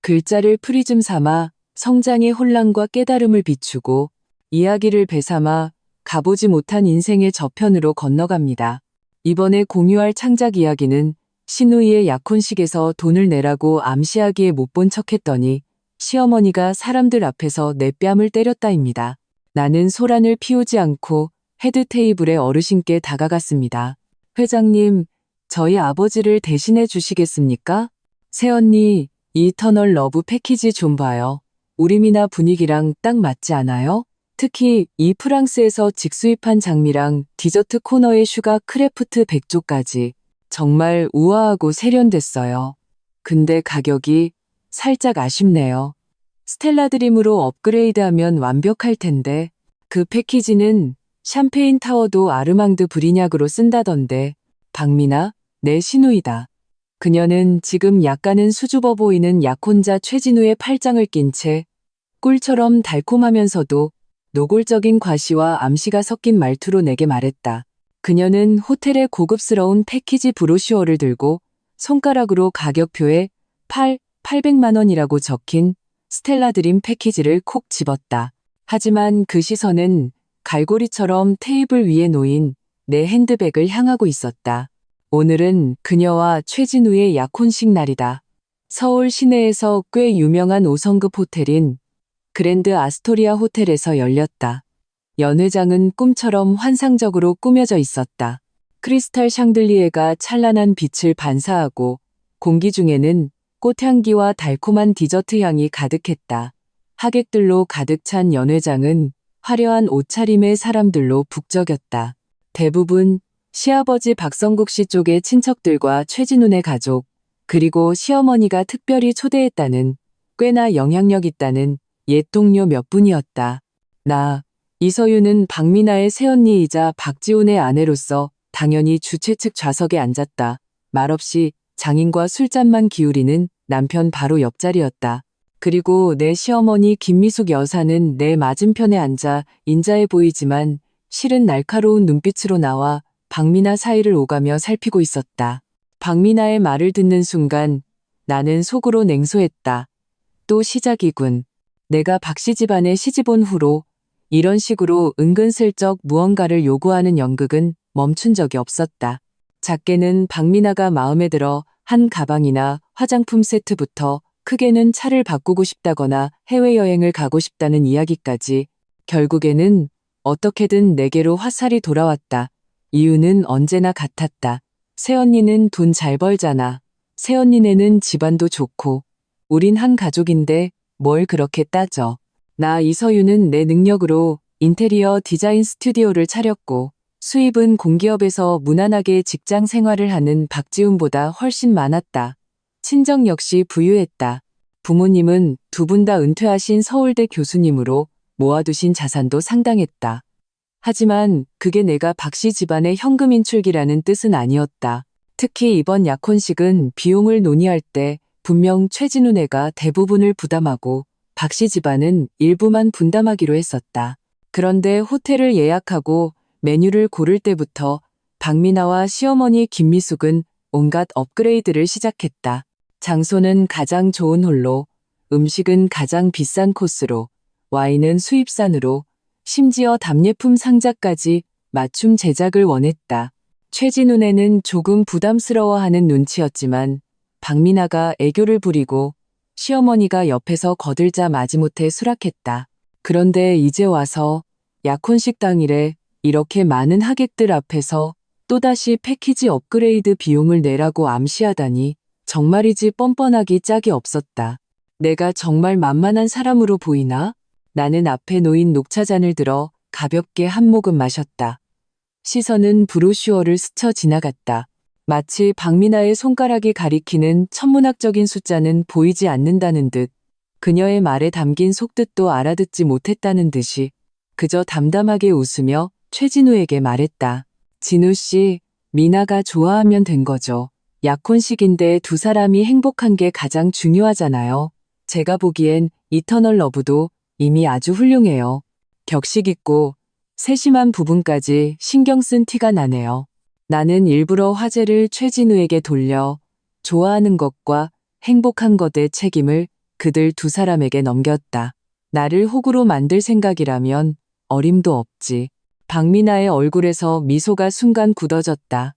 글자를 프리즘 삼아 성장의 혼란과 깨달음을 비추고 이야기를 배삼아 가보지 못한 인생의 저편으로 건너갑니다. 이번에 공유할 창작 이야기는 시누이의 약혼식에서 돈을 내라고 암시하기에 못 본 척했더니 시어머니가 사람들 앞에서 내 뺨을 때렸다입니다. 나는 소란을 피우지 않고 헤드 테이블에 어르신께 다가갔습니다. 회장님, 저희 아버지를 대신해 주시겠습니까? 새언니, 이 터널 러브 패키지 좀 봐요. 우리미나 분위기랑 딱 맞지 않아요? 특히 이 프랑스에서 직수입한 장미랑 디저트 코너의 슈가 크래프트 백조까지 정말 우아하고 세련됐어요. 근데 가격이 살짝 아쉽네요. 스텔라 드림으로 업그레이드하면 완벽할 텐데 그 패키지는 샴페인 타워도 아르망드 브리냑으로 쓴다던데. 박미나, 내 시누이다. 그녀는 지금 약간은 수줍어 보이는 약혼자 최진우의 팔짱을 낀 채 꿀처럼 달콤하면서도 노골적인 과시와 암시가 섞인 말투로 내게 말했다. 그녀는 호텔의 고급스러운 패키지 브로슈어를 들고 손가락으로 가격표에 800만 원이라고 적힌 스텔라 드림 패키지를 콕 집었다. 하지만 그 시선은 갈고리처럼 테이블 위에 놓인 내 핸드백을 향하고 있었다. 오늘은 그녀와 최진우의 약혼식 날이다. 서울 시내에서 꽤 유명한 5성급 호텔인 그랜드 아스토리아 호텔에서 열렸다. 연회장은 꿈처럼 환상적으로 꾸며져 있었다. 크리스탈 샹들리에가 찬란한 빛을 반사하고 공기 중에는 꽃향기와 달콤한 디저트 향이 가득했다. 하객들로 가득 찬 연회장은 화려한 옷차림의 사람들로 북적였다. 대부분 시아버지 박성국 씨 쪽의 친척들과 최진훈의 가족, 그리고 시어머니가 특별히 초대했다는 꽤나 영향력 있다는 옛 동료 몇 분이었다. 나, 이서유는 박미나의 새언니이자 박지훈의 아내로서 당연히 주최 측 좌석에 앉았다. 말없이 장인과 술잔만 기울이는 남편 바로 옆자리였다. 그리고 내 시어머니 김미숙 여사는 내 맞은편에 앉아 인자해 보이지만 실은 날카로운 눈빛으로 나와 박미나 사이를 오가며 살피고 있었다. 박미나의 말을 듣는 순간 나는 속으로 냉소했다. 또 시작이군. 내가 박씨 집안에 시집온 후로 이런 식으로 은근슬쩍 무언가를 요구하는 연극은 멈춘 적이 없었다. 작게는 박미나가 마음에 들어 한 가방이나 화장품 세트부터 크게는 차를 바꾸고 싶다거나 해외여행을 가고 싶다는 이야기까지 결국에는 어떻게든 내게로 화살이 돌아왔다. 이유는 언제나 같았다. 새언니는 돈 잘 벌잖아. 새언니네는 집안도 좋고 우린 한 가족인데 뭘 그렇게 따져. 나 이서유는 내 능력으로 인테리어 디자인 스튜디오를 차렸고 수입은 공기업에서 무난하게 직장 생활을 하는 박지훈보다 훨씬 많았다. 친정 역시 부유했다. 부모님은 두 분 다 은퇴하신 서울대 교수님으로 모아두신 자산도 상당했다. 하지만 그게 내가 박씨 집안의 현금 인출기라는 뜻은 아니었다. 특히 이번 약혼식은 비용을 논의할 때 분명 최진훈애가 대부분을 부담하고 박씨 집안은 일부만 분담하기로 했었다. 그런데 호텔을 예약하고 메뉴를 고를 때부터 박미나와 시어머니 김미숙은 온갖 업그레이드를 시작했다. 장소는 가장 좋은 홀로, 음식은 가장 비싼 코스로, 와인은 수입산으로, 심지어 답례품 상자까지 맞춤 제작을 원했다. 최진훈애는 조금 부담스러워하는 눈치였지만 박미나가 애교를 부리고 시어머니가 옆에서 거들자 마지못해 수락했다. 그런데 이제 와서 약혼식 당일에 이렇게 많은 하객들 앞에서 또다시 패키지 업그레이드 비용을 내라고 암시하다니 정말이지 뻔뻔하기 짝이 없었다. 내가 정말 만만한 사람으로 보이나? 나는 앞에 놓인 녹차잔을 들어 가볍게 한 모금 마셨다. 시선은 브로슈어를 스쳐 지나갔다. 마치 박미나의 손가락이 가리키는 천문학적인 숫자는 보이지 않는다는 듯 그녀의 말에 담긴 속뜻도 알아듣지 못했다는 듯이 그저 담담하게 웃으며 최진우에게 말했다. 진우 씨, 미나가 좋아하면 된 거죠. 약혼식인데 두 사람이 행복한 게 가장 중요하잖아요. 제가 보기엔 이터널 러브도 이미 아주 훌륭해요. 격식 있고 세심한 부분까지 신경 쓴 티가 나네요. 나는 일부러 화제를 최진우에게 돌려 좋아하는 것과 행복한 것의 책임을 그들 두 사람에게 넘겼다. 나를 호구로 만들 생각이라면 어림도 없지. 박미나의 얼굴에서 미소가 순간 굳어졌다.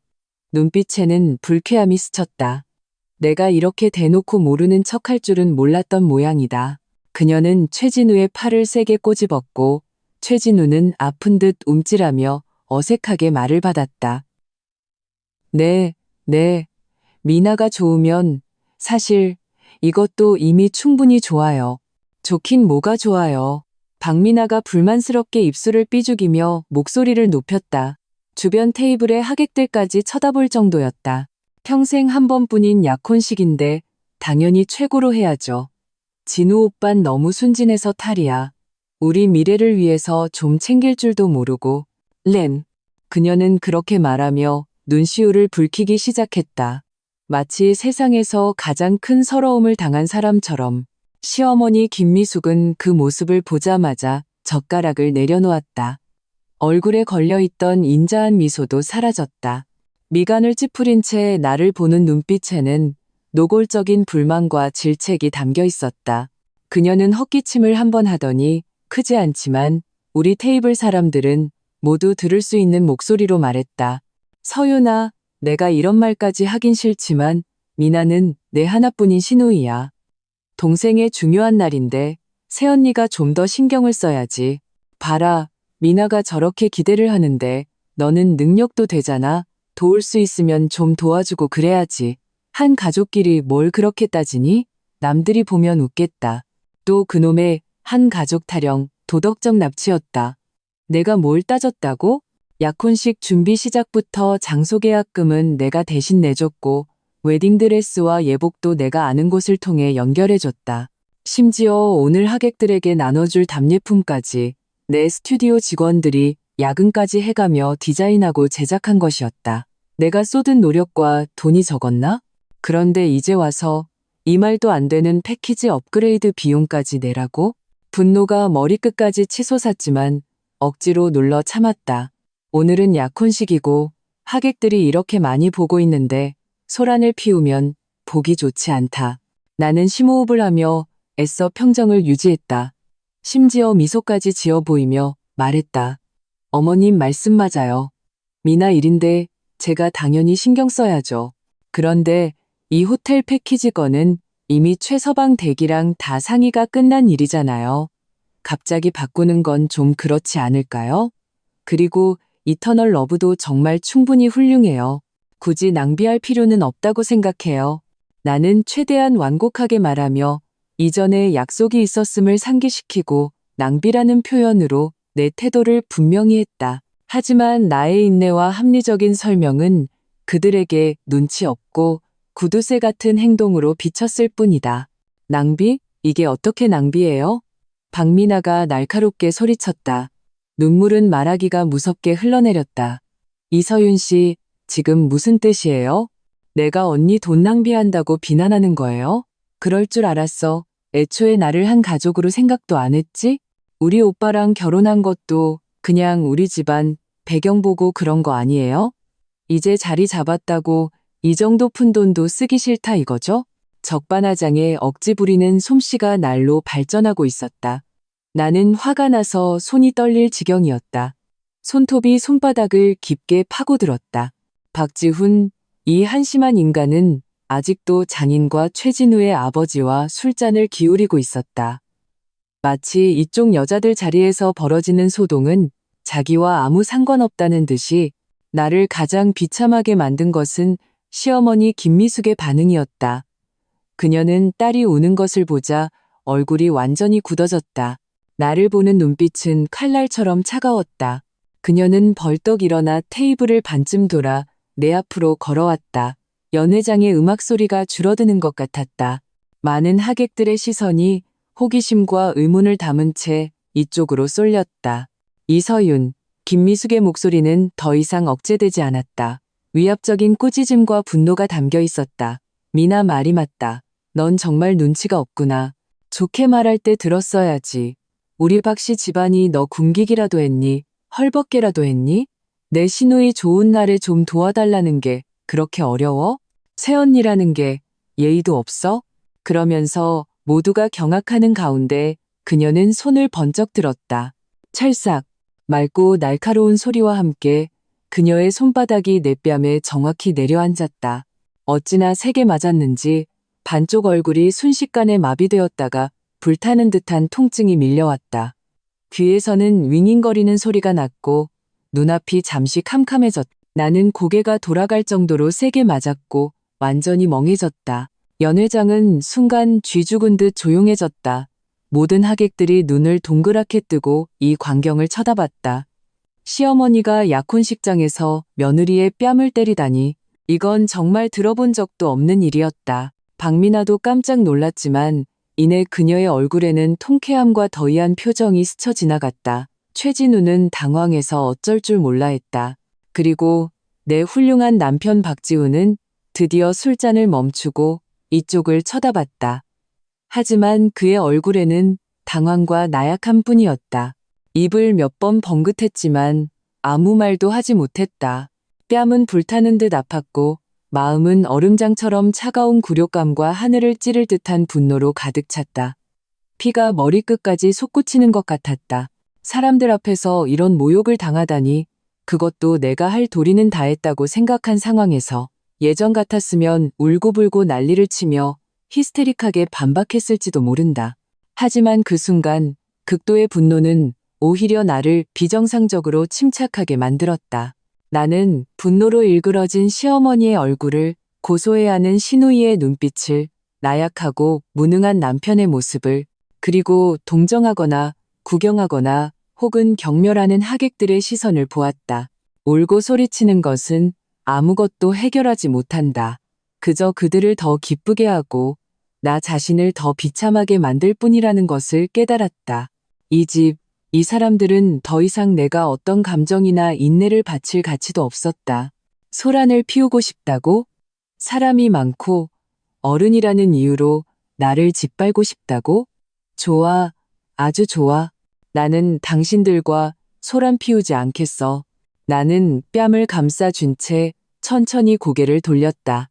눈빛에는 불쾌함이 스쳤다. 내가 이렇게 대놓고 모르는 척할 줄은 몰랐던 모양이다. 그녀는 최진우의 팔을 세게 꼬집었고 최진우는 아픈 듯 움찔하며 어색하게 말을 받았다. 네, 미나가 좋으면 사실 이것도 이미 충분히 좋아요. 좋긴 뭐가 좋아요. 박미나가 불만스럽게 입술을 삐죽이며 목소리를 높였다. 주변 테이블의 하객들까지 쳐다볼 정도였다. 평생 한 번뿐인 약혼식인데 당연히 최고로 해야죠. 진우 오빤 너무 순진해서 탈이야. 우리 미래를 위해서 좀 챙길 줄도 모르고. 렌. 그녀는 그렇게 말하며 눈시울을 붉히기 시작했다. 마치 세상에서 가장 큰 서러움을 당한 사람처럼. 시어머니 김미숙은 그 모습을 보자마자 젓가락을 내려놓았다. 얼굴에 걸려있던 인자한 미소도 사라졌다. 미간을 찌푸린 채 나를 보는 눈빛에는 노골적인 불만과 질책이 담겨 있었다. 그녀는 헛기침을 한 번 하더니 크지 않지만 우리 테이블 사람들은 모두 들을 수 있는 목소리로 말했다. 서윤아, 내가 이런 말까지 하긴 싫지만 미나는 내 하나뿐인 시누이야. 동생의 중요한 날인데 새언니가 좀 더 신경을 써야지. 봐라, 미나가 저렇게 기대를 하는데 너는 능력도 되잖아. 도울 수 있으면 좀 도와주고 그래야지. 한 가족끼리 뭘 그렇게 따지니? 남들이 보면 웃겠다. 또 그놈의 한 가족 타령 도덕적 납치였다. 내가 뭘 따졌다고? 약혼식 준비 시작부터 장소 계약금은 내가 대신 내줬고 웨딩드레스와 예복도 내가 아는 곳을 통해 연결해줬다. 심지어 오늘 하객들에게 나눠줄 답례품까지 내 스튜디오 직원들이 야근까지 해가며 디자인하고 제작한 것이었다. 내가 쏟은 노력과 돈이 적었나? 그런데 이제 와서 이 말도 안 되는 패키지 업그레이드 비용까지 내라고? 분노가 머리끝까지 치솟았지만 억지로 눌러 참았다. 오늘은 약혼식이고 하객들이 이렇게 많이 보고 있는데 소란을 피우면 보기 좋지 않다. 나는 심호흡을 하며 애써 평정을 유지했다. 심지어 미소까지 지어 보이며 말했다. 어머님 말씀 맞아요. 미나 일인데 제가 당연히 신경 써야죠. 그런데 이 호텔 패키지 건은 이미 최서방 댁이랑 다 상의가 끝난 일이잖아요. 갑자기 바꾸는 건 좀 그렇지 않을까요? 그리고 이터널 러브도 정말 충분히 훌륭해요. 굳이 낭비할 필요는 없다고 생각해요. 나는 최대한 완곡하게 말하며 이전에 약속이 있었음을 상기시키고 낭비라는 표현으로 내 태도를 분명히 했다. 하지만 나의 인내와 합리적인 설명은 그들에게 눈치 없고 구두쇠 같은 행동으로 비쳤을 뿐이다. 낭비? 이게 어떻게 낭비예요? 박미나가 날카롭게 소리쳤다. 눈물은 말하기가 무섭게 흘러내렸다. 이서윤 씨, 지금 무슨 뜻이에요? 내가 언니 돈 낭비한다고 비난하는 거예요? 그럴 줄 알았어. 애초에 나를 한 가족으로 생각도 안 했지? 우리 오빠랑 결혼한 것도 그냥 우리 집안 배경 보고 그런 거 아니에요? 이제 자리 잡았다고 이 정도 푼돈도 쓰기 싫다 이거죠? 적반하장에 억지 부리는 솜씨가 날로 발전하고 있었다. 나는 화가 나서 손이 떨릴 지경이었다. 손톱이 손바닥을 깊게 파고들었다. 박지훈, 이 한심한 인간은 아직도 장인과 최진우의 아버지와 술잔을 기울이고 있었다. 마치 이쪽 여자들 자리에서 벌어지는 소동은 자기와 아무 상관없다는 듯이 나를 가장 비참하게 만든 것은 시어머니 김미숙의 반응이었다. 그녀는 딸이 우는 것을 보자 얼굴이 완전히 굳어졌다. 나를 보는 눈빛은 칼날처럼 차가웠다. 그녀는 벌떡 일어나 테이블을 반쯤 돌아 내 앞으로 걸어왔다. 연회장의 음악 소리가 줄어드는 것 같았다. 많은 하객들의 시선이 호기심과 의문을 담은 채 이쪽으로 쏠렸다. 이서윤, 김미숙의 목소리는 더 이상 억제되지 않았다. 위압적인 꾸짖음과 분노가 담겨 있었다. 미나 말이 맞다. 넌 정말 눈치가 없구나. 좋게 말할 때 들었어야지. 우리 박씨 집안이 너 굶기기라도 했니? 헐벗게라도 했니? 내 시누이 좋은 날에 좀 도와달라는 게 그렇게 어려워? 새언니라는 게 예의도 없어? 그러면서 모두가 경악하는 가운데 그녀는 손을 번쩍 들었다. 찰싹, 맑고 날카로운 소리와 함께 그녀의 손바닥이 내 뺨에 정확히 내려앉았다. 어찌나 세게 맞았는지 반쪽 얼굴이 순식간에 마비되었다가 불타는 듯한 통증이 밀려왔다. 귀에서는 윙윙거리는 소리가 났고 눈앞이 잠시 캄캄해졌다. 나는 고개가 돌아갈 정도로 세게 맞았고 완전히 멍해졌다. 연회장은 순간 쥐 죽은 듯 조용해졌다. 모든 하객들이 눈을 동그랗게 뜨고 이 광경을 쳐다봤다. 시어머니가 약혼식장에서 며느리의 뺨을 때리다니 이건 정말 들어본 적도 없는 일이었다. 박미나도 깜짝 놀랐지만 이내 그녀의 얼굴에는 통쾌함과 더이한 표정이 스쳐 지나갔다. 최진우는 당황해서 어쩔 줄 몰라 했다. 그리고 내 훌륭한 남편 박지우는 드디어 술잔을 멈추고 이쪽을 쳐다봤다. 하지만 그의 얼굴에는 당황과 나약함 뿐이었다. 입을 몇 번 번긋했지만 아무 말도 하지 못했다. 뺨은 불타는 듯 아팠고 마음은 얼음장처럼 차가운 굴욕감과 하늘을 찌를 듯한 분노로 가득 찼다. 피가 머리끝까지 솟구치는 것 같았다. 사람들 앞에서 이런 모욕을 당하다니 그것도 내가 할 도리는 다했다고 생각한 상황에서 예전 같았으면 울고불고 난리를 치며 히스테릭하게 반박했을지도 모른다. 하지만 그 순간 극도의 분노는 오히려 나를 비정상적으로 침착하게 만들었다. 나는 분노로 일그러진 시어머니의 얼굴을, 고소해야 하는 시누이의 눈빛을, 나약하고 무능한 남편의 모습을, 그리고 동정하거나 구경하거나 혹은 경멸하는 하객들의 시선을 보았다. 울고 소리치는 것은 아무것도 해결하지 못한다. 그저 그들을 더 기쁘게 하고 나 자신을 더 비참하게 만들 뿐이라는 것을 깨달았다. 이 집, 이 사람들은 더 이상 내가 어떤 감정이나 인내를 바칠 가치도 없었다. 소란을 피우고 싶다고? 사람이 많고 어른이라는 이유로 나를 짓밟고 싶다고? 좋아, 아주 좋아. 나는 당신들과 소란 피우지 않겠어. 나는 뺨을 감싸준 채 천천히 고개를 돌렸다.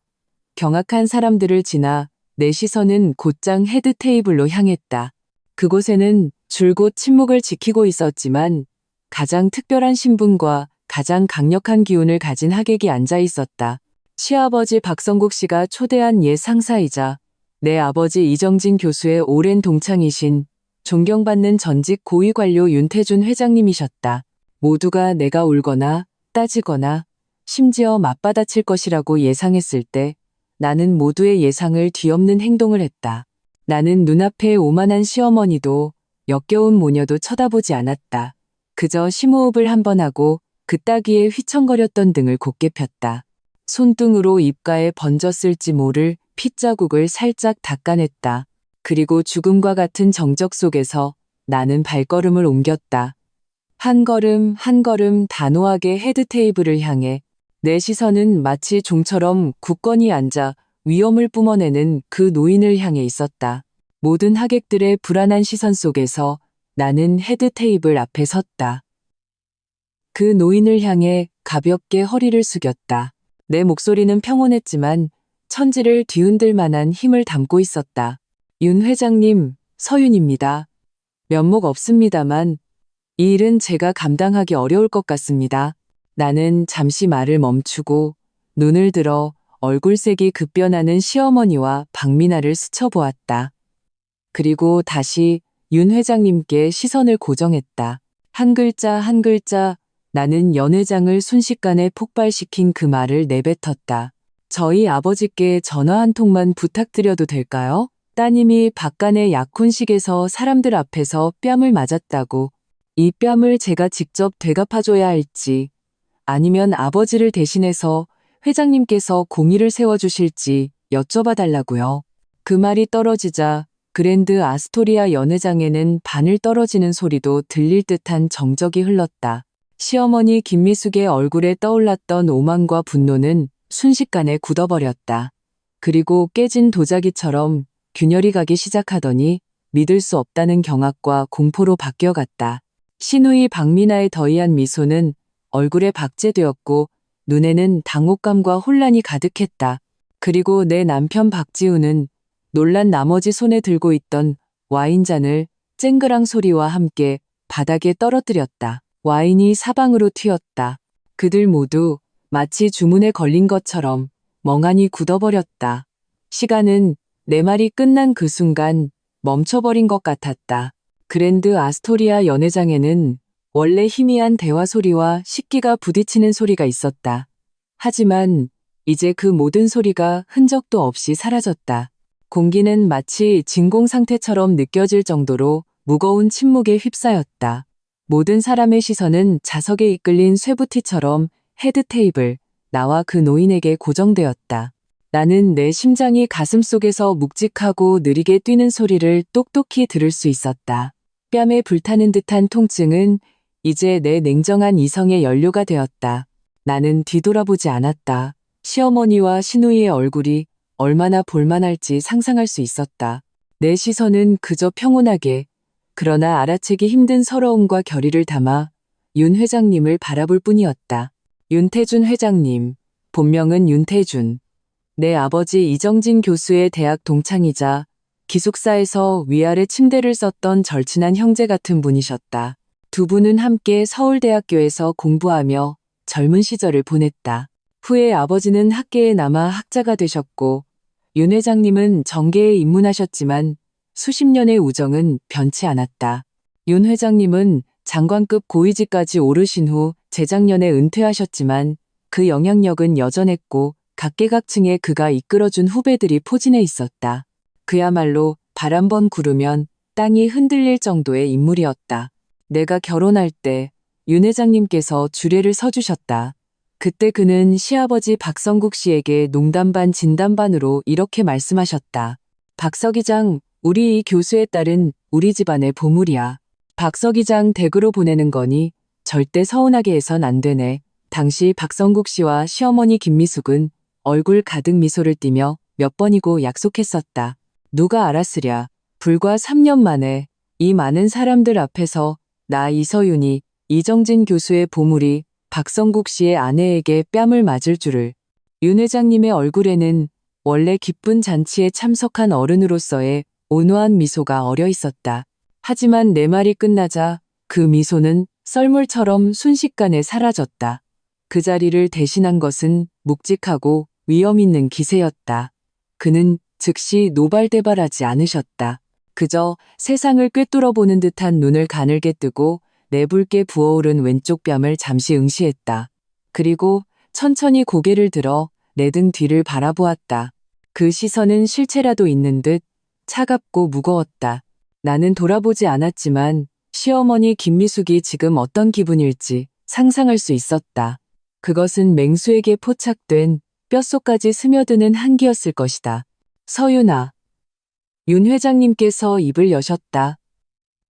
경악한 사람들을 지나 내 시선은 곧장 헤드 테이블로 향했다. 그곳에는 줄곧 침묵을 지키고 있었지만 가장 특별한 신분과 가장 강력한 기운을 가진 하객이 앉아 있었다. 시아버지 박성국 씨가 초대한 옛 상사이자 내 아버지 이정진 교수의 오랜 동창이신 존경받는 전직 고위 관료 윤태준 회장님이셨다. 모두가 내가 울거나 따지거나 심지어 맞받아칠 것이라고 예상했을 때 나는 모두의 예상을 뒤엎는 행동을 했다. 나는 눈앞에 오만한 시어머니도 역겨운 모녀도 쳐다보지 않았다. 그저 심호흡을 한 번 하고 그따귀에 휘청거렸던 등을 곧게 폈다. 손등으로 입가에 번졌을지 모를 핏자국을 살짝 닦아냈다. 그리고 죽음과 같은 정적 속에서 나는 발걸음을 옮겼다. 한 걸음 한 걸음 단호하게 헤드 테이블을 향해 내 시선은 마치 종처럼 굳건히 앉아 위험을 뿜어내는 그 노인을 향해 있었다. 모든 하객들의 불안한 시선 속에서 나는 헤드 테이블 앞에 섰다. 그 노인을 향해 가볍게 허리를 숙였다. 내 목소리는 평온했지만 천지를 뒤흔들 만한 힘을 담고 있었다. 윤 회장님, 서윤입니다. 면목 없습니다만 이 일은 제가 감당하기 어려울 것 같습니다. 나는 잠시 말을 멈추고 눈을 들어 얼굴색이 급변하는 시어머니와 박미나를 스쳐보았다. 그리고 다시 윤 회장님께 시선을 고정했다. 한 글자 한 글자 나는 연 회장을 순식간에 폭발시킨 그 말을 내뱉었다. 저희 아버지께 전화 한 통만 부탁드려도 될까요? 따님이 박간의 약혼식에서 사람들 앞에서 뺨을 맞았다고 이 뺨을 제가 직접 되갚아줘야 할지 아니면 아버지를 대신해서 회장님께서 공의를 세워주실지 여쭤봐달라고요. 그 말이 떨어지자 그랜드 아스토리아 연회장에는 바늘 떨어지는 소리도 들릴 듯한 정적이 흘렀다. 시어머니 김미숙의 얼굴에 떠올랐던 오만과 분노는 순식간에 굳어버렸다. 그리고 깨진 도자기처럼 균열이 가기 시작하더니 믿을 수 없다는 경악과 공포로 바뀌어갔다. 시누이 박미나의 더이한 미소는 얼굴에 박제되었고 눈에는 당혹감과 혼란이 가득했다. 그리고 내 남편 박지우는 놀란 나머지 손에 들고 있던 와인잔을 쨍그랑 소리와 함께 바닥에 떨어뜨렸다. 와인이 사방으로 튀었다. 그들 모두 마치 주문에 걸린 것처럼 멍하니 굳어버렸다. 시간은 내 말이 끝난 그 순간 멈춰버린 것 같았다. 그랜드 아스토리아 연회장에는 원래 희미한 대화 소리와 식기가 부딪히는 소리가 있었다. 하지만 이제 그 모든 소리가 흔적도 없이 사라졌다. 공기는 마치 진공 상태처럼 느껴질 정도로 무거운 침묵에 휩싸였다. 모든 사람의 시선은 자석에 이끌린 쇠붙이처럼 헤드 테이블, 나와 그 노인에게 고정되었다. 나는 내 심장이 가슴속에서 묵직하고 느리게 뛰는 소리를 똑똑히 들을 수 있었다. 뺨에 불타는 듯한 통증은 이제 내 냉정한 이성의 연료가 되었다. 나는 뒤돌아보지 않았다. 시어머니와 시누이의 얼굴이 얼마나 볼만할지 상상할 수 있었다. 내 시선은 그저 평온하게, 그러나 알아채기 힘든 서러움과 결의를 담아 윤 회장님을 바라볼 뿐이었다. 윤태준 회장님, 본명은 윤태준. 내 아버지 이정진 교수의 대학 동창이자 기숙사에서 위아래 침대를 썼던 절친한 형제 같은 분이셨다. 두 분은 함께 서울대학교에서 공부하며 젊은 시절을 보냈다. 후에 아버지는 학계에 남아 학자가 되셨고 윤 회장님은 정계에 입문하셨지만 수십 년의 우정은 변치 않았다. 윤 회장님은 장관급 고위직까지 오르신 후 재작년에 은퇴하셨지만 그 영향력은 여전했고 각계각층에 그가 이끌어준 후배들이 포진해 있었다. 그야말로 발 한 번 구르면 땅이 흔들릴 정도의 인물이었다. 내가 결혼할 때 윤 회장님께서 주례를 서주셨다. 그때 그는 시아버지 박성국 씨에게 농담 반 진담 반으로 이렇게 말씀하셨다. 박 서기장, 우리 이 교수의 딸은 우리 집안의 보물이야. 박 서기장 댁으로 보내는 거니 절대 서운하게 해선 안 되네. 당시 박성국 씨와 시어머니 김미숙은 얼굴 가득 미소를 띠며 몇 번이고 약속했었다. 누가 알았으랴. 불과 3년 만에 이 많은 사람들 앞에서 나 이서윤이 이정진 교수의 보물이 박성국 씨의 아내에게 뺨을 맞을 줄을. 윤 회장님의 얼굴에는 원래 기쁜 잔치에 참석한 어른으로서의 온화한 미소가 어려 있었다. 하지만 내 말이 끝나자 그 미소는 썰물처럼 순식간에 사라졌다. 그 자리를 대신한 것은 묵직하고 위험 있는 기세였다. 그는 즉시 노발대발하지 않으셨다. 그저 세상을 꿰뚫어보는 듯한 눈을 가늘게 뜨고 내붉게 부어오른 왼쪽 뺨을 잠시 응시했다. 그리고 천천히 고개를 들어 내 등 뒤를 바라보았다. 그 시선은 실체라도 있는 듯 차갑고 무거웠다. 나는 돌아보지 않았지만 시어머니 김미숙이 지금 어떤 기분일지 상상할 수 있었다. 그것은 맹수에게 포착된 뼛속까지 스며드는 한기였을 것이다. 서윤아. 윤 회장님께서 입을 여셨다.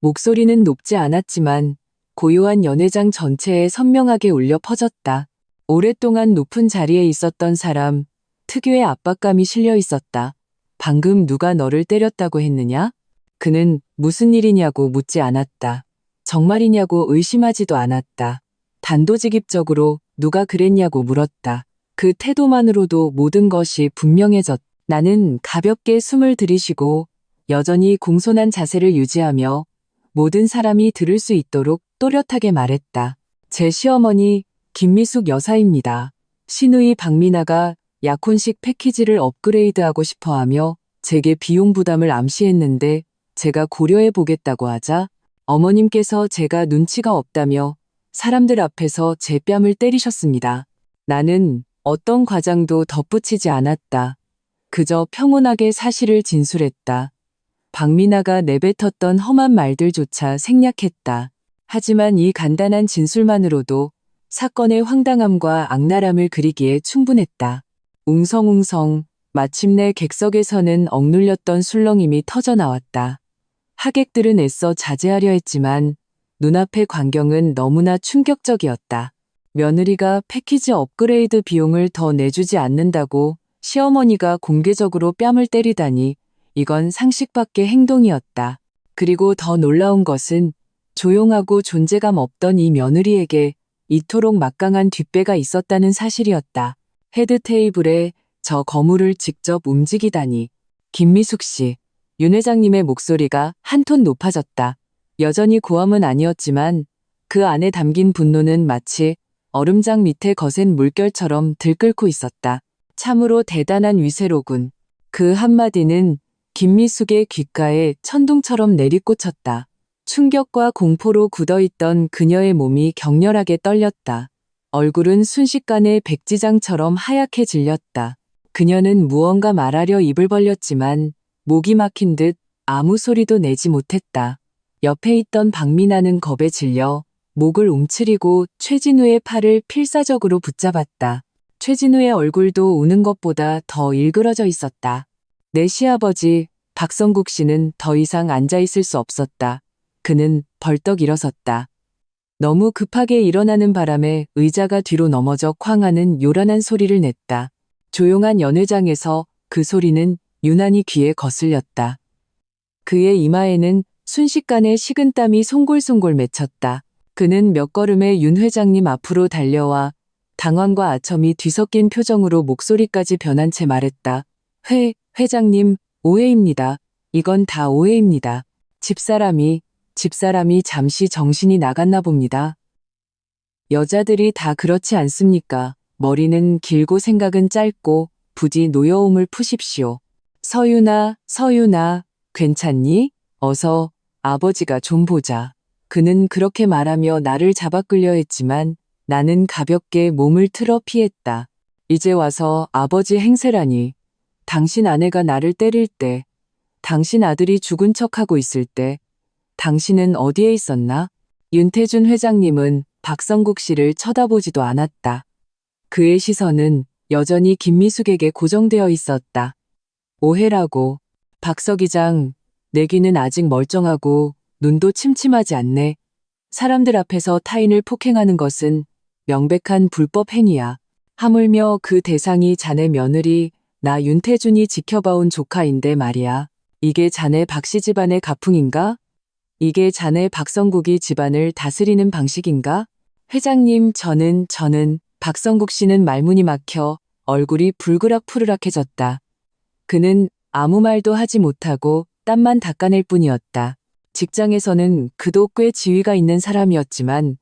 목소리는 높지 않았지만 고요한 연회장 전체에 선명하게 울려 퍼졌다. 오랫동안 높은 자리에 있었던 사람, 특유의 압박감이 실려 있었다. 방금 누가 너를 때렸다고 했느냐? 그는 무슨 일이냐고 묻지 않았다. 정말이냐고 의심하지도 않았다. 단도직입적으로 누가 그랬냐고 물었다. 그 태도만으로도 모든 것이 분명해졌다. 나는 가볍게 숨을 들이쉬고 여전히 공손한 자세를 유지하며 모든 사람이 들을 수 있도록 또렷하게 말했다. 제 시어머니 김미숙 여사입니다. 시누이 박미나가 약혼식 패키지를 업그레이드하고 싶어하며 제게 비용 부담을 암시했는데 제가 고려해 보겠다고 하자 어머님께서 제가 눈치가 없다며 사람들 앞에서 제 뺨을 때리셨습니다. 나는 어떤 과장도 덧붙이지 않았다. 그저 평온하게 사실을 진술했다. 박미나가 내뱉었던 험한 말들조차 생략했다. 하지만 이 간단한 진술만으로도 사건의 황당함과 악랄함을 그리기에 충분했다. 웅성웅성 마침내 객석에서는 억눌렸던 술렁임이 터져나왔다. 하객들은 애써 자제하려 했지만 눈앞의 광경은 너무나 충격적이었다. 며느리가 패키지 업그레이드 비용을 더 내주지 않는다고 시어머니가 공개적으로 뺨을 때리다니 이건 상식 밖의 행동이었다. 그리고 더 놀라운 것은 조용하고 존재감 없던 이 며느리에게 이토록 막강한 뒷배가 있었다는 사실이었다. 헤드 테이블에 저 거물을 직접 움직이다니. 김미숙 씨. 윤 회장님의 목소리가 한 톤 높아졌다. 여전히 고함은 아니었지만 그 안에 담긴 분노는 마치 얼음장 밑에 거센 물결처럼 들끓고 있었다. 참으로 대단한 위세로군. 그 한마디는 김미숙의 귓가에 천둥처럼 내리꽂혔다. 충격과 공포로 굳어있던 그녀의 몸이 격렬하게 떨렸다. 얼굴은 순식간에 백지장처럼 하얗게 질렸다. 그녀는 무언가 말하려 입을 벌렸지만 목이 막힌 듯 아무 소리도 내지 못했다. 옆에 있던 박민아는 겁에 질려 목을 움츠리고 최진우의 팔을 필사적으로 붙잡았다. 최진우의 얼굴도 우는 것보다 더 일그러져 있었다. 내 시아버지 박성국 씨는 더 이상 앉아있을 수 없었다. 그는 벌떡 일어섰다. 너무 급하게 일어나는 바람에 의자가 뒤로 넘어져 쾅 하는 요란한 소리를 냈다. 조용한 연회장에서 그 소리는 유난히 귀에 거슬렸다. 그의 이마에는 순식간에 식은땀이 송골송골 맺혔다. 그는 몇 걸음에 윤 회장님 앞으로 달려와 당황과 아첨이 뒤섞인 표정으로 목소리까지 변한 채 말했다. 회장님, 오해입니다. 이건 다 오해입니다. 집사람이 잠시 정신이 나갔나 봅니다. 여자들이 다 그렇지 않습니까? 머리는 길고 생각은 짧고 부디 노여움을 푸십시오. 서윤아, 괜찮니? 어서 아버지가 좀 보자. 그는 그렇게 말하며 나를 잡아 끌려 했지만 나는 가볍게 몸을 틀어 피했다. 이제 와서 아버지 행세라니. 당신 아내가 나를 때릴 때, 당신 아들이 죽은 척하고 있을 때, 당신은 어디에 있었나? 윤태준 회장님은 박성국 씨를 쳐다보지도 않았다. 그의 시선은 여전히 김미숙에게 고정되어 있었다. 오해라고. 박서기장, 내 귀는 아직 멀쩡하고 눈도 침침하지 않네. 사람들 앞에서 타인을 폭행하는 것은 명백한 불법 행위야. 하물며 그 대상이 자네 며느리 나 윤태준이 지켜봐온 조카인데 말이야. 이게 자네 박씨 집안의 가풍인가? 이게 자네 박성국이 집안을 다스리는 방식인가? 회장님, 저는 박성국 씨는 말문이 막혀 얼굴이 불그락푸르락해졌다. 그는 아무 말도 하지 못하고 땀만 닦아낼 뿐이었다. 직장에서는 그도 꽤 지위가 있는 사람이었지만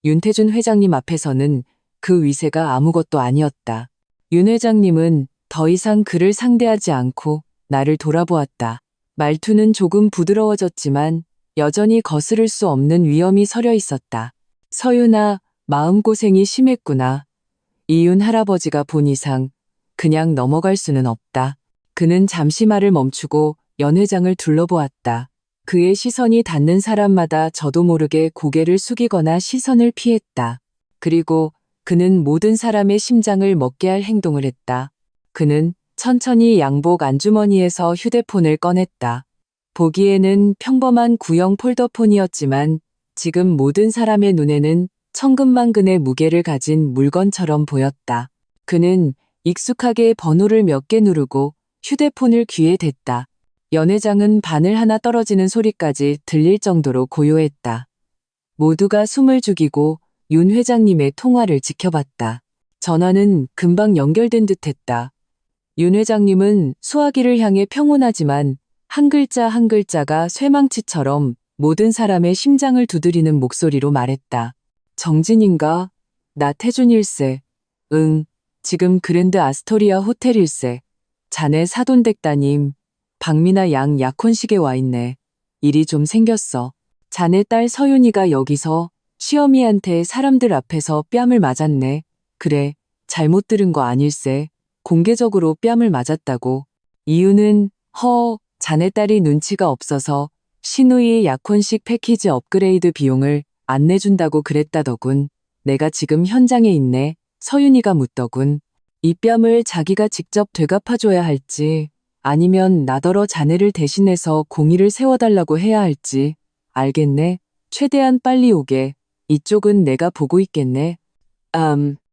윤태준 회장님 앞에서는 그 위세가 아무것도 아니었다. 윤 회장님은 더 이상 그를 상대하지 않고 나를 돌아보았다. 말투는 조금 부드러워졌지만 여전히 거스를 수 없는 위엄이 서려 있었다. 서윤아, 마음고생이 심했구나. 이윤 할아버지가 본 이상 그냥 넘어갈 수는 없다. 그는 잠시 말을 멈추고 연 회장을 둘러보았다. 그의 시선이 닿는 사람마다 저도 모르게 고개를 숙이거나 시선을 피했다. 그리고 그는 모든 사람의 심장을 먹게 할 행동을 했다. 그는 천천히 양복 안주머니에서 휴대폰을 꺼냈다. 보기에는 평범한 구형 폴더폰이었지만 지금 모든 사람의 눈에는 천근만근의 무게를 가진 물건처럼 보였다. 그는 익숙하게 번호를 몇 개 누르고 휴대폰을 귀에 댔다. 연 회장은 바늘 하나 떨어지는 소리까지 들릴 정도로 고요했다. 모두가 숨을 죽이고 윤 회장님의 통화를 지켜봤다. 전화는 금방 연결된 듯했다. 윤 회장님은 수화기를 향해 평온하지만 한 글자 한 글자가 쇠망치처럼 모든 사람의 심장을 두드리는 목소리로 말했다. 정진인가? 나 태준일세. 응, 지금 그랜드 아스토리아 호텔일세. 자네 사돈댁 따님, 박민아 양 약혼식에 와 있네. 일이 좀 생겼어. 자네 딸 서윤이가 여기서 시어미한테 사람들 앞에서 뺨을 맞았네. 그래, 잘못 들은 거 아닐세. 공개적으로 뺨을 맞았다고. 이유는 자네 딸이 눈치가 없어서 신우이의 약혼식 패키지 업그레이드 비용을 안 내준다고 그랬다더군. 내가 지금 현장에 있네. 서윤이가 묻더군. 이 뺨을 자기가 직접 되갚아줘야 할지 아니면 나더러 자네를 대신해서 공의를 세워달라고 해야 할지 알겠네. 최대한 빨리 오게. 이쪽은 내가 보고 있겠네.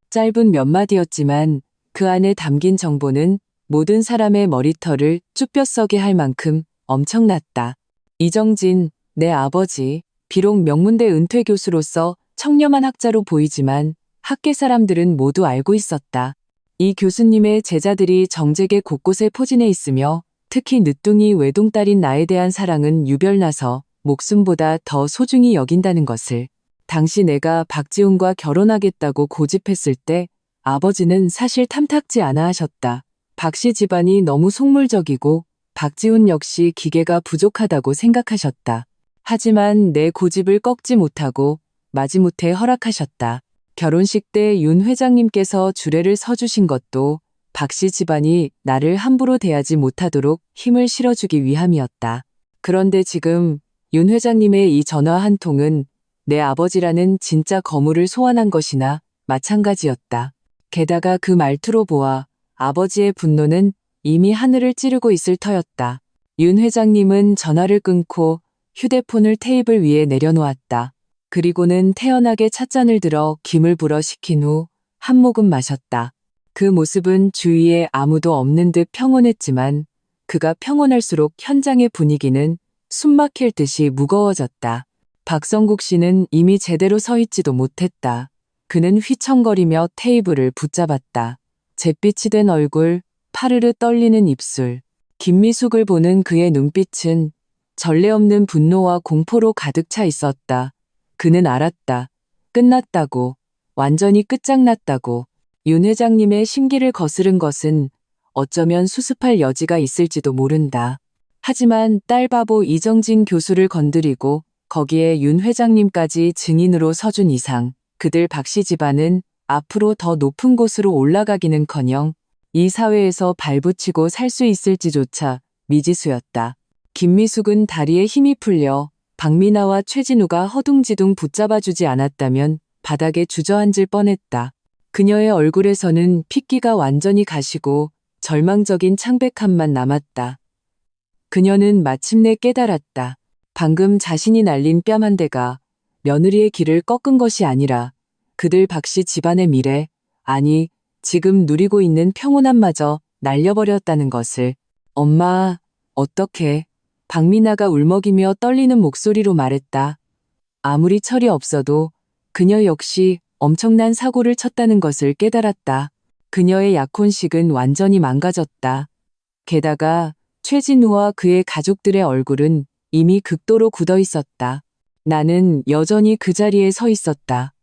짧은 몇 마디였지만 그 안에 담긴 정보는 모든 사람의 머리털을 쭈뼛서게 할 만큼 엄청났다. 이정진, 내 아버지, 비록 명문대 은퇴 교수로서 청렴한 학자로 보이지만 학계 사람들은 모두 알고 있었다. 이 교수님의 제자들이 정재계 곳곳에 포진해 있으며 특히 늦둥이 외동딸인 나에 대한 사랑은 유별나서 목숨보다 더 소중히 여긴다는 것을. 당시 내가 박지훈과 결혼하겠다고 고집했을 때 아버지는 사실 탐탁지 않아 하셨다. 박씨 집안이 너무 속물적이고 박지훈 역시 기계가 부족하다고 생각하셨다. 하지만 내 고집을 꺾지 못하고 마지못해 허락하셨다. 결혼식 때 윤 회장님께서 주례를 서주신 것도 박씨 집안이 나를 함부로 대하지 못하도록 힘을 실어주기 위함이었다. 그런데 지금 윤 회장님의 이 전화 한 통은 내 아버지라는 진짜 거물을 소환한 것이나 마찬가지였다. 게다가 그 말투로 보아 아버지의 분노는 이미 하늘을 찌르고 있을 터였다. 윤 회장님은 전화를 끊고 휴대폰을 테이블 위에 내려놓았다. 그리고는 태연하게 찻잔을 들어 김을 불어 식힌 후 한 모금 마셨다. 그 모습은 주위에 아무도 없는 듯 평온했지만 그가 평온할수록 현장의 분위기는 숨막힐 듯이 무거워졌다. 박성국 씨는 이미 제대로 서 있지도 못했다. 그는 휘청거리며 테이블을 붙잡았다. 잿빛이 된 얼굴, 파르르 떨리는 입술. 김미숙을 보는 그의 눈빛은 전례 없는 분노와 공포로 가득 차 있었다. 그는 알았다. 끝났다고. 완전히 끝장났다고. 윤 회장님의 심기를 거스른 것은 어쩌면 수습할 여지가 있을지도 모른다. 하지만 딸바보 이정진 교수를 건드리고 거기에 윤 회장님까지 증인으로 서준 이상 그들 박씨 집안은 앞으로 더 높은 곳으로 올라가기는커녕 이 사회에서 발붙이고 살 수 있을지조차 미지수였다. 김미숙은 다리에 힘이 풀려 박미나와 최진우가 허둥지둥 붙잡아주지 않았다면 바닥에 주저앉을 뻔했다. 그녀의 얼굴에서는 핏기가 완전히 가시고 절망적인 창백함만 남았다. 그녀는 마침내 깨달았다. 방금 자신이 날린 뺨 한 대가 며느리의 길을 꺾은 것이 아니라 그들 박씨 집안의 미래, 아니 지금 누리고 있는 평온함마저 날려버렸다는 것을. 엄마, 어떡해. 박미나가 울먹이며 떨리는 목소리로 말했다. 아무리 철이 없어도 그녀 역시 엄청난 사고를 쳤다는 것을 깨달았다. 그녀의 약혼식은 완전히 망가졌다. 게다가 최진우와 그의 가족들의 얼굴은 이미 극도로 굳어 있었다. 나는 여전히 그 자리에 서 있었다.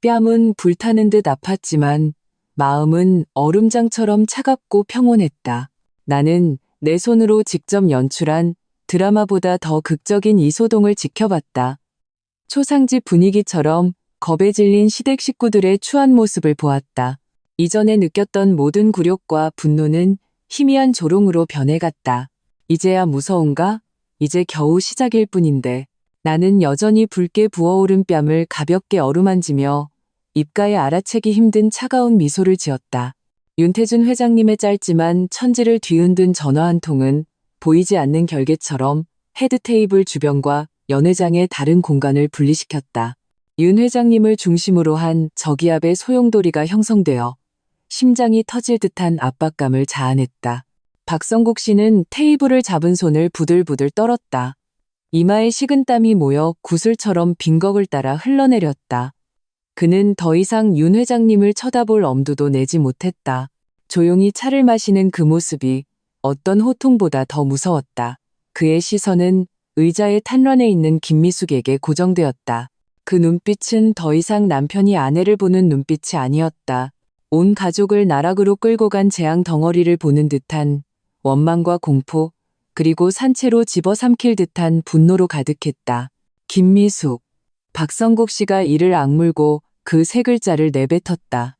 뺨은 불타는 듯 아팠지만 마음은 얼음장처럼 차갑고 평온했다. 나는 내 손으로 직접 연출한 드라마보다 더 극적인 이소동을 지켜봤다. 초상집 분위기처럼 겁에 질린 시댁 식구들의 추한 모습을 보았다. 이전에 느꼈던 모든 굴욕과 분노는 희미한 조롱으로 변해갔다. 이제야 무서운가? 이제 겨우 시작일 뿐인데. 나는 여전히 붉게 부어오른 뺨을 가볍게 어루만지며 입가에 알아채기 힘든 차가운 미소를 지었다. 윤태준 회장님의 짧지만 천지를 뒤흔든 전화 한 통은 보이지 않는 결계처럼 헤드 테이블 주변과 연회장의 다른 공간을 분리시켰다. 윤 회장님을 중심으로 한 저기압의 소용돌이가 형성되어 심장이 터질 듯한 압박감을 자아냈다. 박성국 씨는 테이블을 잡은 손을 부들부들 떨었다. 이마에 식은땀이 모여 구슬처럼 빈걱을 따라 흘러내렸다. 그는 더 이상 윤 회장님을 쳐다볼 엄두도 내지 못했다. 조용히 차를 마시는 그 모습이 어떤 호통보다 더 무서웠다. 그의 시선은 의자에 탄란해 있는 김미숙에게 고정되었다. 그 눈빛은 더 이상 남편이 아내를 보는 눈빛이 아니었다. 온 가족을 나락으로 끌고 간 재앙 덩어리를 보는 듯한 원망과 공포, 그리고 산채로 집어삼킬 듯한 분노로 가득했다. 김미숙. 박성국 씨가 이를 악물고 그 세 글자를 내뱉었다.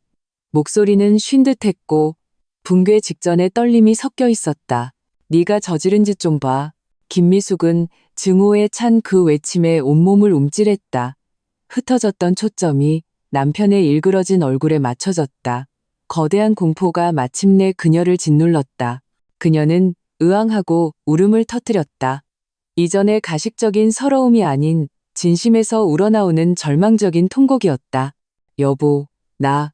목소리는 쉰 듯했고 붕괴 직전에 떨림이 섞여 있었다. 네가 저지른 짓 좀 봐. 김미숙은 증오에 찬 그 외침에 온몸을 움찔했다. 흩어졌던 초점이 남편의 일그러진 얼굴에 맞춰졌다. 거대한 공포가 마침내 그녀를 짓눌렀다. 그녀는 의왕하고 울음을 터뜨렸다. 이전의 가식적인 서러움이 아닌 진심에서 우러나오는 절망적인 통곡이었다. 여보, 나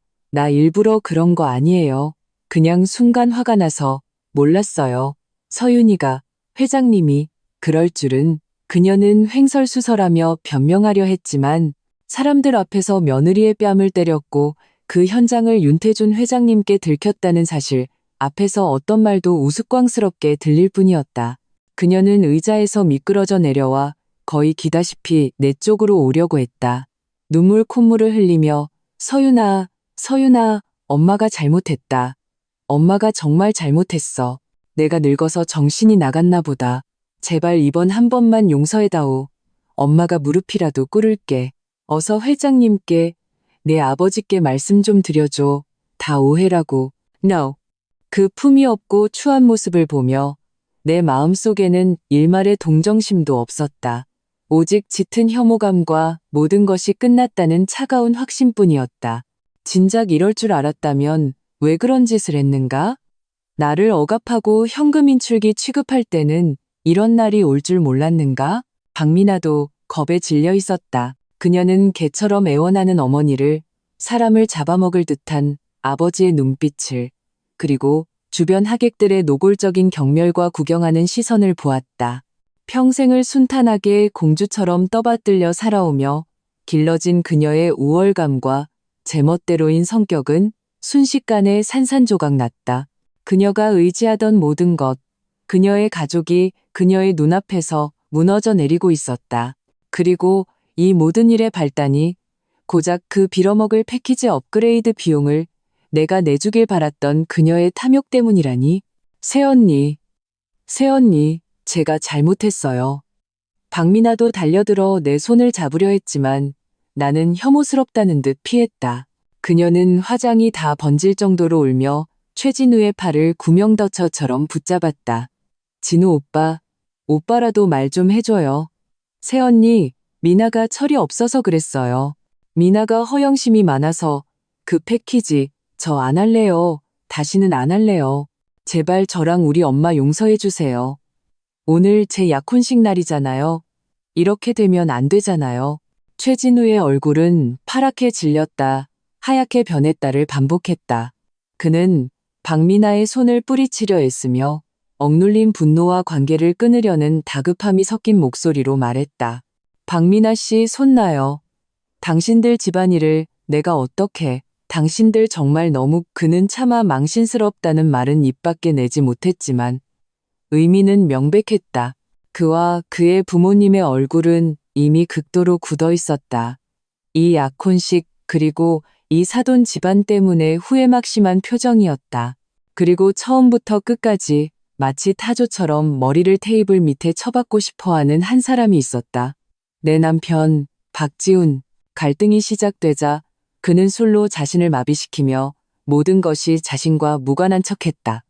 일부러 그런 거 아니에요. 그냥 순간 화가 나서 몰랐어요. 서윤이가, 회장님이 그럴 줄은. 그녀는 횡설수설하며 변명하려 했지만 사람들 앞에서 며느리의 뺨을 때렸고 그 현장을 윤태준 회장님께 들켰다는 사실 앞에서 어떤 말도 우스꽝스럽게 들릴 뿐이었다. 그녀는 의자에서 미끄러져 내려와 거의 기다시피 내 쪽으로 오려고 했다. 눈물 콧물을 흘리며 서윤아, 서윤아, 엄마가 잘못했다. 엄마가 정말 잘못했어. 내가 늙어서 정신이 나갔나 보다. 제발 이번 한 번만 용서해다오. 엄마가 무릎이라도 꿇을게. 어서 회장님께, 내 아버지께 말씀 좀 드려줘. 다 오해라고. No. 그 품위 없고 추한 모습을 보며 내 마음속에는 일말의 동정심도 없었다. 오직 짙은 혐오감과 모든 것이 끝났다는 차가운 확신뿐이었다. 진작 이럴 줄 알았다면 왜 그런 짓을 했는가? 나를 억압하고 현금 인출기 취급할 때는 이런 날이 올 줄 몰랐는가? 박미나도 겁에 질려 있었다. 그녀는 개처럼 애원하는 어머니를, 사람을 잡아먹을 듯한 아버지의 눈빛을, 그리고 주변 하객들의 노골적인 경멸과 구경하는 시선을 보았다. 평생을 순탄하게 공주처럼 떠받들려 살아오며 길러진 그녀의 우월감과 제멋대로인 성격은 순식간에 산산조각 났다. 그녀가 의지하던 모든 것, 그녀의 가족이 그녀의 눈앞에서 무너져 내리고 있었다. 그리고 이 모든 일의 발단이 고작 그 빌어먹을 패키지 업그레이드 비용을 내가 내주길 바랐던 그녀의 탐욕 때문이라니. 새언니, 새언니, 제가 잘못했어요. 박미나도 달려들어 내 손을 잡으려 했지만 나는 혐오스럽다는 듯 피했다. 그녀는 화장이 다 번질 정도로 울며 최진우의 팔을 구명더처처럼 붙잡았다. 진우 오빠, 오빠라도 말 좀 해줘요. 새언니, 미나가 철이 없어서 그랬어요. 미나가 허영심이 많아서 그 패키지 저 안 할래요. 다시는 안 할래요. 제발 저랑 우리 엄마 용서해 주세요. 오늘 제 약혼식 날이잖아요. 이렇게 되면 안 되잖아요. 최진우의 얼굴은 파랗게 질렸다, 하얗게 변했다를 반복했다. 그는 박미나의 손을 뿌리치려 애쓰며 억눌린 분노와 관계를 끊으려는 다급함이 섞인 목소리로 말했다. 박미나 씨, 손 놔요. 당신들 집안일을 내가 어떻게, 당신들 정말 너무. 그는 차마 망신스럽다는 말은 입 밖에 내지 못했지만 의미는 명백했다. 그와 그의 부모님의 얼굴은 이미 극도로 굳어 있었다. 이 약혼식, 그리고 이 사돈 집안 때문에 후회막심한 표정이었다. 그리고 처음부터 끝까지 마치 타조처럼 머리를 테이블 밑에 쳐박고 싶어하는 한 사람이 있었다. 내 남편, 박지훈. 갈등이 시작되자 그는 술로 자신을 마비시키며 모든 것이 자신과 무관한 척했다.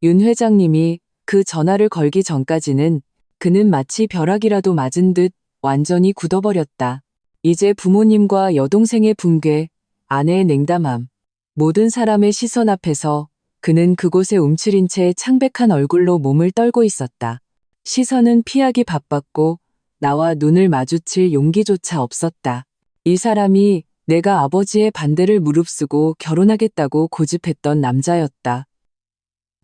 윤 회장님이 그 전화를 걸기 전까지는 그는 마치 벼락이라도 맞은 듯 완전히 굳어버렸다. 이제 부모님과 여동생의 붕괴, 아내의 냉담함, 모든 사람의 시선 앞에서 그는 그곳에 움츠린 채 창백한 얼굴로 몸을 떨고 있었다. 시선은 피하기 바빴고 나와 눈을 마주칠 용기조차 없었다. 이 사람이 내가 아버지의 반대를 무릅쓰고 결혼하겠다고 고집했던 남자였다.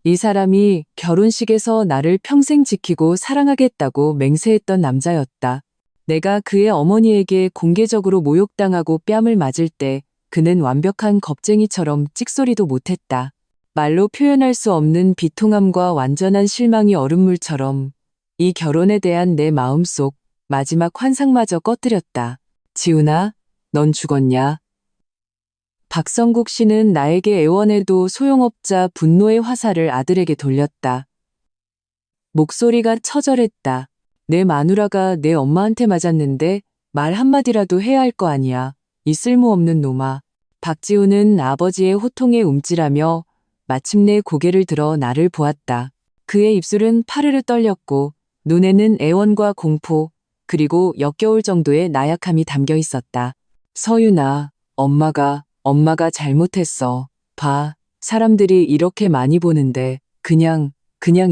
이 사람이 결혼식에서 나를 평생 지키고 사랑하겠다고 맹세했던 남자였다. 내가 그의 어머니에게 공개적으로 모욕당하고 뺨을 맞을 때 그는 완벽한 겁쟁이처럼 찍소리도 못했다. 말로 표현할 수 없는 비통함과 완전한 실망이 얼음물처럼 이 결혼에 대한 내 마음속 마지막 환상마저 꺼뜨렸다. 지훈아, 넌 죽었냐? 박성국 씨는 나에게 애원해도 소용없자 분노의 화살을 아들에게 돌렸다. 목소리가 처절했다. 내 마누라가 내 엄마한테 맞았는데 말 한마디라도 해야 할 거 아니야. 이 쓸모없는 놈아. 박지훈은 아버지의 호통에 움찔하며 마침내 고개를 들어 나를 보았다. 그의 입술은 파르르 떨렸고 눈에는 애원과 공포, 그리고 역겨울 정도의 나약함이 담겨 있었다. 서윤아, 엄마가 잘못했어. 봐, 사람들이 이렇게 많이 보는데 그냥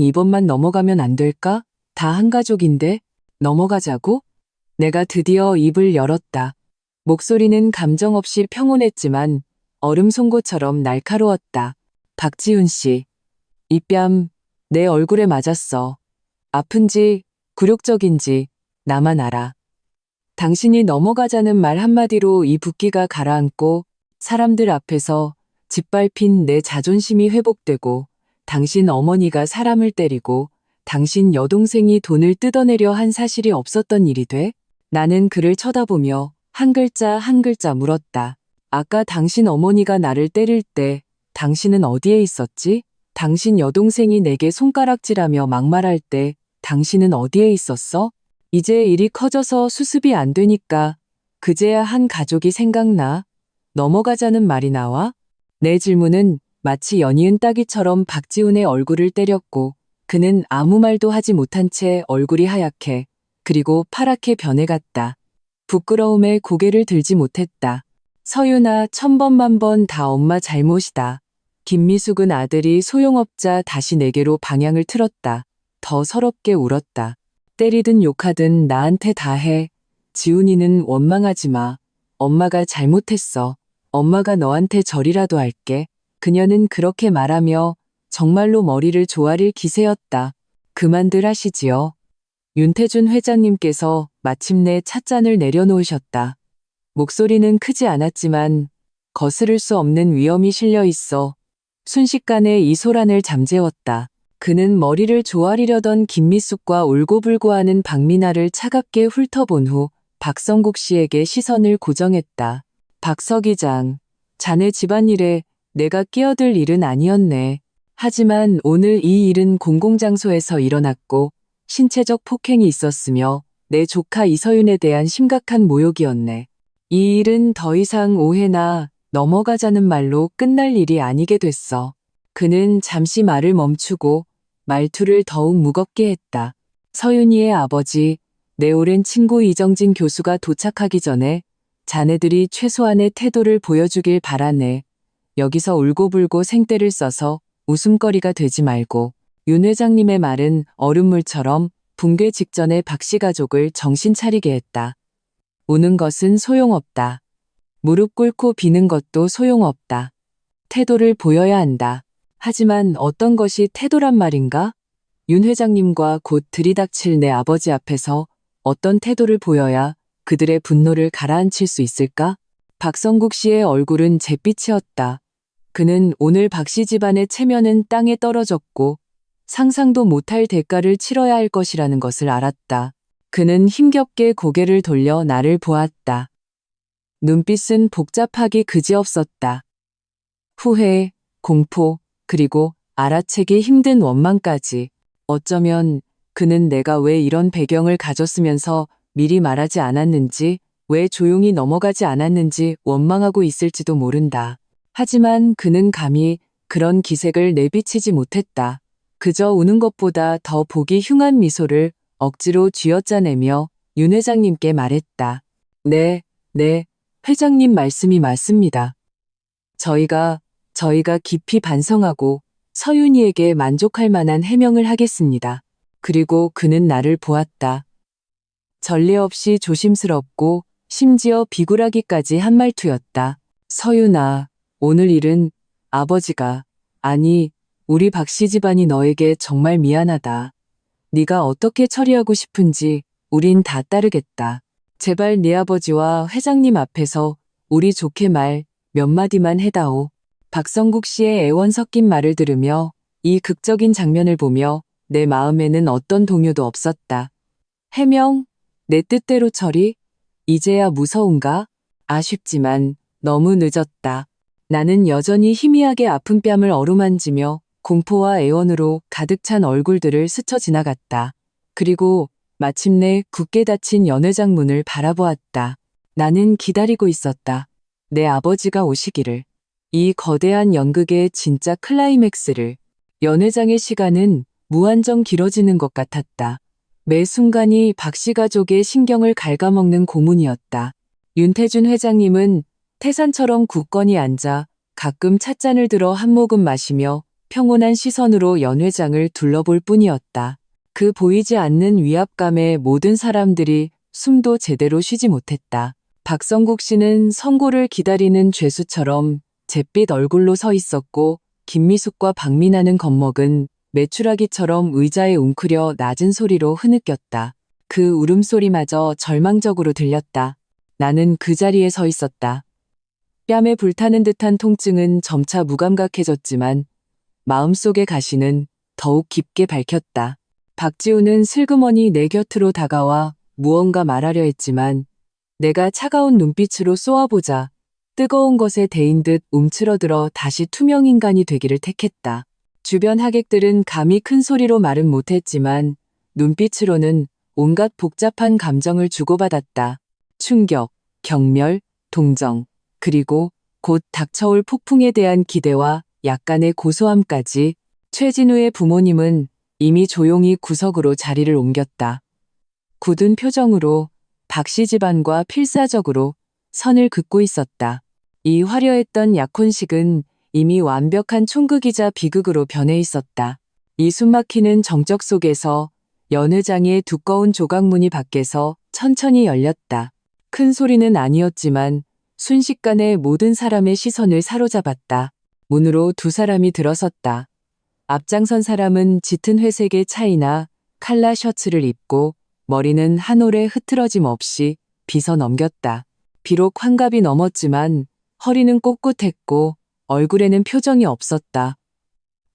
이번만 넘어가면 안 될까? 다 한 가족인데? 넘어가자고? 내가 드디어 입을 열었다. 목소리는 감정 없이 평온했지만 얼음 송곳처럼 날카로웠다. 박지훈 씨, 이 뺨 내 얼굴에 맞았어. 아픈지 굴욕적인지 나만 알아. 당신이 넘어가자는 말 한마디로 이 붓기가 가라앉고 사람들 앞에서 짓밟힌 내 자존심이 회복되고 당신 어머니가 사람을 때리고 당신 여동생이 돈을 뜯어내려 한 사실이 없었던 일이 돼? 나는 그를 쳐다보며 한 글자 한 글자 물었다. 아까 당신 어머니가 나를 때릴 때 당신은 어디에 있었지? 당신 여동생이 내게 손가락질하며 막말할 때 당신은 어디에 있었어? 이제 일이 커져서 수습이 안 되니까 그제야 한 가족이 생각나. 넘어가자는 말이 나와? 내 질문은 마치 연이은 따귀처럼 박지훈의 얼굴을 때렸고 그는 아무 말도 하지 못한 채 얼굴이 하얗게 그리고 파랗게 변해갔다. 부끄러움에 고개를 들지 못했다. 서윤아, 천번만번 다 엄마 잘못이다. 김미숙은 아들이 소용없자 다시 내게로 방향을 틀었다. 더 서럽게 울었다. 때리든 욕하든 나한테 다 해. 지훈이는 원망하지 마. 엄마가 잘못했어. 엄마가 너한테 절이라도 할게. 그녀는 그렇게 말하며 정말로 머리를 조아릴 기세였다. 그만들 하시지요. 윤태준 회장님께서 마침내 찻잔을 내려놓으셨다. 목소리는 크지 않았지만 거스를 수 없는 위엄이 실려 있어 순식간에 이 소란을 잠재웠다. 그는 머리를 조아리려던 김미숙과 울고불고하는 박미나를 차갑게 훑어본 후 박성국 씨에게 시선을 고정했다. 박 서기장, 자네 집안일에 내가 끼어들 일은 아니었네. 하지만 오늘 이 일은 공공장소에서 일어났고 신체적 폭행이 있었으며 내 조카 이서윤에 대한 심각한 모욕이었네. 이 일은 더 이상 오해나 넘어가자는 말로 끝날 일이 아니게 됐어. 그는 잠시 말을 멈추고 말투를 더욱 무겁게 했다. 서윤이의 아버지, 내 오랜 친구 이정진 교수가 도착하기 전에 자네들이 최소한의 태도를 보여주길 바라네. 여기서 울고불고 생떼를 써서 웃음거리가 되지 말고. 윤 회장님의 말은 얼음물처럼 붕괴 직전에 박씨 가족을 정신 차리게 했다. 우는 것은 소용없다. 무릎 꿇고 비는 것도 소용없다. 태도를 보여야 한다. 하지만 어떤 것이 태도란 말인가? 윤 회장님과 곧 들이닥칠 내 아버지 앞에서 어떤 태도를 보여야 그들의 분노를 가라앉힐 수 있을까? 박성국 씨의 얼굴은 잿빛이었다. 그는 오늘 박씨 집안의 체면은 땅에 떨어졌고 상상도 못할 대가를 치러야 할 것이라는 것을 알았다. 그는 힘겹게 고개를 돌려 나를 보았다. 눈빛은 복잡하기 그지없었다. 후회, 공포, 그리고 알아채기 힘든 원망까지. 어쩌면 그는 내가 왜 이런 배경을 가졌으면서 미리 말하지 않았는지, 왜 조용히 넘어가지 않았는지 원망하고 있을지도 모른다. 하지만 그는 감히 그런 기색을 내비치지 못했다. 그저 우는 것보다 더 보기 흉한 미소를 억지로 쥐어짜내며 윤 회장님께 말했다. 네, 회장님 말씀이 맞습니다. 저희가 깊이 반성하고 서윤이에게 만족할 만한 해명을 하겠습니다. 그리고 그는 나를 보았다. 전례 없이 조심스럽고 심지어 비굴하기까지 한 말투였다. 서윤아, 오늘 일은 아버지가, 아니, 우리 박씨 집안이 너에게 정말 미안하다. 네가 어떻게 처리하고 싶은지 우린 다 따르겠다. 제발 네 아버지와 회장님 앞에서 우리 좋게 말 몇 마디만 해다오. 박성국 씨의 애원 섞인 말을 들으며 이 극적인 장면을 보며 내 마음에는 어떤 동요도 없었다. 해명? 내 뜻대로 처리? 이제야 무서운가? 아쉽지만 너무 늦었다. 나는 여전히 희미하게 아픈 뺨을 어루만지며 공포와 애원으로 가득 찬 얼굴들을 스쳐 지나갔다. 그리고 마침내 굳게 닫힌 연회장 문을 바라보았다. 나는 기다리고 있었다. 내 아버지가 오시기를. 이 거대한 연극의 진짜 클라이맥스를. 연회장의 시간은 무한정 길어지는 것 같았다. 매 순간이 박씨 가족의 신경을 갉아먹는 고문이었다. 윤태준 회장님은 태산처럼 굳건히 앉아 가끔 찻잔을 들어 한 모금 마시며 평온한 시선으로 연 회장을 둘러볼 뿐이었다. 그 보이지 않는 위압감에 모든 사람들이 숨도 제대로 쉬지 못했다. 박성국 씨는 선고를 기다리는 죄수처럼 잿빛 얼굴로 서 있었고 김미숙과 박미나는 겁먹은 메추라기처럼 의자에 웅크려 낮은 소리로 흐느꼈다. 그 울음소리마저 절망적으로 들렸다. 나는 그 자리에 서 있었다. 뺨에 불타는 듯한 통증은 점차 무감각해졌지만 마음속의 가시는 더욱 깊게 밝혔다. 박지우는 슬그머니 내 곁으로 다가와 무언가 말하려 했지만 내가 차가운 눈빛으로 쏘아보자 뜨거운 것에 데인 듯 움츠러들어 다시 투명 인간이 되기를 택했다. 주변 하객들은 감히 큰 소리로 말은 못했지만 눈빛으로는 온갖 복잡한 감정을 주고받았다. 충격, 경멸, 동정, 그리고 곧 닥쳐올 폭풍에 대한 기대와 약간의 고소함까지. 최진우의 부모님은 이미 조용히 구석으로 자리를 옮겼다. 굳은 표정으로 박씨 집안과 필사적으로 선을 긋고 있었다. 이 화려했던 약혼식은 이미 완벽한 촌극이자 비극으로 변해 있었다. 이 숨막히는 정적 속에서 연회장의 두꺼운 조각문이 밖에서 천천히 열렸다. 큰 소리는 아니었지만 순식간에 모든 사람의 시선을 사로잡았다. 문으로 두 사람이 들어섰다. 앞장선 사람은 짙은 회색의 차이나 칼라 셔츠를 입고 머리는 한 올에 흐트러짐 없이 빗어 넘겼다. 비록 환갑이 넘었지만 허리는 꼿꼿했고 얼굴에는 표정이 없었다.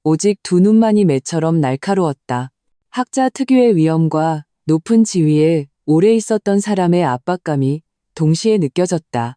오직 두 눈만이 매처럼 날카로웠다. 학자 특유의 위엄과 높은 지위에 오래 있었던 사람의 압박감이 동시에 느껴졌다.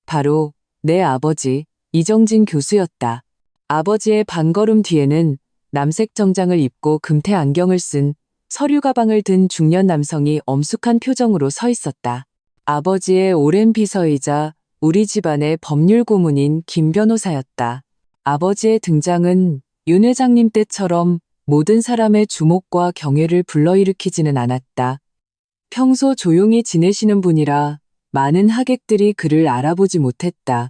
바로 내 아버지 이정진 교수였다. 아버지의 반걸음 뒤에는 남색 정장을 입고 금태 안경을 쓴 서류 가방을 든 중년 남성이 엄숙한 표정으로 서 있었다. 아버지의 오랜 비서이자 우리 집안의 법률 고문인 김 변호사였다. 아버지의 등장은 윤 회장님 때처럼 모든 사람의 주목과 경애를 불러일으키지는 않았다. 평소 조용히 지내시는 분이라 많은 하객들이 그를 알아보지 못했다.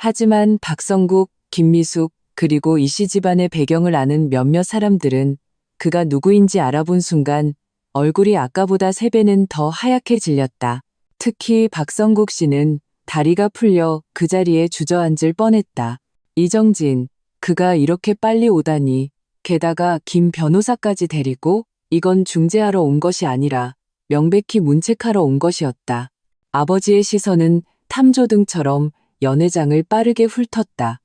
하지만 박성국, 김미숙, 그리고 이씨 집안의 배경을 아는 몇몇 사람들은 그가 누구인지 알아본 순간 얼굴이 아까보다 3배는 더 하얗게 질렸다. 특히 박성국 씨는 다리가 풀려 그 자리에 주저앉을 뻔했다. 이정진, 그가 이렇게 빨리 오다니. 게다가 김 변호사까지 데리고 이건 중재하러 온 것이 아니라 명백히 문책하러 온 것이었다. 아버지의 시선은 탐조등처럼 연회장을 빠르게 훑었다.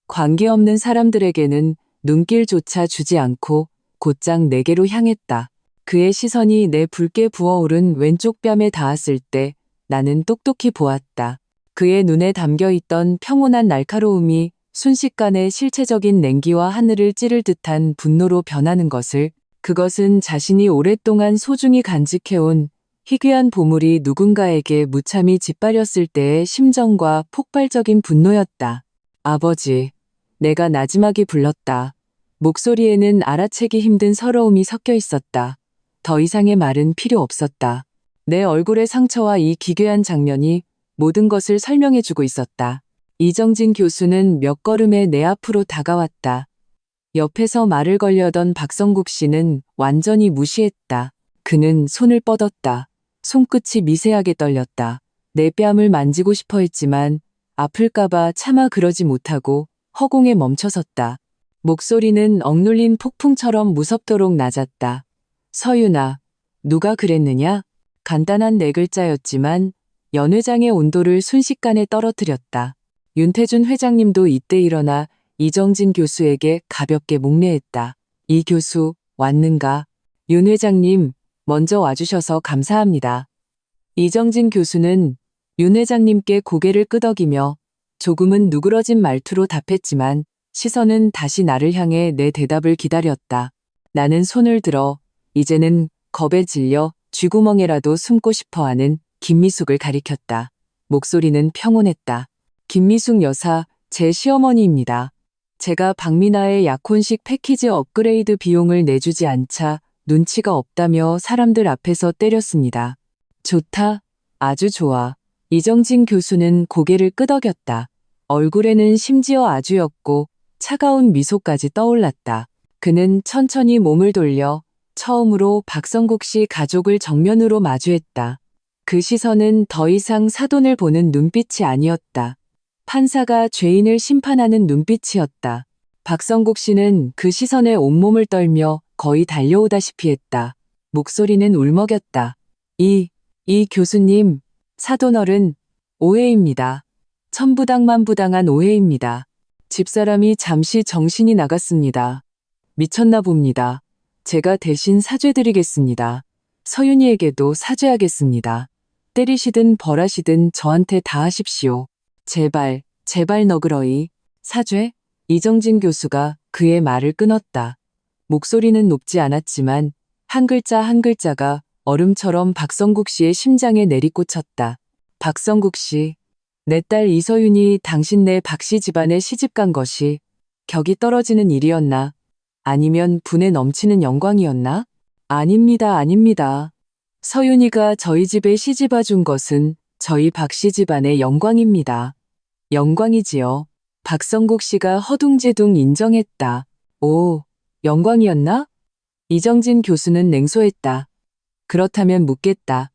관계없는 사람들에게는 눈길조차 주지 않고 곧장 내게로 향했다. 그의 시선이 내 붉게 부어오른 왼쪽 뺨에 닿았을 때 나는 똑똑히 보았다. 그의 눈에 담겨있던 평온한 날카로움이 순식간에 실체적인 냉기와 하늘을 찌를 듯한 분노로 변하는 것을. 그것은 자신이 오랫동안 소중히 간직해온 희귀한 보물이 누군가에게 무참히 짓밟렸을 때의 심정과 폭발적인 분노였다. 아버지, 내가 나지막이 불렀다. 목소리에는 알아채기 힘든 서러움이 섞여 있었다. 더 이상의 말은 필요 없었다. 내 얼굴의 상처와 이 기괴한 장면이 모든 것을 설명해주고 있었다. 이정진 교수는 몇 걸음에 내 앞으로 다가왔다. 옆에서 말을 걸려던 박성국 씨는 완전히 무시했다. 그는 손을 뻗었다. 손끝이 미세하게 떨렸다. 내 뺨을 만지고 싶어 했지만 아플까봐 차마 그러지 못하고 허공에 멈춰섰다. 목소리는 억눌린 폭풍처럼 무섭도록 낮았다. 서윤아, 누가 그랬느냐? 간단한 4글자였지만 연 회장의 온도를 순식간에 떨어뜨렸다. 윤태준 회장님도 이때 일어나 이정진 교수에게 가볍게 묵례했다. 이 교수 왔는가? 윤 회장님, 먼저 와주셔서 감사합니다. 이정진 교수는 윤 회장님께 고개를 끄덕이며 조금은 누그러진 말투로 답했지만 시선은 다시 나를 향해 내 대답을 기다렸다. 나는 손을 들어 이제는 겁에 질려 쥐구멍에라도 숨고 싶어하는 김미숙을 가리켰다. 목소리는 평온했다. 김미숙 여사, 제 시어머니입니다. 제가 박미나의 약혼식 패키지 업그레이드 비용을 내주지 않자 눈치가 없다며 사람들 앞에서 때렸습니다. 좋다. 아주 좋아. 이정진 교수는 고개를 끄덕였다. 얼굴에는 심지어 아주였고 차가운 미소까지 떠올랐다. 그는 천천히 몸을 돌려 처음으로 박성국 씨 가족을 정면으로 마주했다. 그 시선은 더 이상 사돈을 보는 눈빛이 아니었다. 판사가 죄인을 심판하는 눈빛이었다. 박성국 씨는 그 시선에 온몸을 떨며 거의 달려오다시피 했다. 목소리는 울먹였다. 이 교수님, 사돈어른, 오해입니다. 천부당만부당한 오해입니다. 집사람이 잠시 정신이 나갔습니다. 미쳤나 봅니다. 제가 대신 사죄드리겠습니다. 서윤이에게도 사죄하겠습니다. 때리시든 벌하시든 저한테 다 하십시오. 제발, 제발 너그러이. 사죄? 이정진 교수가 그의 말을 끊었다. 목소리는 높지 않았지만 한 글자 한 글자가 얼음처럼 박성국 씨의 심장에 내리꽂혔다. 박성국 씨, 내 딸 이서윤이 당신네 박씨 집안에 시집간 것이 격이 떨어지는 일이었나? 아니면 분에 넘치는 영광이었나? 아닙니다, 아닙니다. 서윤이가 저희 집에 시집와 준 것은 저희 박씨 집안의 영광입니다. 영광이지요. 박성국 씨가 허둥지둥 인정했다. 오, 영광이었나? 이정진 교수는 냉소했다. 그렇다면 묻겠다.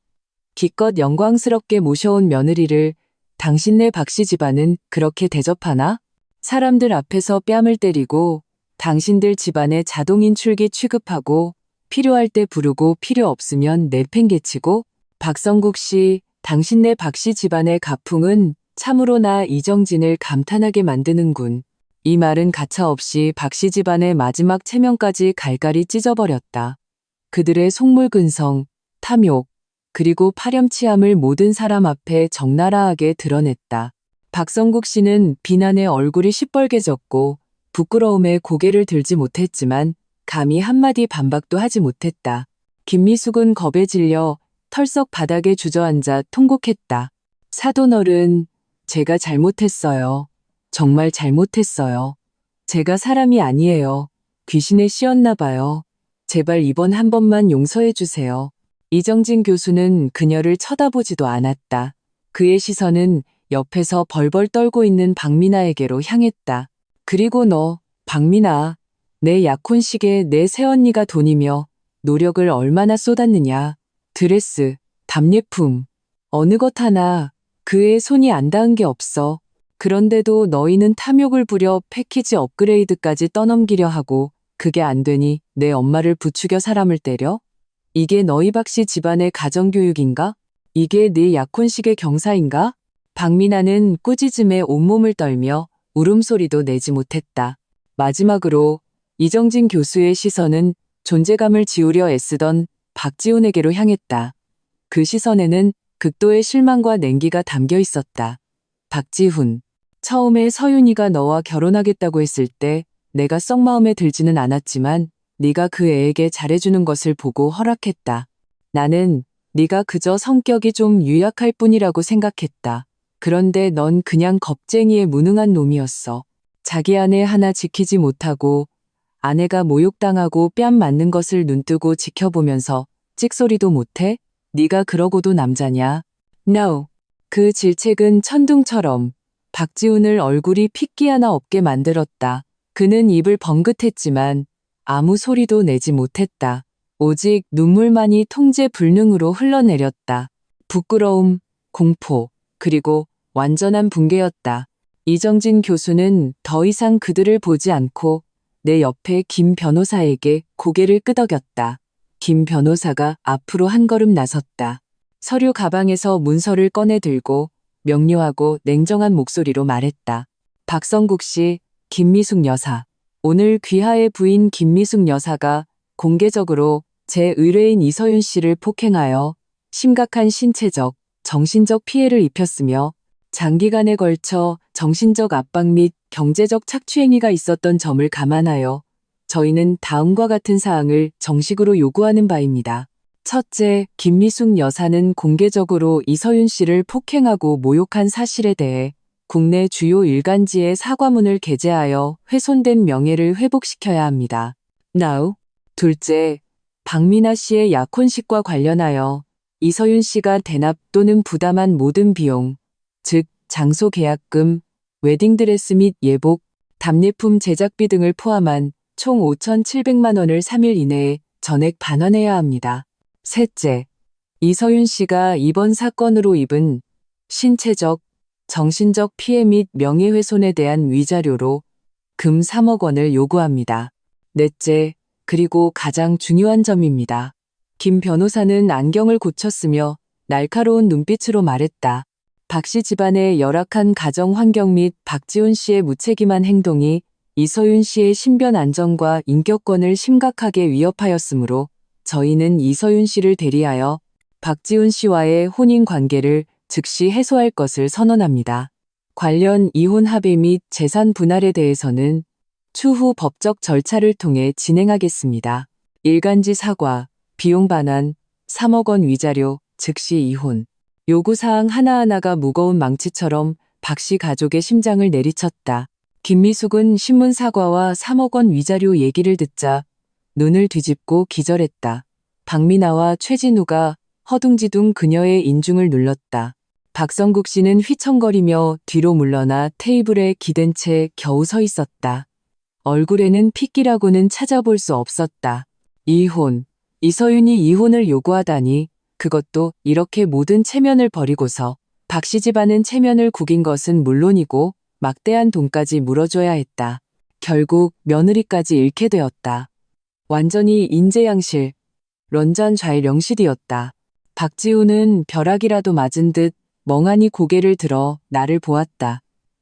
기껏 영광스럽게 모셔온 며느리를 당신네 박씨 집안은 그렇게 대접하나? 사람들 앞에서 뺨을 때리고 당신들 집안에 자동인출기 취급하고 필요할 때 부르고 필요 없으면 내팽개치고 박성국 씨, 당신네 박씨 집안의 가풍은 참으로 나 이정진을 감탄하게 만드는군. 이 말은 가차없이 박씨 집안의 마지막 체면까지 갈갈이 찢어버렸다. 그들의 속물근성, 탐욕, 그리고 파렴치함을 모든 사람 앞에 적나라하게 드러냈다. 박성국 씨는 비난에 얼굴이 시뻘개졌고 부끄러움에 고개를 들지 못했지만 감히 한마디 반박도 하지 못했다. 김미숙은 겁에 질려 털썩 바닥에 주저앉아 통곡했다. 사돈어른, 제가 잘못했어요. 정말 잘못했어요. 제가 사람이 아니에요. 귀신에 씌었나 봐요. 제발 이번 한 번만 용서해 주세요. 이정진 교수는 그녀를 쳐다보지도 않았다. 그의 시선은 옆에서 벌벌 떨고 있는 박민아에게로 향했다. 그리고 너, 박민아, 내 약혼식에 내 새언니가 돈이며 노력을 얼마나 쏟았느냐. 드레스, 답례품, 어느 것 하나 그의 손이 안 닿은 게 없어. 그런데도 너희는 탐욕을 부려 패키지 업그레이드까지 떠넘기려 하고 그게 안 되니 내 엄마를 부추겨 사람을 때려? 이게 너희 박씨 집안의 가정교육인가? 이게 네 약혼식의 경사인가? 박민아는 꾸짖음에 온몸을 떨며 울음소리도 내지 못했다. 마지막으로 이정진 교수의 시선은 존재감을 지우려 애쓰던 박지훈에게로 향했다. 그 시선에는 극도의 실망과 냉기가 담겨 있었다. 박지훈, 처음에 서윤이가 너와 결혼하겠다고 했을 때 내가 썩 마음에 들지는 않았지만 네가 그 애에게 잘해주는 것을 보고 허락했다. 나는 네가 그저 성격이 좀 유약할 뿐이라고 생각했다. 그런데 넌 그냥 겁쟁이에 무능한 놈이었어. 자기 아내 하나 지키지 못하고 아내가 모욕당하고 뺨 맞는 것을 눈뜨고 지켜보면서 찍소리도 못해? 네가 그러고도 남자냐? No. 그 질책은 천둥처럼 박지훈을 얼굴이 핏기 하나 없게 만들었다. 그는 입을 번긋했지만 아무 소리도 내지 못했다. 오직 눈물만이 통제불능으로 흘러내렸다. 부끄러움, 공포, 그리고 완전한 붕괴였다. 이정진 교수는 더 이상 그들을 보지 않고 내 옆에 김 변호사에게 고개를 끄덕였다. 김 변호사가 앞으로 한 걸음 나섰다. 서류 가방에서 문서를 꺼내 들고 명료하고 냉정한 목소리로 말했다. 박성국 씨, 김미숙 여사. 오늘 귀하의 부인 김미숙 여사가 공개적으로 제 의뢰인 이서윤 씨를 폭행하여 심각한 신체적, 정신적 피해를 입혔으며 장기간에 걸쳐 정신적 압박 및 경제적 착취행위가 있었던 점을 감안하여 저희는 다음과 같은 사항을 정식으로 요구하는 바입니다. 첫째, 김미숙 여사는 공개적으로 이서윤 씨를 폭행하고 모욕한 사실에 대해 국내 주요 일간지에 사과문을 게재하여 훼손된 명예를 회복시켜야 합니다. Now. 둘째, 박민아 씨의 약혼식과 관련하여 이서윤 씨가 대납 또는 부담한 모든 비용, 즉 장소 계약금, 웨딩드레스 및 예복, 답례품 제작비 등을 포함한 총 5,700만 원을 3일 이내에 전액 반환해야 합니다. 셋째, 이서윤 씨가 이번 사건으로 입은 신체적, 정신적 피해 및 명예훼손에 대한 위자료로 금 3억 원을 요구합니다. 넷째, 그리고 가장 중요한 점입니다. 김 변호사는 안경을 고쳤으며 날카로운 눈빛으로 말했다. 박 씨 집안의 열악한 가정 환경 및 박지훈 씨의 무책임한 행동이 이서윤 씨의 신변 안전과 인격권을 심각하게 위협하였으므로 저희는 이서윤 씨를 대리하여 박지훈 씨와의 혼인 관계를 즉시 해소할 것을 선언합니다. 관련 이혼 합의 및 재산 분할에 대해서는 추후 법적 절차를 통해 진행하겠습니다. 일간지 사과, 비용 반환, 3억 원 위자료, 즉시 이혼. 요구사항 하나하나가 무거운 망치처럼 박 씨 가족의 심장을 내리쳤다. 김미숙은 신문 사과와 3억 원 위자료 얘기를 듣자 눈을 뒤집고 기절했다. 박미나와 최진우가 허둥지둥 그녀의 인중을 눌렀다. 박성국 씨는 휘청거리며 뒤로 물러나 테이블에 기댄 채 겨우 서 있었다. 얼굴에는 핏기라고는 찾아볼 수 없었다. 이혼. 이서윤이 이혼을 요구하다니, 그것도 이렇게 모든 체면을 버리고서 박 씨 집안은 체면을 구긴 것은 물론이고 막대한 돈까지 물어줘야 했다. 결국 며느리까지 잃게 되었다. 완전히 인재양실, 런잔좌일영실이었다. 박지우는 벼락이라도 맞은 듯 멍하니 고개를 들어 나를 보았다.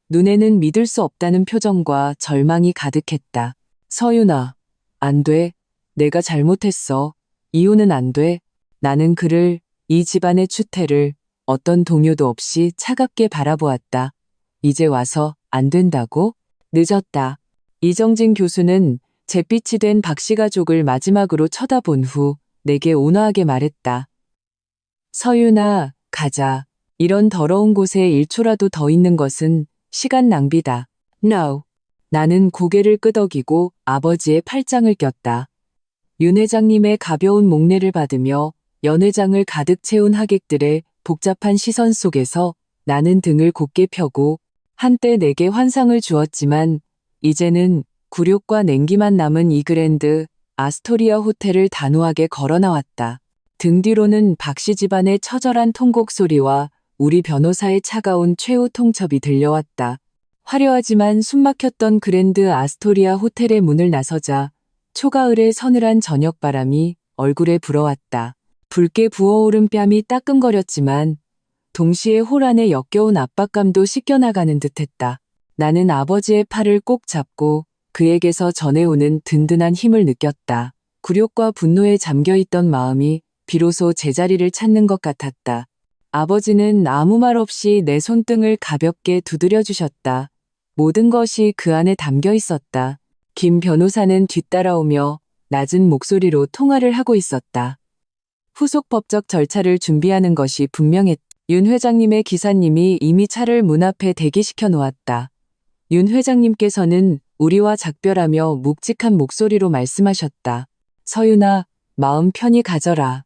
눈에는 믿을 수 없다는 표정과 절망이 가득했다. 서윤아, 안 돼. 내가 잘못했어. 이혼은 안 돼. 나는 그를, 이 집안의 추태를 어떤 동요도 없이 차갑게 바라보았다. 이제 와서 안 된다고? 늦었다. 이정진 교수는 잿빛이 된 박 씨 가족을 마지막으로 쳐다본 후 내게 온화하게 말했다. 서윤아, 가자. 이런 더러운 곳에 1초라도 더 있는 것은 시간 낭비다. No. 나는 고개를 끄덕이고 아버지의 팔짱을 꼈다. 윤 회장님의 가벼운 목례를 받으며 연 회장을 가득 채운 하객들의 복잡한 시선 속에서 나는 등을 곧게 펴고 한때 내게 환상을 주었지만 이제는 굴욕과 냉기만 남은 이 그랜드 아스토리아 호텔을 단호하게 걸어 나왔다. 등 뒤로는 박 씨 집안의 처절한 통곡 소리와 우리 변호사의 차가운 최후 통첩이 들려왔다. 화려하지만 숨막혔던 그랜드 아스토리아 호텔의 문을 나서자 초가을의 서늘한 저녁바람이 얼굴에 불어왔다. 붉게 부어오른 뺨이 따끔거렸지만 동시에 홀안의 역겨운 압박감도 씻겨나가는 듯했다. 나는 아버지의 팔을 꼭 잡고 그에게서 전해오는 든든한 힘을 느꼈다. 굴욕과 분노에 잠겨있던 마음이 비로소 제자리를 찾는 것 같았다. 아버지는 아무 말 없이 내 손등을 가볍게 두드려 주셨다. 모든 것이 그 안에 담겨 있었다. 김 변호사는 뒤따라오며 낮은 목소리로 통화를 하고 있었다. 후속 법적 절차를 준비하는 것이 분명했다. 윤 회장님의 기사님이 이미 차를 문 앞에 대기시켜 놓았다. 윤 회장님께서는 우리와 작별하며 묵직한 목소리로 말씀하셨다. 서윤아, 마음 편히 가져라.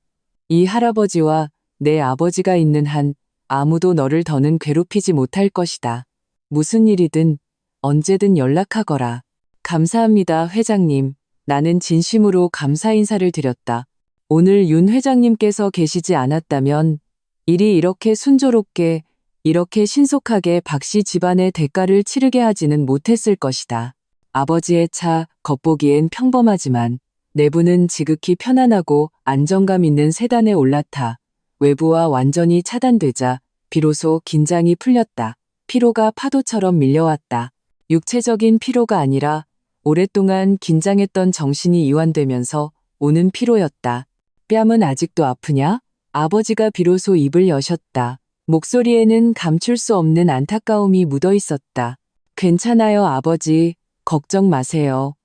이 할아버지와 내 아버지가 있는 한 아무도 너를 더는 괴롭히지 못할 것이다. 무슨 일이든 언제든 연락하거라. 감사합니다, 회장님. 나는 진심으로 감사 인사를 드렸다. 오늘 윤 회장님께서 계시지 않았다면 일이 이렇게 순조롭게, 이렇게 신속하게 박 씨 집안의 대가를 치르게 하지는 못했을 것이다. 아버지의 차, 겉보기엔 평범하지만 내부는 지극히 편안하고 안정감 있는 세단에 올라타 외부와 완전히 차단되자 비로소 긴장이 풀렸다. 피로가 파도처럼 밀려왔다. 육체적인 피로가 아니라 오랫동안 긴장했던 정신이 이완되면서 오는 피로였다. 뺨은 아직도 아프냐? 아버지가 비로소 입을 여셨다. 목소리에는 감출 수 없는 안타까움이 묻어 있었다. 괜찮아요, 아버지. 걱정 마세요.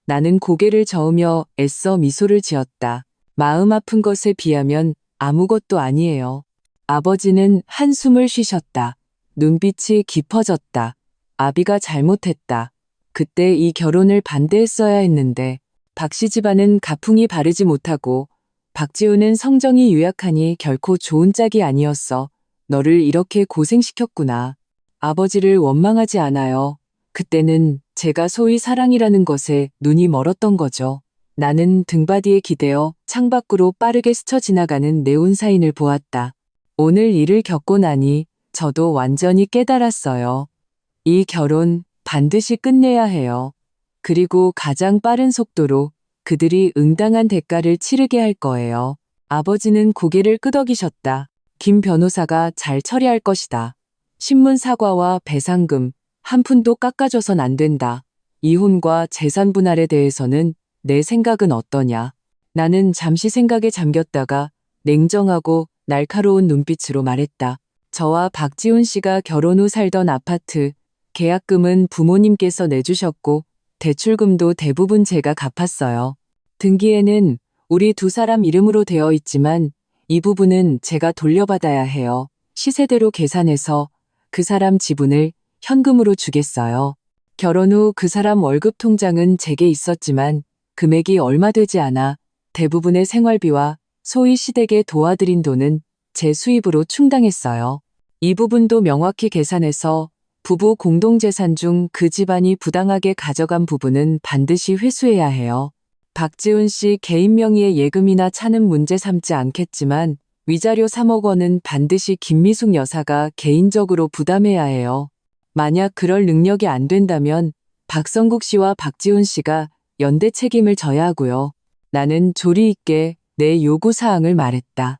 나는 고개를 저으며 애써 미소를 지었다. 마음 아픈 것에 비하면 아무것도 아니에요. 아버지는 한숨을 쉬셨다. 눈빛이 깊어졌다. 아비가 잘못했다. 그때 이 결혼을 반대했어야 했는데 박 씨 집안은 가풍이 바르지 못하고 박지우는 성정이 유약하니 결코 좋은 짝이 아니었어. 너를 이렇게 고생시켰구나. 아버지를 원망하지 않아요. 그때는 제가 소위 사랑이라는 것에 눈이 멀었던 거죠. 나는 등받이에 기대어 창밖으로 빠르게 스쳐 지나가는 네온사인을 보았다. 오늘 일을 겪고 나니 저도 완전히 깨달았어요. 이 결혼 반드시 끝내야 해요. 그리고 가장 빠른 속도로 그들이 응당한 대가를 치르게 할 거예요. 아버지는 고개를 끄덕이셨다. 김 변호사가 잘 처리할 것이다. 신문 사과와 배상금 한 푼도 깎아줘선 안 된다. 이혼과 재산 분할에 대해서는 내 생각은 어떠냐? 나는 잠시 생각에 잠겼다가 냉정하고 날카로운 눈빛으로 말했다. 저와 박지훈 씨가 결혼 후 살던 아파트, 계약금은 부모님께서 내주셨고 대출금도 대부분 제가 갚았어요. 등기에는 우리 두 사람 이름으로 되어 있지만 이 부분은 제가 돌려받아야 해요. 시세대로 계산해서 그 사람 지분을 현금으로 주겠어요. 결혼 후 그 사람 월급 통장은 제게 있었지만 금액이 얼마 되지 않아 대부분의 생활비와 소위 시댁에 도와드린 돈은 제 수입으로 충당했어요. 이 부분도 명확히 계산해서 부부 공동재산 중 그 집안이 부당하게 가져간 부분은 반드시 회수해야 해요. 박지훈 씨 개인 명의의 예금이나 차는 문제 삼지 않겠지만 위자료 3억 원은 반드시 김미숙 여사가 개인적으로 부담해야 해요. 만약 그럴 능력이 안 된다면 박성국 씨와 박지훈 씨가 연대 책임을 져야 하고요. 나는 조리 있게 내 요구사항을 말했다.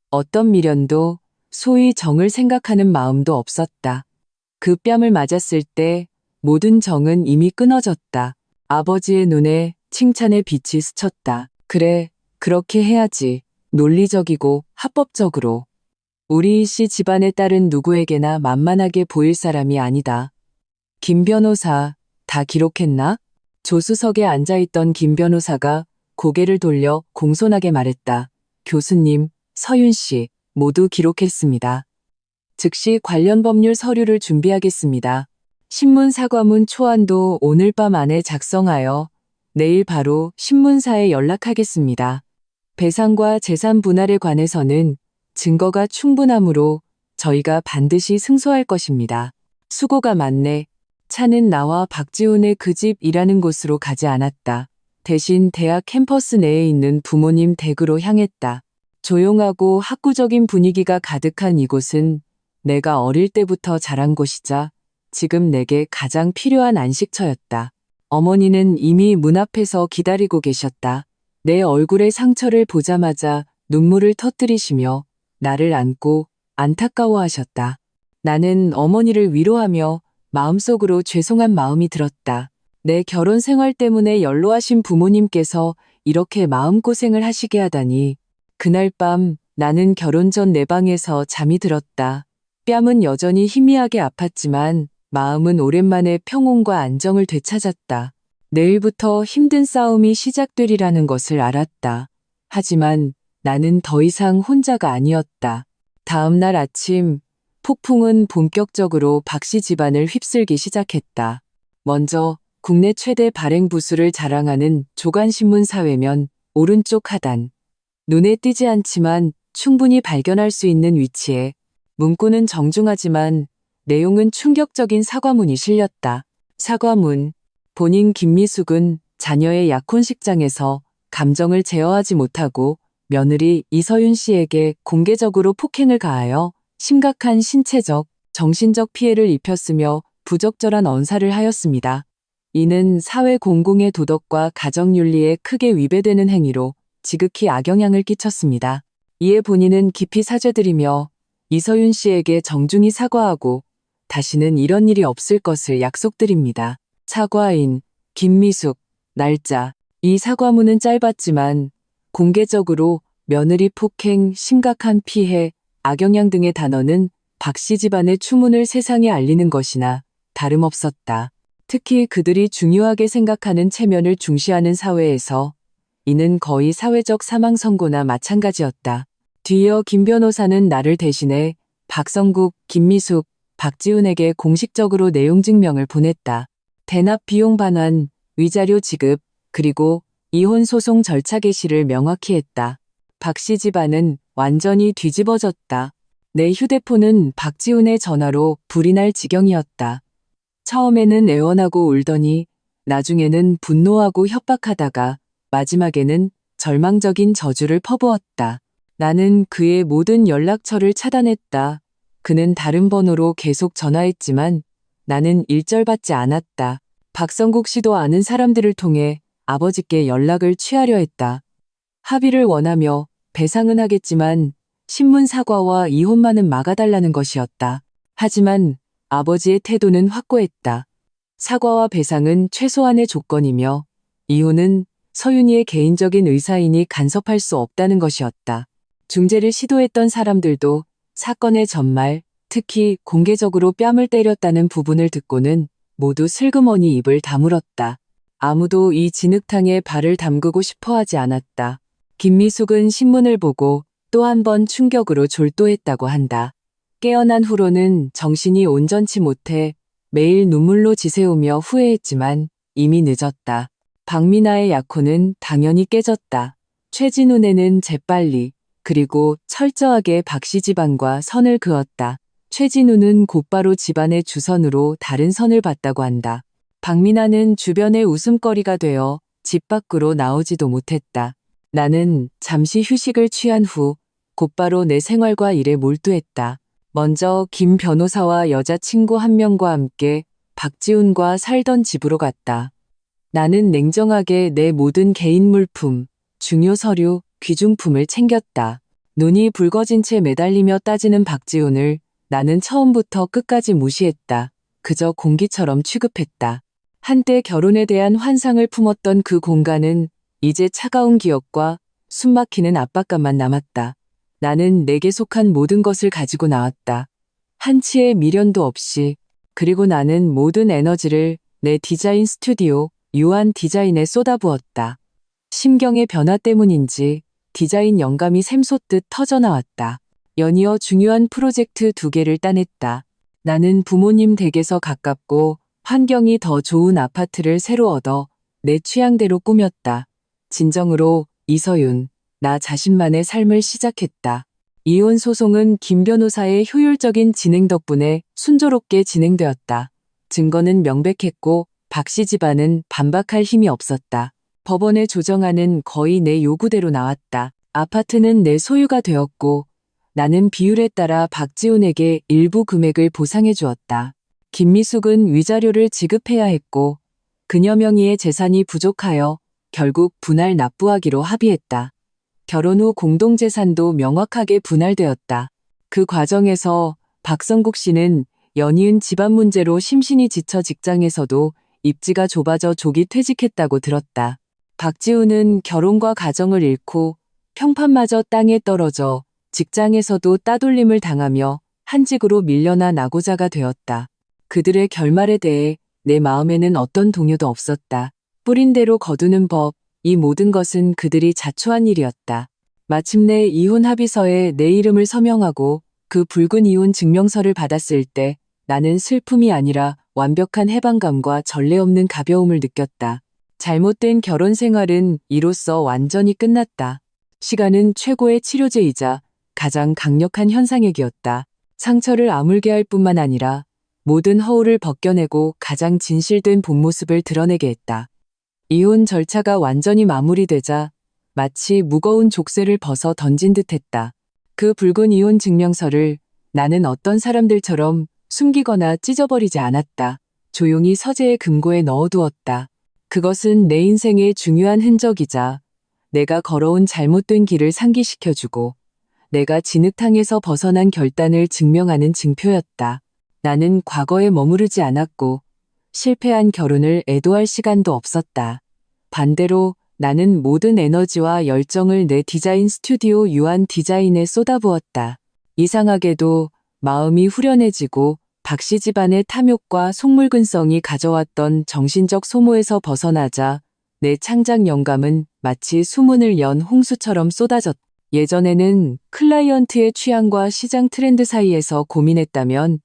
어떤 미련도 소위 정을 생각하는 마음도 없었다. 그 뺨을 맞았을 때 모든 정은 이미 끊어졌다. 아버지의 눈에 칭찬의 빛이 스쳤다. 그래, 그렇게 해야지. 논리적이고 합법적으로. 우리 씨 집안의 딸은 누구에게나 만만하게 보일 사람이 아니다. 김 변호사, 다 기록했나? 조수석에 앉아있던 김 변호사가 고개를 돌려 공손하게 말했다. 교수님, 서윤 씨, 모두 기록했습니다. 즉시 관련 법률 서류를 준비하겠습니다. 신문 사과문 초안도 오늘 밤 안에 작성하여 내일 바로 신문사에 연락하겠습니다. 배상과 재산 분할에 관해서는 증거가 충분하므로 저희가 반드시 승소할 것입니다. 수고가 많네. 차는 나와 박지훈의 그 집 일하는 곳으로 가지 않았다. 대신 대학 캠퍼스 내에 있는 부모님 댁으로 향했다. 조용하고 학구적인 분위기가 가득한 이곳은 내가 어릴 때부터 자란 곳이자 지금 내게 가장 필요한 안식처였다. 어머니는 이미 문 앞에서 기다리고 계셨다. 내 얼굴의 상처를 보자마자 눈물을 터뜨리시며 나를 안고 안타까워하셨다. 나는 어머니를 위로하며 마음속으로 죄송한 마음이 들었다. 내 결혼 생활 때문에 연로하신 부모님께서 이렇게 마음고생을 하시게 하다니. 그날 밤 나는 결혼 전 내 방에서 잠이 들었다. 뺨은 여전히 희미하게 아팠지만 마음은 오랜만에 평온과 안정을 되찾았다. 내일부터 힘든 싸움이 시작되리라는 것을 알았다. 하지만 나는 더 이상 혼자가 아니었다. 다음 날 아침, 폭풍은 본격적으로 박씨 집안을 휩쓸기 시작했다. 먼저 국내 최대 발행 부수를 자랑하는 조간신문 사회면 오른쪽 하단. 눈에 띄지 않지만 충분히 발견할 수 있는 위치에 문구는 정중하지만 내용은 충격적인 사과문이 실렸다. 사과문. 본인 김미숙은 자녀의 약혼식장에서 감정을 제어하지 못하고 며느리 이서윤 씨에게 공개적으로 폭행을 가하여 심각한 신체적, 정신적 피해를 입혔으며 부적절한 언사를 하였습니다. 이는 사회 공공의 도덕과 가정윤리에 크게 위배되는 행위로 지극히 악영향을 끼쳤습니다. 이에 본인은 깊이 사죄드리며 이서윤 씨에게 정중히 사과하고 다시는 이런 일이 없을 것을 약속드립니다. 사과인 김미숙, 날짜. 이 사과문은 짧았지만 공개적으로 며느리 폭행, 심각한 피해, 악영향 등의 단어는 박씨 집안의 추문을 세상에 알리는 것이나 다름없었다. 특히 그들이 중요하게 생각하는 체면을 중시하는 사회에서 이는 거의 사회적 사망 선고나 마찬가지였다. 뒤이어 김 변호사는 나를 대신해 박성국, 김미숙, 박지훈에게 공식적으로 내용 증명을 보냈다. 대납 비용 반환, 위자료 지급, 그리고 이혼 소송 절차 개시를 명확히 했다. 박씨 집안은 완전히 뒤집어졌다. 내 휴대폰은 박지훈의 전화로 불이 날 지경이었다. 처음에는 애원하고 울더니 나중에는 분노하고 협박하다가 마지막에는 절망적인 저주를 퍼부었다. 나는 그의 모든 연락처를 차단했다. 그는 다른 번호로 계속 전화했지만 나는 일절받지 않았다. 박성국 씨도 아는 사람들을 통해 아버지께 연락을 취하려 했다. 합의를 원하며 배상은 하겠지만 신문 사과와 이혼만은 막아달라는 것이었다. 하지만 아버지의 태도는 확고했다. 사과와 배상은 최소한의 조건이며 이혼은 서윤이의 개인적인 의사이니 간섭할 수 없다는 것이었다. 중재를 시도했던 사람들도 사건의 전말, 특히 공개적으로 뺨을 때렸다는 부분을 듣고는 모두 슬그머니 입을 다물었다. 아무도 이 진흙탕에 발을 담그고 싶어 하지 않았다. 김미숙은 신문을 보고 또 한 번 충격으로 졸도했다고 한다. 깨어난 후로는 정신이 온전치 못해 매일 눈물로 지새우며 후회했지만 이미 늦었다. 박미나의 약혼은 당연히 깨졌다. 최진훈에는 재빨리 그리고 철저하게 박씨 집안과 선을 그었다. 최진훈은 곧바로 집안의 주선으로 다른 선을 봤다고 한다. 박미나는 주변의 웃음거리가 되어 집 밖으로 나오지도 못했다. 나는 잠시 휴식을 취한 후 곧바로 내 생활과 일에 몰두했다. 먼저 김 변호사와 여자친구 한 명과 함께 박지훈과 살던 집으로 갔다. 나는 냉정하게 내 모든 개인 물품, 중요 서류, 귀중품을 챙겼다. 눈이 붉어진 채 매달리며 따지는 박지훈을 나는 처음부터 끝까지 무시했다. 그저 공기처럼 취급했다. 한때 결혼에 대한 환상을 품었던 그 공간은 이제 차가운 기억과 숨막히는 압박감만 남았다. 나는 내게 속한 모든 것을 가지고 나왔다. 한치의 미련도 없이. 그리고 나는 모든 에너지를 내 디자인 스튜디오 유한 디자인에 쏟아부었다. 심경의 변화 때문인지 디자인 영감이 샘솟듯 터져나왔다. 연이어 중요한 프로젝트 2개를 따냈다. 나는 부모님 댁에서 가깝고 환경이 더 좋은 아파트를 새로 얻어 내 취향대로 꾸몄다. 진정으로 이서윤, 나 자신만의 삶을 시작했다. 이혼 소송은 김 변호사의 효율적인 진행 덕분에 순조롭게 진행되었다. 증거는 명백했고 박씨 집안은 반박할 힘이 없었다. 법원의 조정안은 거의 내 요구대로 나왔다. 아파트는 내 소유가 되었고 나는 비율에 따라 박지훈에게 일부 금액을 보상해 주었다. 김미숙은 위자료를 지급해야 했고 그녀 명의의 재산이 부족하여 결국 분할 납부하기로 합의했다. 결혼 후 공동재산도 명확하게 분할되었다. 그 과정에서 박성국 씨는 연이은 집안 문제로 심신이 지쳐 직장에서도 입지가 좁아져 조기 퇴직했다고 들었다. 박지훈은 결혼과 가정을 잃고 평판마저 땅에 떨어져 직장에서도 따돌림을 당하며 한직으로 밀려나 낙오자가 되었다. 그들의 결말에 대해 내 마음에는 어떤 동요도 없었다. 뿌린 대로 거두는 법, 이 모든 것은 그들이 자초한 일이었다. 마침내 이혼 합의서에 내 이름을 서명하고 그 붉은 이혼 증명서를 받았을 때 나는 슬픔이 아니라 완벽한 해방감과 전례 없는 가벼움을 느꼈다. 잘못된 결혼 생활은 이로써 완전히 끝났다. 시간은 최고의 치료제이자 가장 강력한 현상액이었다. 상처를 아물게 할 뿐만 아니라 모든 허울을 벗겨내고 가장 진실된 본 모습을 드러내게 했다. 이혼 절차가 완전히 마무리되자 마치 무거운 족쇄를 벗어 던진 듯했다. 그 붉은 이혼 증명서를 나는 어떤 사람들처럼 숨기거나 찢어버리지 않았다. 조용히 서재의 금고에 넣어두었다. 그것은 내 인생의 중요한 흔적이자 내가 걸어온 잘못된 길을 상기시켜주고 내가 진흙탕에서 벗어난 결단을 증명하는 증표였다. 나는 과거에 머무르지 않았고 실패한 결혼을 애도할 시간도 없었다. 반대로 나는 모든 에너지와 열정을 내 디자인 스튜디오 유한 디자인에 쏟아부었다. 이상하게도 마음이 후련해지고 박씨 집안의 탐욕과 속물근성이 가져왔던 정신적 소모에서 벗어나자 내 창작 영감은 마치 수문을 연 홍수처럼 쏟아졌다. 예전에는 클라이언트의 취향과 시장 트렌드 사이에서 고민했다면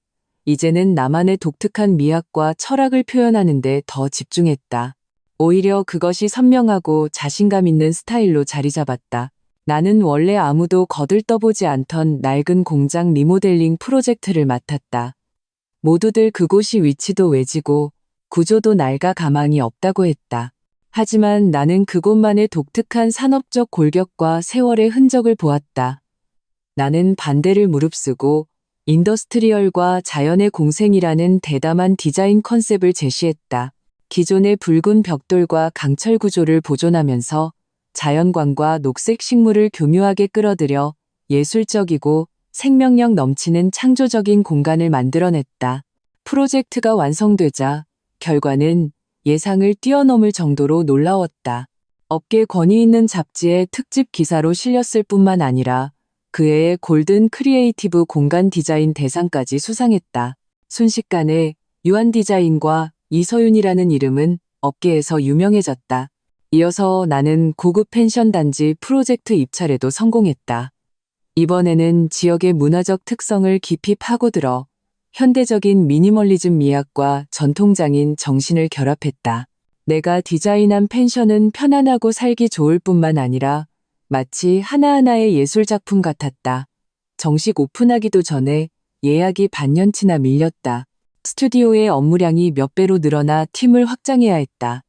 이제는 나만의 독특한 미학과 철학을 표현하는 데 더 집중했다. 오히려 그것이 선명하고 자신감 있는 스타일로 자리 잡았다. 나는 원래 아무도 거들떠보지 않던 낡은 공장 리모델링 프로젝트를 맡았다. 모두들 그곳이 위치도 외지고 구조도 낡아 가망이 없다고 했다. 하지만 나는 그곳만의 독특한 산업적 골격과 세월의 흔적을 보았다. 나는 반대를 무릅쓰고 인더스트리얼과 자연의 공생이라는 대담한 디자인 컨셉을 제시했다. 기존의 붉은 벽돌과 강철 구조를 보존하면서 자연광과 녹색 식물을 교묘하게 끌어들여 예술적이고 생명력 넘치는 창조적인 공간을 만들어냈다. 프로젝트가 완성되자 결과는 예상을 뛰어넘을 정도로 놀라웠다. 업계 권위 있는 잡지의 특집 기사로 실렸을 뿐만 아니라 그해의 골든 크리에이티브 공간 디자인 대상까지 수상했다. 순식간에 유한디자인과 이서윤이라는 이름은 업계에서 유명해졌다. 이어서 나는 고급 펜션 단지 프로젝트 입찰에도 성공했다. 이번에는 지역의 문화적 특성을 깊이 파고들어 현대적인 미니멀리즘 미학과 전통장인 정신을 결합했다. 내가 디자인한 펜션은 편안하고 살기 좋을 뿐만 아니라 마치 하나하나의 예술작품 같았다. 정식 오픈하기도 전에 예약이 반년치나 밀렸다. 스튜디오의 업무량이 몇 배로 늘어나 팀을 확장해야 했다.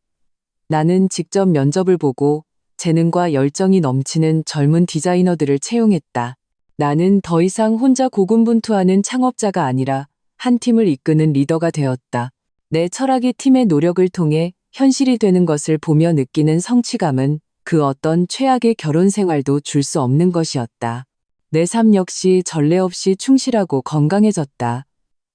나는 직접 면접을 보고 재능과 열정이 넘치는 젊은 디자이너들을 채용했다. 나는 더 이상 혼자 고군분투하는 창업자가 아니라 한 팀을 이끄는 리더가 되었다. 내 철학이 팀의 노력을 통해 현실이 되는 것을 보며 느끼는 성취감은 그 어떤 최악의 결혼 생활도 줄 수 없는 것이었다. 내 삶 역시 전례 없이 충실하고 건강해졌다.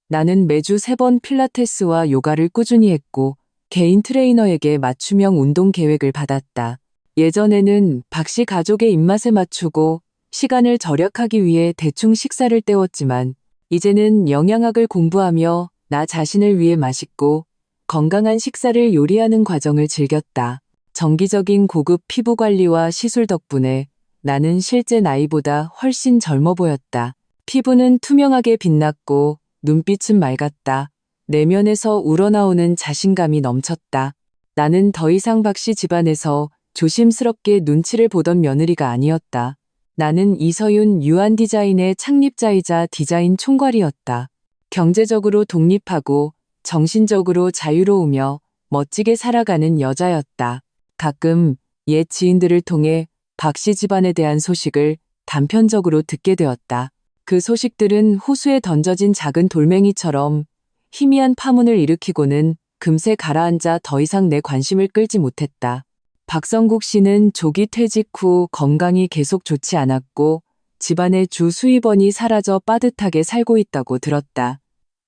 나는 매주 3번 필라테스와 요가를 꾸준히 했고 개인 트레이너에게 맞춤형 운동 계획을 받았다. 예전에는 박씨 가족의 입맛에 맞추고 시간을 절약하기 위해 대충 식사를 때웠지만 이제는 영양학을 공부하며 나 자신을 위해 맛있고 건강한 식사를 요리하는 과정을 즐겼다. 정기적인 고급 피부 관리와 시술 덕분에 나는 실제 나이보다 훨씬 젊어 보였다. 피부는 투명하게 빛났고 눈빛은 맑았다. 내면에서 우러나오는 자신감이 넘쳤다. 나는 더 이상 박씨 집안에서 조심스럽게 눈치를 보던 며느리가 아니었다. 나는 이서윤 유한디자인의 창립자이자 디자인 총괄이었다. 경제적으로 독립하고 정신적으로 자유로우며 멋지게 살아가는 여자였다. 가끔 옛 지인들을 통해 박씨 집안에 대한 소식을 단편적으로 듣게 되었다. 그 소식들은 호수에 던져진 작은 돌멩이처럼 희미한 파문을 일으키고는 금세 가라앉아 더 이상 내 관심을 끌지 못했다. 박성국 씨는 조기 퇴직 후 건강이 계속 좋지 않았고 집안의 주 수입원이 사라져 빠듯하게 살고 있다고 들었다.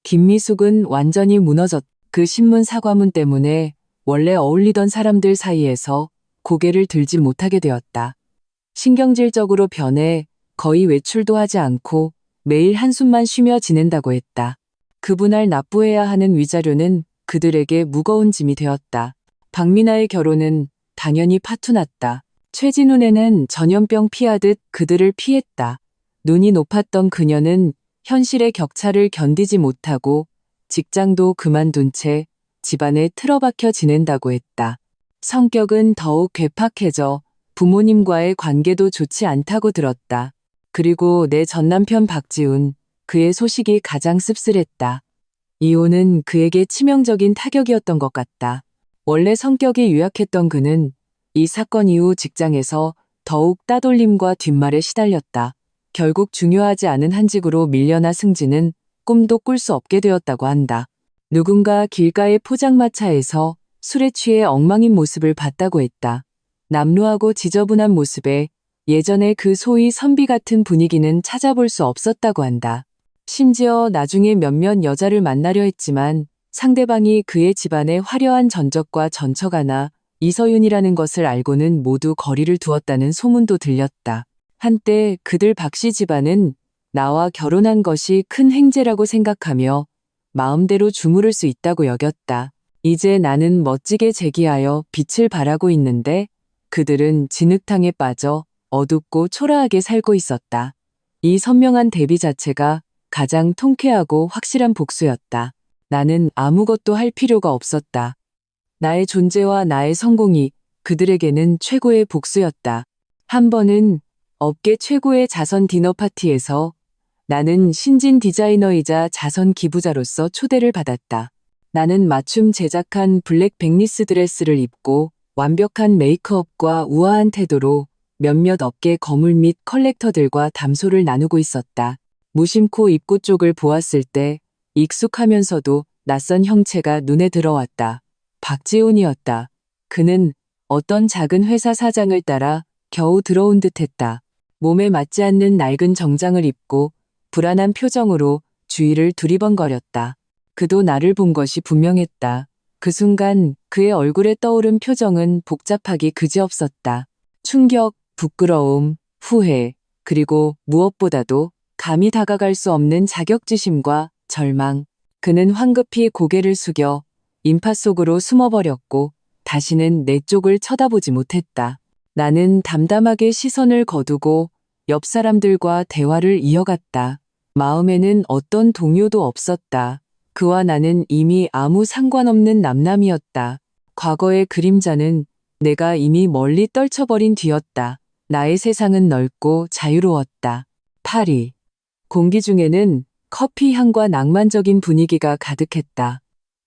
김미숙은 완전히 무너졌다. 그 신문 사과문 때문에 원래 어울리던 사람들 사이에서 고개를 들지 못하게 되었다. 신경질적으로 변해 거의 외출도 하지 않고 매일 한숨만 쉬며 지낸다고 했다. 그분할 납부해야 하는 위자료는 그들에게 무거운 짐이 되었다. 박민아의 결혼은 당연히 파투났다. 최진훈에는 전염병 피하듯 그들을 피했다. 눈이 높았던 그녀는 현실의 격차를 견디지 못하고 직장도 그만둔 채 집안에 틀어박혀 지낸다고 했다. 성격은 더욱 괴팍해져 부모님과의 관계도 좋지 않다고 들었다. 그리고 내 전남편 박지훈, 그의 소식이 가장 씁쓸했다. 이혼은 그에게 치명적인 타격이었던 것 같다. 원래 성격이 유약했던 그는 이 사건 이후 직장에서 더욱 따돌림과 뒷말에 시달렸다. 결국 중요하지 않은 한직으로 밀려나 승진은 꿈도 꿀 수 없게 되었다고 한다. 누군가 길가의 포장마차에서 술에 취해 엉망인 모습을 봤다고 했다. 남루하고 지저분한 모습에 예전의 그 소위 선비 같은 분위기는 찾아볼 수 없었다고 한다. 심지어 나중에 몇몇 여자를 만나려 했지만 상대방이 그의 집안의 화려한 전적과 전처가나 이서윤이라는 것을 알고는 모두 거리를 두었다는 소문도 들렸다. 한때 그들 박씨 집안은 나와 결혼한 것이 큰 행제라고 생각하며 마음대로 주무를 수 있다고 여겼다. 이제 나는 멋지게 재기하여 빛을 발하고 있는데 그들은 진흙탕에 빠져 어둡고 초라하게 살고 있었다. 이 선명한 대비 자체가 가장 통쾌하고 확실한 복수였다. 나는 아무것도 할 필요가 없었다. 나의 존재와 나의 성공이 그들에게는 최고의 복수였다. 한 번은 업계 최고의 자선 디너 파티에서 나는 신진 디자이너이자 자선 기부자로서 초대를 받았다. 나는 맞춤 제작한 블랙 백리스 드레스를 입고 완벽한 메이크업과 우아한 태도로 몇몇 업계 거물 및 컬렉터들과 담소를 나누고 있었다. 무심코 입구 쪽을 보았을 때 익숙하면서도 낯선 형체가 눈에 들어왔다. 박지훈이었다. 그는 어떤 작은 회사 사장을 따라 겨우 들어온 듯했다. 몸에 맞지 않는 낡은 정장을 입고 불안한 표정으로 주위를 두리번거렸다. 그도 나를 본 것이 분명했다. 그 순간 그의 얼굴에 떠오른 표정은 복잡하기 그지없었다. 충격, 부끄러움, 후회, 그리고 무엇보다도 감히 다가갈 수 없는 자격지심과 절망. 그는 황급히 고개를 숙여 인파 속으로 숨어버렸고 다시는 내 쪽을 쳐다보지 못했다. 나는 담담하게 시선을 거두고 옆 사람들과 대화를 이어갔다. 마음에는 어떤 동요도 없었다. 그와 나는 이미 아무 상관없는 남남이었다. 과거의 그림자는 내가 이미 멀리 떨쳐버린 뒤였다. 나의 세상은 넓고 자유로웠다. 파리. 공기 중에는 커피 향과 낭만적인 분위기가 가득했다.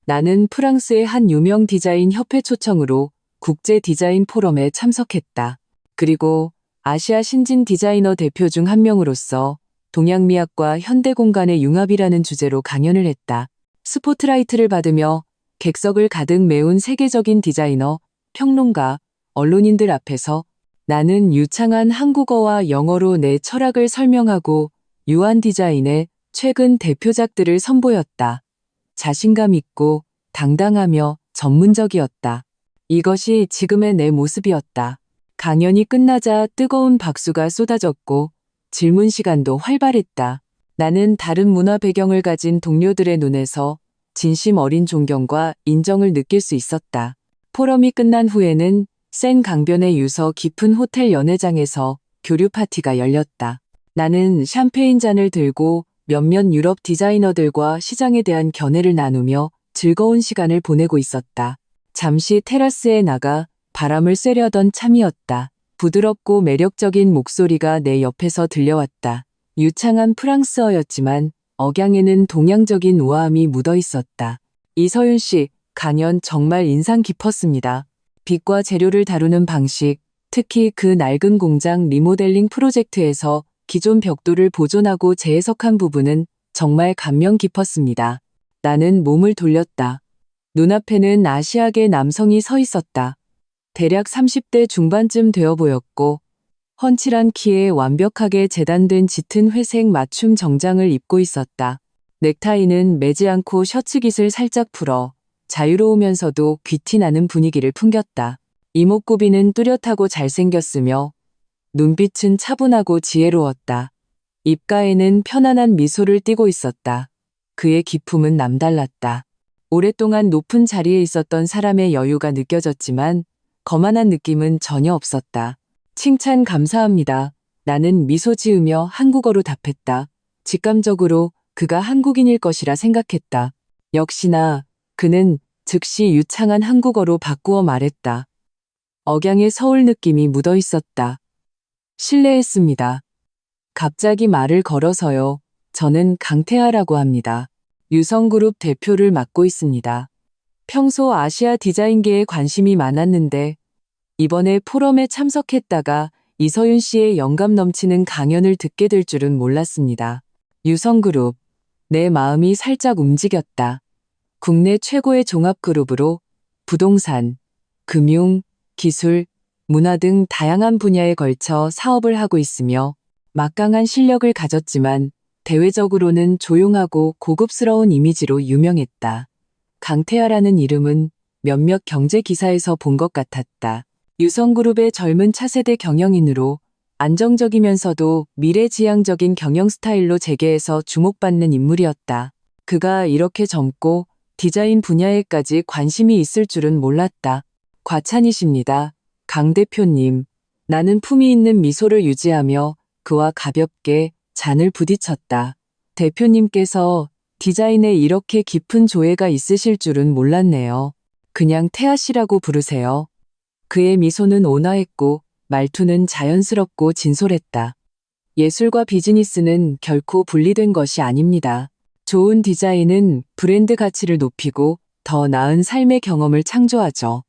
나는 프랑스의 한 유명 디자인 협회 초청으로 국제 디자인 포럼에 참석했다. 그리고 아시아 신진 디자이너 대표 중 한 명으로서 동양미학과 현대공간의 융합이라는 주제로 강연을 했다. 스포트라이트를 받으며 객석을 가득 메운 세계적인 디자이너, 평론가, 언론인들 앞에서 나는 유창한 한국어와 영어로 내 철학을 설명하고 유한 디자인의 최근 대표작들을 선보였다. 자신감 있고 당당하며 전문적이었다. 이것이 지금의 내 모습이었다. 강연이 끝나자 뜨거운 박수가 쏟아졌고 질문 시간도 활발했다. 나는 다른 문화 배경을 가진 동료들의 눈에서 진심 어린 존경과 인정을 느낄 수 있었다. 포럼이 끝난 후에는 센 강변의 유서 깊은 호텔 연회장에서 교류 파티가 열렸다. 나는 샴페인 잔을 들고 몇몇 유럽 디자이너들과 시장에 대한 견해를 나누며 즐거운 시간을 보내고 있었다. 잠시 테라스에 나가 바람을 쐬려던 참이었다. 부드럽고 매력적인 목소리가 내 옆에서 들려왔다. 유창한 프랑스어였지만 억양에는 동양적인 우아함이 묻어 있었다. 이서윤 씨, 강연 정말 인상 깊었습니다. 빛과 재료를 다루는 방식, 특히 그 낡은 공장 리모델링 프로젝트에서 기존 벽돌을 보존하고 재해석한 부분은 정말 감명 깊었습니다. 나는 몸을 돌렸다. 눈앞에는 아시아계 남성이 서 있었다. 대략 30대 중반쯤 되어 보였고 훤칠한 키에 완벽하게 재단된 짙은 회색 맞춤 정장을 입고 있었다. 넥타이는 매지 않고 셔츠깃을 살짝 풀어 자유로우면서도 귀티 나는 분위기를 풍겼다. 이목구비는 뚜렷하고 잘생겼으며 눈빛은 차분하고 지혜로웠다. 입가에는 편안한 미소를 띠고 있었다. 그의 기품은 남달랐다. 오랫동안 높은 자리에 있었던 사람의 여유가 느껴졌지만 거만한 느낌은 전혀 없었다. 칭찬 감사합니다. 나는 미소 지으며 한국어로 답했다. 직감적으로 그가 한국인일 것이라 생각했다. 역시나 그는 즉시 유창한 한국어로 바꾸어 말했다. 억양에 서울 느낌이 묻어 있었다. 실례했습니다. 갑자기 말을 걸어서요. 저는 강태하라고 합니다. 유성그룹 대표를 맡고 있습니다. 평소 아시아 디자인계에 관심이 많았는데 이번에 포럼에 참석했다가 이서윤 씨의 영감 넘치는 강연을 듣게 될 줄은 몰랐습니다. 유성그룹, 내 마음이 살짝 움직였다. 국내 최고의 종합그룹으로 부동산, 금융, 기술, 문화 등 다양한 분야에 걸쳐 사업을 하고 있으며 막강한 실력을 가졌지만 대외적으로는 조용하고 고급스러운 이미지로 유명했다. 강태하라는 이름은 몇몇 경제 기사에서 본 것 같았다. 유성그룹의 젊은 차세대 경영인으로 안정적이면서도 미래지향적인 경영 스타일로 재계에서 주목받는 인물이었다. 그가 이렇게 젊고 디자인 분야에까지 관심이 있을 줄은 몰랐다. 과찬이십니다. 강 대표님. 나는 품위 있는 미소를 유지하며 그와 가볍게 잔을 부딪혔다. 대표님께서 디자인에 이렇게 깊은 조예가 있으실 줄은 몰랐네요. 그냥 태아 씨라고 부르세요. 그의 미소는 온화했고 말투는 자연스럽고 진솔했다. 예술과 비즈니스는 결코 분리된 것이 아닙니다. 좋은 디자인은 브랜드 가치를 높이고 더 나은 삶의 경험을 창조하죠.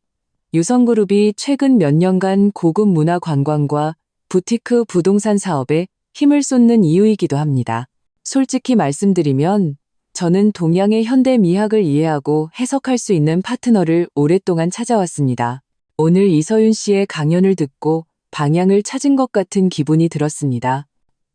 유성그룹이 최근 몇 년간 고급 문화 관광과 부티크 부동산 사업에 힘을 쏟는 이유이기도 합니다. 솔직히 말씀드리면 저는 동양의 현대 미학을 이해하고 해석할 수 있는 파트너를 오랫동안 찾아왔습니다. 오늘 이서윤 씨의 강연을 듣고 방향을 찾은 것 같은 기분이 들었습니다.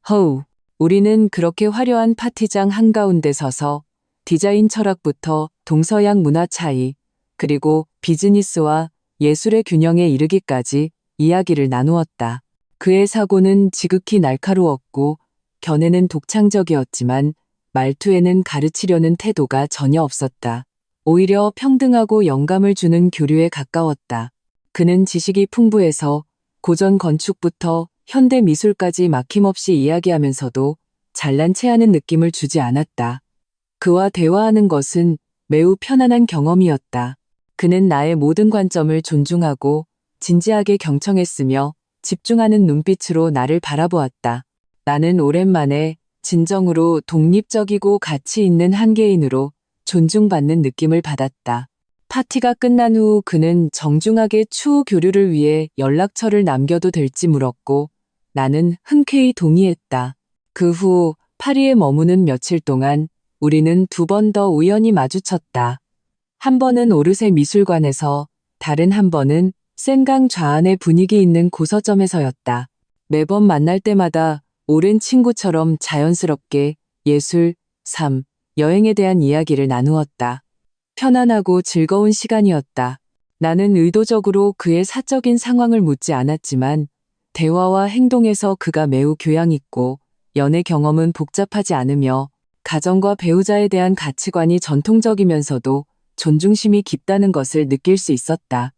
허우, 우리는 그렇게 화려한 파티장 한가운데 서서 디자인 철학부터 동서양 문화 차이, 그리고 비즈니스와 예술의 균형에 이르기까지 이야기를 나누었다. 그의 사고는 지극히 날카로웠고 견해는 독창적이었지만 말투에는 가르치려는 태도가 전혀 없었다. 오히려 평등하고 영감을 주는 교류에 가까웠다. 그는 지식이 풍부해서 고전 건축부터 현대 미술까지 막힘없이 이야기하면서도 잘난 체하는 느낌을 주지 않았다. 그와 대화하는 것은 매우 편안한 경험이었다. 그는 나의 모든 관점을 존중하고 진지하게 경청했으며 집중하는 눈빛으로 나를 바라보았다. 나는 오랜만에 진정으로 독립적이고 가치 있는 한계인으로 존중받는 느낌을 받았다. 파티가 끝난 후 그는 정중하게 추후 교류를 위해 연락처를 남겨도 될지 물었고 나는 흔쾌히 동의했다. 그 후 파리에 머무는 며칠 동안 우리는 2번 더 우연히 마주쳤다. 한 번은 오르세 미술관에서, 다른 한 번은 센강 좌안의 분위기 있는 고서점에서였다. 매번 만날 때마다 오랜 친구처럼 자연스럽게 예술, 삶, 여행에 대한 이야기를 나누었다. 편안하고 즐거운 시간이었다. 나는 의도적으로 그의 사적인 상황을 묻지 않았지만 대화와 행동에서 그가 매우 교양 있고 연애 경험은 복잡하지 않으며 가정과 배우자에 대한 가치관이 전통적이면서도 존중심이 깊다는 것을 느낄 수 있었다.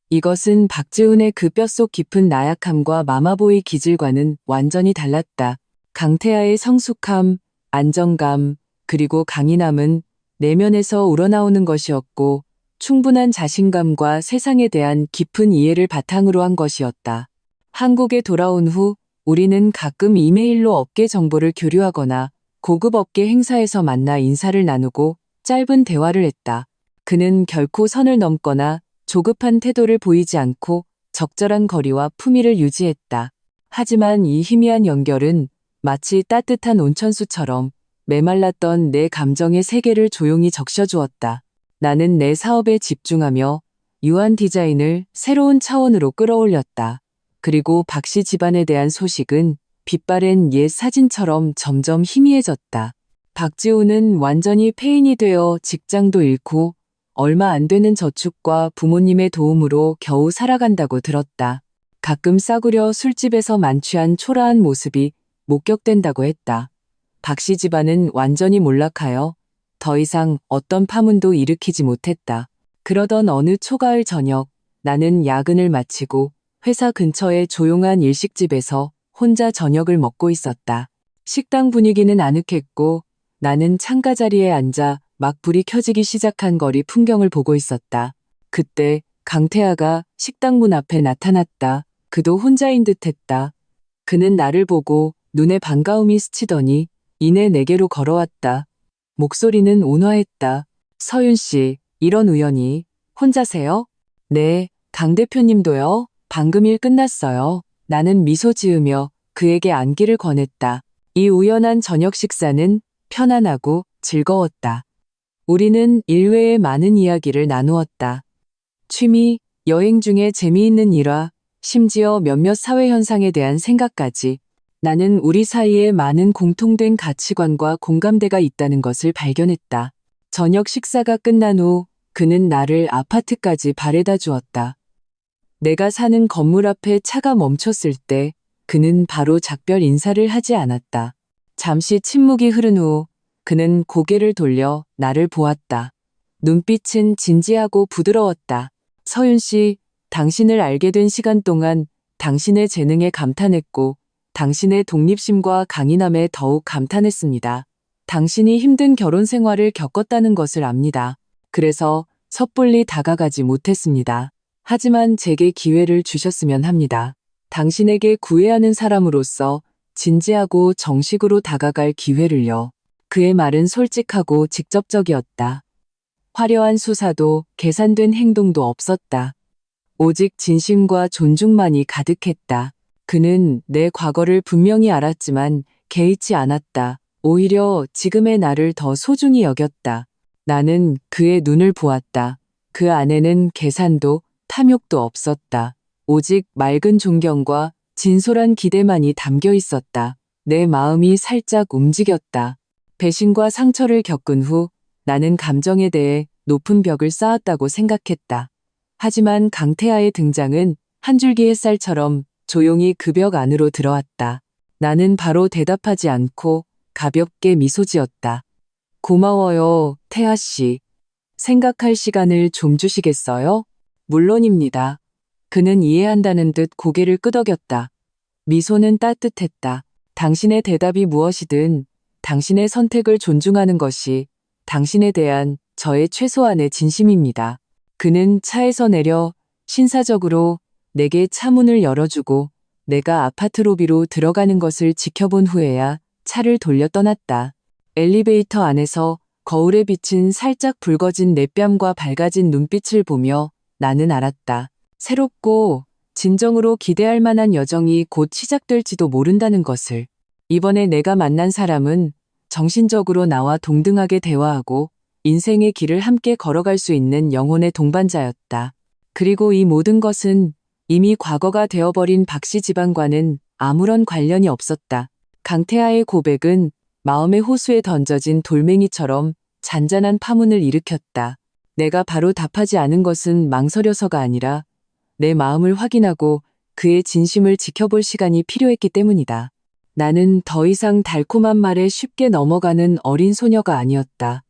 이것은 박지훈의 그 뼛속 깊은 나약함과 마마보이 기질과는 완전히 달랐다. 강태하의 성숙함, 안정감, 그리고 강인함은 내면에서 우러나오는 것이었고 충분한 자신감과 세상에 대한 깊은 이해를 바탕으로 한 것이었다. 한국에 돌아온 후 우리는 가끔 이메일로 업계 정보를 교류하거나 고급 업계 행사에서 만나 인사를 나누고 짧은 대화를 했다. 그는 결코 선을 넘거나 조급한 태도를 보이지 않고 적절한 거리와 품위를 유지했다. 하지만 이 희미한 연결은 마치 따뜻한 온천수처럼 메말랐던 내 감정의 세계를 조용히 적셔주었다. 나는 내 사업에 집중하며 유한 디자인을 새로운 차원으로 끌어올렸다. 그리고 박씨 집안에 대한 소식은 빛바랜 옛 사진처럼 점점 희미해졌다. 박지호는 완전히 폐인이 되어 직장도 잃고 얼마 안 되는 저축과 부모님의 도움으로 겨우 살아간다고 들었다. 가끔 싸구려 술집에서 만취한 초라한 모습이 목격된다고 했다. 박씨 집안은 완전히 몰락하여 더 이상 어떤 파문도 일으키지 못했다. 그러던 어느 초가을 저녁, 나는 야근을 마치고 회사 근처의 조용한 일식집에서 혼자 저녁을 먹고 있었다. 식당 분위기는 아늑했고 나는 창가 자리에 앉아 막 불이 켜지기 시작한 거리 풍경을 보고 있었다. 그때 강태하가 식당 문 앞에 나타났다. 그도 혼자인 듯했다. 그는 나를 보고 눈에 반가움이 스치더니 이내 내게로 걸어왔다. 목소리는 온화했다. 서윤 씨, 이런 우연이 혼자세요? 네, 강 대표님도요. 방금 일 끝났어요. 나는 미소 지으며 그에게 안기를 권했다. 이 우연한 저녁 식사는 편안하고 즐거웠다. 우리는 일외의 많은 이야기를 나누었다. 취미, 여행 중에 재미있는 일화, 심지어 몇몇 사회 현상에 대한 생각까지. 나는 우리 사이에 많은 공통된 가치관과 공감대가 있다는 것을 발견했다. 저녁 식사가 끝난 후 그는 나를 아파트까지 바래다 주었다. 내가 사는 건물 앞에 차가 멈췄을 때 그는 바로 작별 인사를 하지 않았다. 잠시 침묵이 흐른 후 그는 고개를 돌려 나를 보았다. 눈빛은 진지하고 부드러웠다. 서윤 씨, 당신을 알게 된 시간 동안 당신의 재능에 감탄했고 당신의 독립심과 강인함에 더욱 감탄했습니다. 당신이 힘든 결혼 생활을 겪었다는 것을 압니다. 그래서 섣불리 다가가지 못했습니다. 하지만 제게 기회를 주셨으면 합니다. 당신에게 구애하는 사람으로서 진지하고 정식으로 다가갈 기회를요. 그의 말은 솔직하고 직접적이었다. 화려한 수사도 계산된 행동도 없었다. 오직 진심과 존중만이 가득했다. 그는 내 과거를 분명히 알았지만 개의치 않았다. 오히려 지금의 나를 더 소중히 여겼다. 나는 그의 눈을 보았다. 그 안에는 계산도 탐욕도 없었다. 오직 맑은 존경과 진솔한 기대만이 담겨 있었다. 내 마음이 살짝 움직였다. 배신과 상처를 겪은 후 나는 감정에 대해 높은 벽을 쌓았다고 생각했다. 하지만 강태하의 등장은 한 줄기 햇살처럼 조용히 그 벽 안으로 들어왔다. 나는 바로 대답하지 않고 가볍게 미소 지었다. 고마워요, 태하 씨. 생각할 시간을 좀 주시겠어요? 물론입니다. 그는 이해한다는 듯 고개를 끄덕였다. 미소는 따뜻했다. 당신의 대답이 무엇이든 당신의 선택을 존중하는 것이 당신에 대한 저의 최소한의 진심입니다. 그는 차에서 내려 신사적으로 내게 차문을 열어주고 내가 아파트 로비로 들어가는 것을 지켜본 후에야 차를 돌려 떠났다. 엘리베이터 안에서 거울에 비친 살짝 붉어진 내 뺨과 밝아진 눈빛을 보며 나는 알았다. 새롭고 진정으로 기대할 만한 여정이 곧 시작될지도 모른다는 것을. 이번에 내가 만난 사람은 정신적으로 나와 동등하게 대화하고 인생의 길을 함께 걸어갈 수 있는 영혼의 동반자였다. 그리고 이 모든 것은 이미 과거가 되어버린 박씨 집안과는 아무런 관련이 없었다. 강태하의 고백은 마음의 호수에 던져진 돌멩이처럼 잔잔한 파문을 일으켰다. 내가 바로 답하지 않은 것은 망설여서가 아니라 내 마음을 확인하고 그의 진심을 지켜볼 시간이 필요했기 때문이다. 나는 더 이상 달콤한 말에 쉽게 넘어가는 어린 소녀가 아니었다.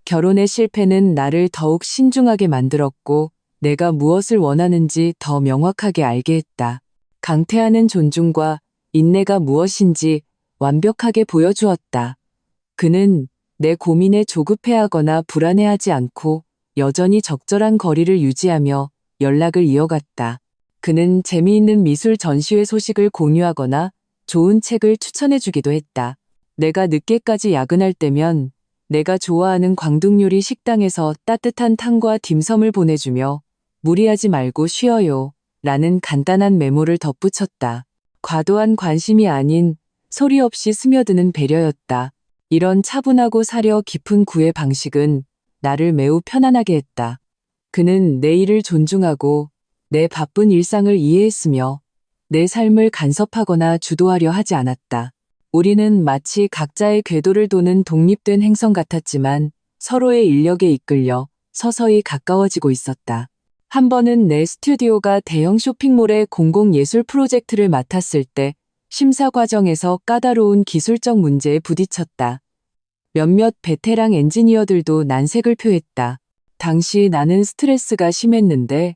결혼의 실패는 나를 더욱 신중하게 만들었고 내가 무엇을 원하는지 더 명확하게 알게 했다. 강태하는 존중과 인내가 무엇인지 완벽하게 보여주었다. 그는 내 고민에 조급해하거나 불안해하지 않고 여전히 적절한 거리를 유지하며 연락을 이어갔다. 그는 재미있는 미술 전시회 소식을 공유하거나 좋은 책을 추천해주기도 했다. 내가 늦게까지 야근할 때면 내가 좋아하는 광둥요리 식당에서 따뜻한 탕과 딤섬을 보내주며 무리하지 말고 쉬어요 라는 간단한 메모를 덧붙였다. 과도한 관심이 아닌 소리 없이 스며드는 배려였다. 이런 차분하고 사려 깊은 구애 방식은 나를 매우 편안하게 했다. 그는 내 일을 존중하고 내 바쁜 일상을 이해했으며 내 삶을 간섭하거나 주도하려 하지 않았다. 우리는 마치 각자의 궤도를 도는 독립된 행성 같았지만 서로의 인력에 이끌려 서서히 가까워지고 있었다. 한 번은 내 스튜디오가 대형 쇼핑몰의 공공예술 프로젝트를 맡았을 때 심사 과정에서 까다로운 기술적 문제에 부딪혔다. 몇몇 베테랑 엔지니어들도 난색을 표했다. 당시 나는 스트레스가 심했는데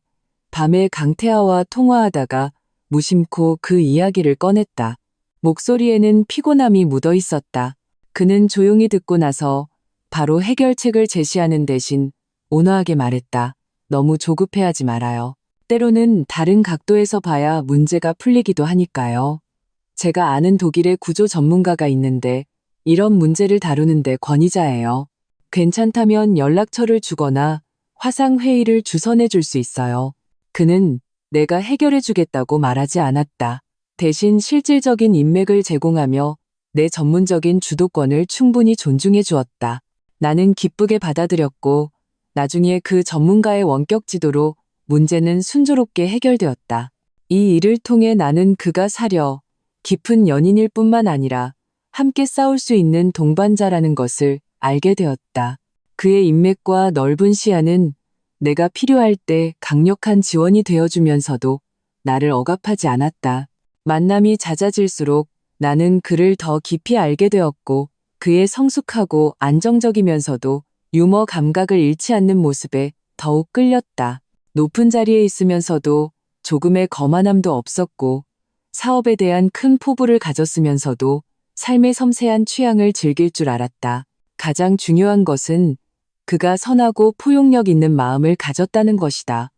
밤에 강태하와 통화하다가 무심코 그 이야기를 꺼냈다. 목소리에는 피곤함이 묻어 있었다. 그는 조용히 듣고 나서 바로 해결책을 제시하는 대신 온화하게 말했다. 너무 조급해하지 말아요. 때로는 다른 각도에서 봐야 문제가 풀리기도 하니까요. 제가 아는 독일의 구조 전문가가 있는데 이런 문제를 다루는데 권위자예요. 괜찮다면 연락처를 주거나 화상회의를 주선해 줄 수 있어요. 그는 내가 해결해 주겠다고 말하지 않았다. 대신 실질적인 인맥을 제공하며 내 전문적인 주도권을 충분히 존중해 주었다. 나는 기쁘게 받아들였고 나중에 그 전문가의 원격 지도로 문제는 순조롭게 해결되었다. 이 일을 통해 나는 그가 사려 깊은 연인일 뿐만 아니라 함께 싸울 수 있는 동반자라는 것을 알게 되었다. 그의 인맥과 넓은 시야는 내가 필요할 때 강력한 지원이 되어주면서도 나를 억압하지 않았다. 만남이 잦아질수록 나는 그를 더 깊이 알게 되었고 그의 성숙하고 안정적이면서도 유머 감각을 잃지 않는 모습에 더욱 끌렸다. 높은 자리에 있으면서도 조금의 거만함도 없었고 사업에 대한 큰 포부를 가졌으면서도 삶의 섬세한 취향을 즐길 줄 알았다. 가장 중요한 것은 그가 선하고 포용력 있는 마음을 가졌다는 것이다.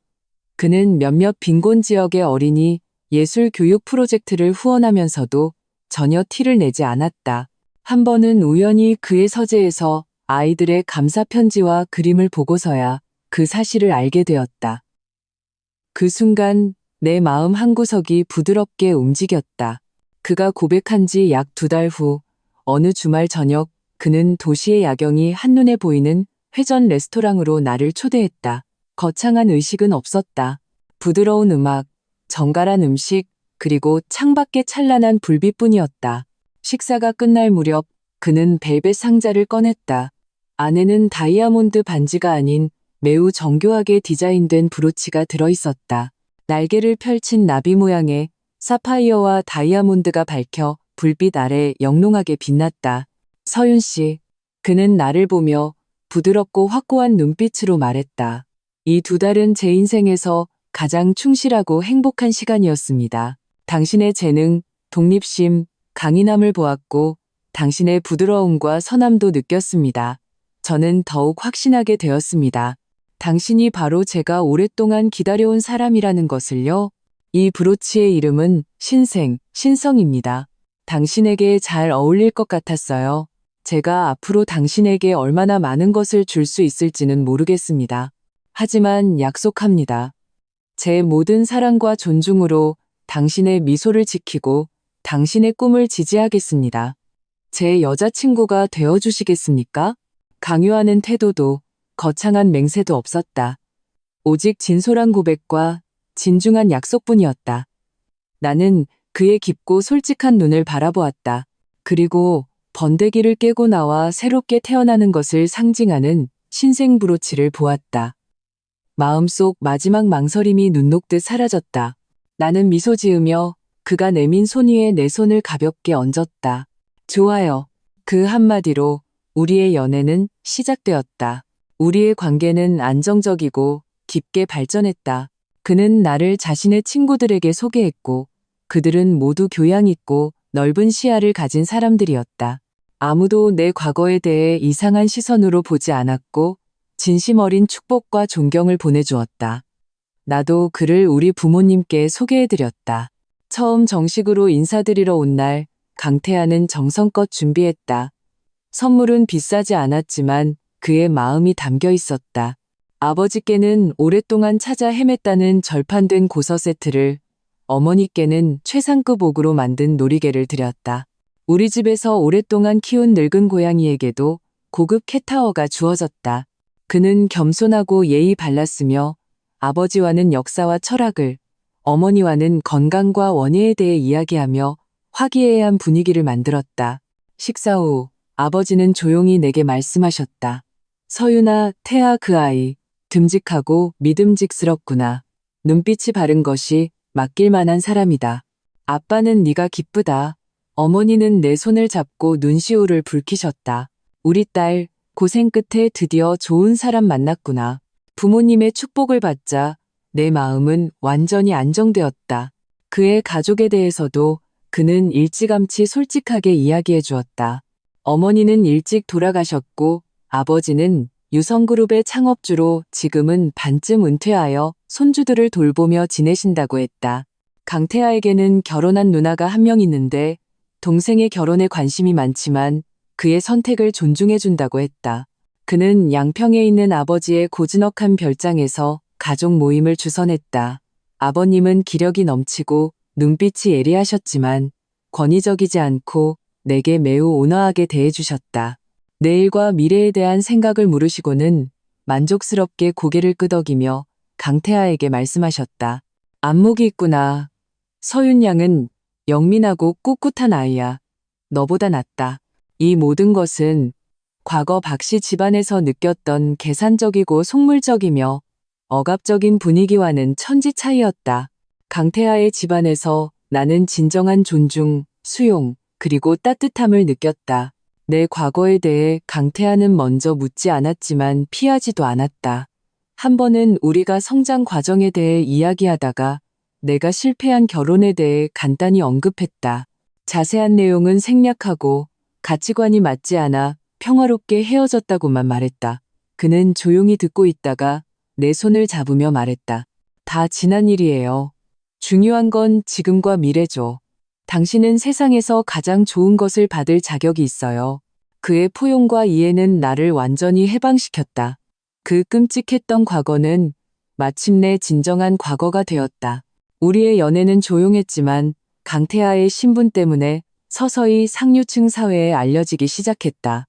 그는 몇몇 빈곤 지역의 어린이 예술 교육 프로젝트를 후원하면서도 전혀 티를 내지 않았다. 한 번은 우연히 그의 서재에서 아이들의 감사 편지와 그림을 보고서야 그 사실을 알게 되었다. 그 순간 내 마음 한구석이 부드럽게 움직였다. 그가 고백한 지 약 2달 후 어느 주말 저녁 그는 도시의 야경이 한눈에 보이는 회전 레스토랑으로 나를 초대했다. 거창한 의식은 없었다. 부드러운 음악, 정갈한 음식, 그리고 창밖의 찬란한 불빛뿐이었다. 식사가 끝날 무렵 그는 벨벳 상자를 꺼냈다. 안에는 다이아몬드 반지가 아닌 매우 정교하게 디자인된 브로치가 들어있었다. 날개를 펼친 나비 모양의 사파이어와 다이아몬드가 밝혀 불빛 아래 영롱하게 빛났다. 서윤 씨, 그는 나를 보며 부드럽고 확고한 눈빛으로 말했다. 이 두 달은 제 인생에서 가장 충실하고 행복한 시간이었습니다. 당신의 재능, 독립심, 강인함을 보았고 당신의 부드러움과 선함도 느꼈습니다. 저는 더욱 확신하게 되었습니다. 당신이 바로 제가 오랫동안 기다려온 사람이라는 것을요. 이 브로치의 이름은 신성입니다. 당신에게 잘 어울릴 것 같았어요. 제가 앞으로 당신에게 얼마나 많은 것을 줄 수 있을지는 모르겠습니다. 하지만 약속합니다. 제 모든 사랑과 존중으로 당신의 미소를 지키고 당신의 꿈을 지지하겠습니다. 제 여자친구가 되어주시겠습니까? 강요하는 태도도 거창한 맹세도 없었다. 오직 진솔한 고백과 진중한 약속뿐이었다. 나는 그의 깊고 솔직한 눈을 바라보았다. 그리고 번데기를 깨고 나와 새롭게 태어나는 것을 상징하는 신생 브로치를 보았다. 마음속 마지막 망설임이 눈 녹듯 사라졌다. 나는 미소 지으며 그가 내민 손 위에 내 손을 가볍게 얹었다. 좋아요. 그 한마디로 우리의 연애는 시작되었다. 우리의 관계는 안정적이고 깊게 발전했다. 그는 나를 자신의 친구들에게 소개했고 그들은 모두 교양 있고 넓은 시야를 가진 사람들이었다. 아무도 내 과거에 대해 이상한 시선으로 보지 않았고 진심 어린 축복과 존경을 보내주었다. 나도 그를 우리 부모님께 소개해드렸다. 처음 정식으로 인사드리러 온 날 강태하는 정성껏 준비했다. 선물은 비싸지 않았지만 그의 마음이 담겨 있었다. 아버지께는 오랫동안 찾아 헤맸다는 절판된 고서 세트를, 어머니께는 최상급 옥으로 만든 놀이개를 드렸다. 우리 집에서 오랫동안 키운 늙은 고양이에게도 고급 캣타워가 주어졌다. 그는 겸손하고 예의 발랐으며 아버지와는 역사와 철학을, 어머니와는 건강과 원예에 대해 이야기하며 화기애애한 분위기를 만들었다. 식사 후 아버지는 조용히 내게 말씀하셨다. 서윤아, 태아 그 아이, 듬직하고 믿음직스럽구나. 눈빛이 바른 것이 맡길 만한 사람이다. 아빠는 네가 기쁘다. 어머니는 내 손을 잡고 눈시울을 붉히셨다. 우리 딸, 고생 끝에 드디어 좋은 사람 만났구나. 부모님의 축복을 받자 내 마음은 완전히 안정되었다. 그의 가족에 대해서도 그는 일찌감치 솔직하게 이야기해 주었다. 어머니는 일찍 돌아가셨고 아버지는 유성그룹의 창업주로 지금은 반쯤 은퇴하여 손주들을 돌보며 지내신다고 했다. 강태아에게는 결혼한 누나가 한 명 있는데 동생의 결혼에 관심이 많지만 그의 선택을 존중해 준다고 했다. 그는 양평에 있는 아버지의 고즈넉한 별장에서 가족 모임을 주선했다. 아버님은 기력이 넘치고 눈빛이 예리하셨지만 권위적이지 않고 내게 매우 온화하게 대해주셨다. 내일과 미래에 대한 생각을 물으시고는 만족스럽게 고개를 끄덕이며 강태아에게 말씀하셨다. 안목이 있구나. 서윤 양은 영민하고 꿋꿋한 아이야. 너보다 낫다. 이 모든 것은 과거 박씨 집안에서 느꼈던 계산적이고 속물적이며 억압적인 분위기와는 천지 차이였다. 강태아의 집안에서 나는 진정한 존중, 수용, 그리고 따뜻함을 느꼈다. 내 과거에 대해 강태아는 먼저 묻지 않았지만 피하지도 않았다. 한 번은 우리가 성장 과정에 대해 이야기하다가 내가 실패한 결혼에 대해 간단히 언급했다. 자세한 내용은 생략하고 가치관이 맞지 않아 평화롭게 헤어졌다고만 말했다. 그는 조용히 듣고 있다가 내 손을 잡으며 말했다. 다 지난 일이에요. 중요한 건 지금과 미래죠. 당신은 세상에서 가장 좋은 것을 받을 자격이 있어요. 그의 포용과 이해는 나를 완전히 해방시켰다. 그 끔찍했던 과거는 마침내 진정한 과거가 되었다. 우리의 연애는 조용했지만 강태아의 신분 때문에 서서히 상류층 사회에 알려지기 시작했다.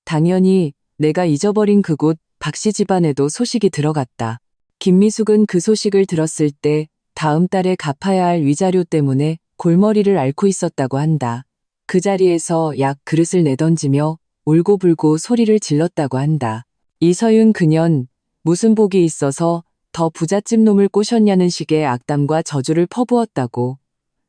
당연히 내가 잊어버린 그곳 박씨 집안에도 소식이 들어갔다. 김미숙은 그 소식을 들었을 때 다음 달에 갚아야 할 위자료 때문에 골머리를 앓고 있었다고 한다. 그 자리에서 약 그릇을 내던지며 울고불고 소리를 질렀다고 한다. 이서윤 그년 무슨 복이 있어서 더 부잣집 놈을 꼬셨냐는 식의 악담과 저주를 퍼부었다고.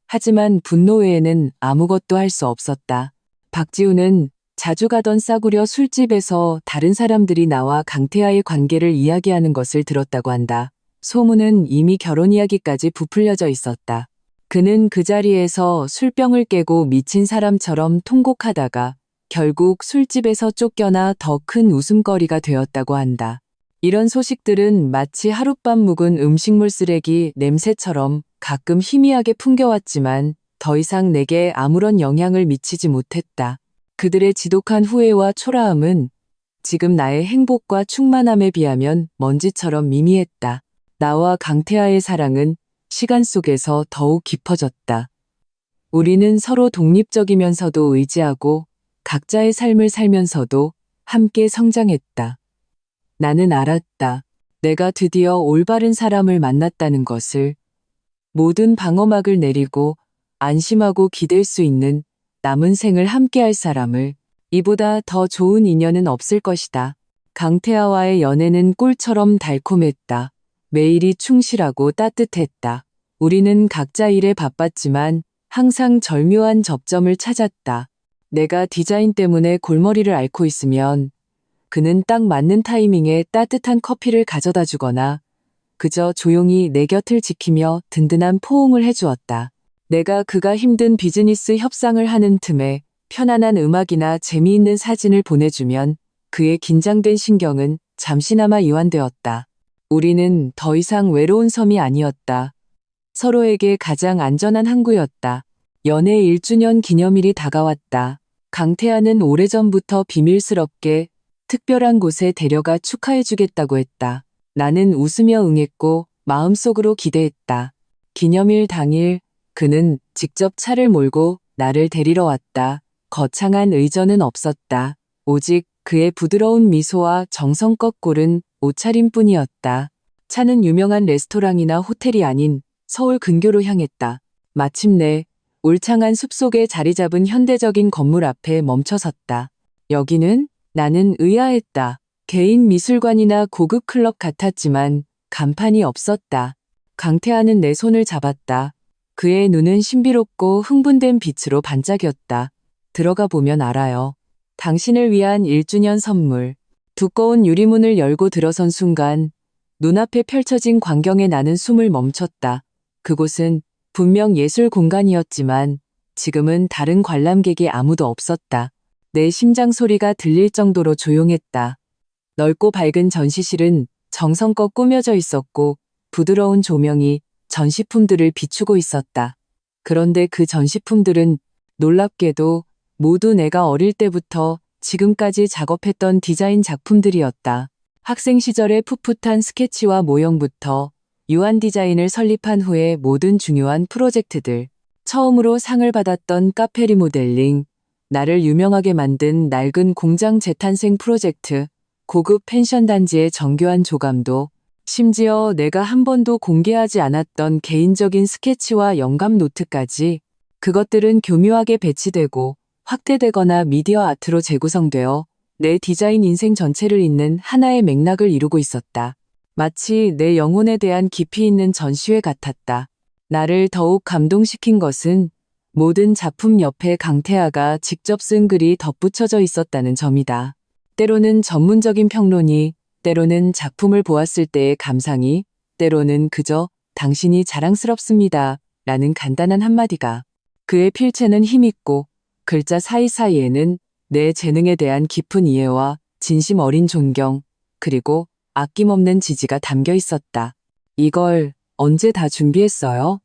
하지만 분노 외에는 아무것도 할 수 없었다. 박지우는 자주 가던 싸구려 술집에서 다른 사람들이 나와 강태하의 관계를 이야기하는 것을 들었다고 한다. 소문은 이미 결혼 이야기까지 부풀려져 있었다. 그는 그 자리에서 술병을 깨고 미친 사람처럼 통곡하다가 결국 술집에서 쫓겨나 더 큰 웃음거리가 되었다고 한다. 이런 소식들은 마치 하룻밤 묵은 음식물 쓰레기 냄새처럼 가끔 희미하게 풍겨왔지만 더 이상 내게 아무런 영향을 미치지 못했다. 그들의 지독한 후회와 초라함은 지금 나의 행복과 충만함에 비하면 먼지처럼 미미했다. 나와 강태하의 사랑은 시간 속에서 더욱 깊어졌다. 우리는 서로 독립적이면서도 의지하고 각자의 삶을 살면서도 함께 성장했다. 나는 알았다. 내가 드디어 올바른 사람을 만났다는 것을. 모든 방어막을 내리고 안심하고 기댈 수 있는 남은 생을 함께할 사람을. 이보다 더 좋은 인연은 없을 것이다. 강태하와의 연애는 꿀처럼 달콤했다. 매일이 충실하고 따뜻했다. 우리는 각자 일에 바빴지만 항상 절묘한 접점을 찾았다. 내가 디자인 때문에 골머리를 앓고 있으면 그는 딱 맞는 타이밍에 따뜻한 커피를 가져다 주거나 그저 조용히 내 곁을 지키며 든든한 포옹을 해주었다. 내가 그가 힘든 비즈니스 협상을 하는 틈에 편안한 음악이나 재미있는 사진을 보내주면 그의 긴장된 신경은 잠시나마 이완되었다. 우리는 더 이상 외로운 섬이 아니었다. 서로에게 가장 안전한 항구였다. 연애 1주년 기념일이 다가왔다. 강태하는 오래전부터 비밀스럽게 특별한 곳에 데려가 축하해주겠다고 했다. 나는 웃으며 응했고 마음속으로 기대했다. 기념일 당일 그는 직접 차를 몰고 나를 데리러 왔다. 거창한 의전은 없었다. 오직 그의 부드러운 미소와 정성껏 고른 옷차림뿐이었다. 차는 유명한 레스토랑이나 호텔이 아닌 서울 근교로 향했다. 마침내 울창한 숲속에 자리 잡은 현대적인 건물 앞에 멈춰섰다. 여기는? 나는 의아했다. 개인 미술관이나 고급 클럽 같았지만 간판이 없었다. 강태하는 내 손을 잡았다. 그의 눈은 신비롭고 흥분된 빛으로 반짝였다. 들어가 보면 알아요. 당신을 위한 1주년 선물. 두꺼운 유리문을 열고 들어선 순간 눈앞에 펼쳐진 광경에 나는 숨을 멈췄다. 그곳은 분명 예술 공간이었지만 지금은 다른 관람객이 아무도 없었다. 내 심장 소리가 들릴 정도로 조용했다. 넓고 밝은 전시실은 정성껏 꾸며져 있었고 부드러운 조명이 전시품들을 비추고 있었다. 그런데 그 전시품들은 놀랍게도 모두 내가 어릴 때부터 지금까지 작업했던 디자인 작품들이었다. 학생 시절의 풋풋한 스케치와 모형부터 유한 디자인을 설립한 후에 모든 중요한 프로젝트들, 처음으로 상을 받았던 카페 리모델링, 나를 유명하게 만든 낡은 공장 재탄생 프로젝트, 고급 펜션 단지의 정교한 조감도, 심지어 내가 한 번도 공개하지 않았던 개인적인 스케치와 영감 노트까지 그것들은 교묘하게 배치되고 확대되거나 미디어 아트로 재구성되어 내 디자인 인생 전체를 잇는 하나의 맥락을 이루고 있었다. 마치 내 영혼에 대한 깊이 있는 전시회 같았다. 나를 더욱 감동시킨 것은 모든 작품 옆에 강태하가 직접 쓴 글이 덧붙여져 있었다는 점이다. 때로는 전문적인 평론이, 때로는 작품을 보았을 때의 감상이, 때로는 그저 당신이 자랑스럽습니다. 라는 간단한 한마디가. 그의 필체는 힘있고 글자 사이사이에는 내 재능에 대한 깊은 이해와 진심 어린 존경, 그리고 아낌없는 지지가 담겨 있었다. 이걸 언제 다 준비했어요?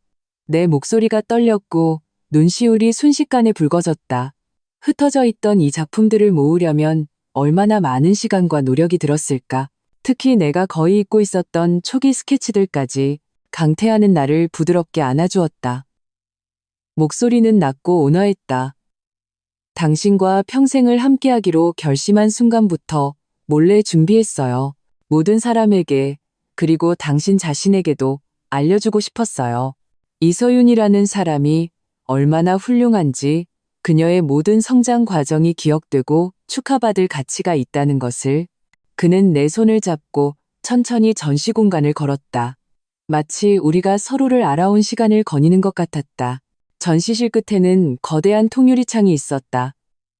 내 목소리가 떨렸고 눈시울이 순식간에 붉어졌다. 흩어져 있던 이 작품들을 모으려면 얼마나 많은 시간과 노력이 들었을까. 특히 내가 거의 잊고 있었던 초기 스케치들까지 강태하는 나를 부드럽게 안아주었다. 목소리는 낮고 온화했다. 당신과 평생을 함께하기로 결심한 순간부터 몰래 준비했어요. 모든 사람에게, 그리고 당신 자신에게도 알려주고 싶었어요. 이서윤이라는 사람이 얼마나 훌륭한지, 그녀의 모든 성장 과정이 기억되고 축하받을 가치가 있다는 것을. 그는 내 손을 잡고 천천히 전시 공간을 걸었다. 마치 우리가 서로를 알아온 시간을 거니는 것 같았다. 전시실 끝에는 거대한 통유리창이 있었다.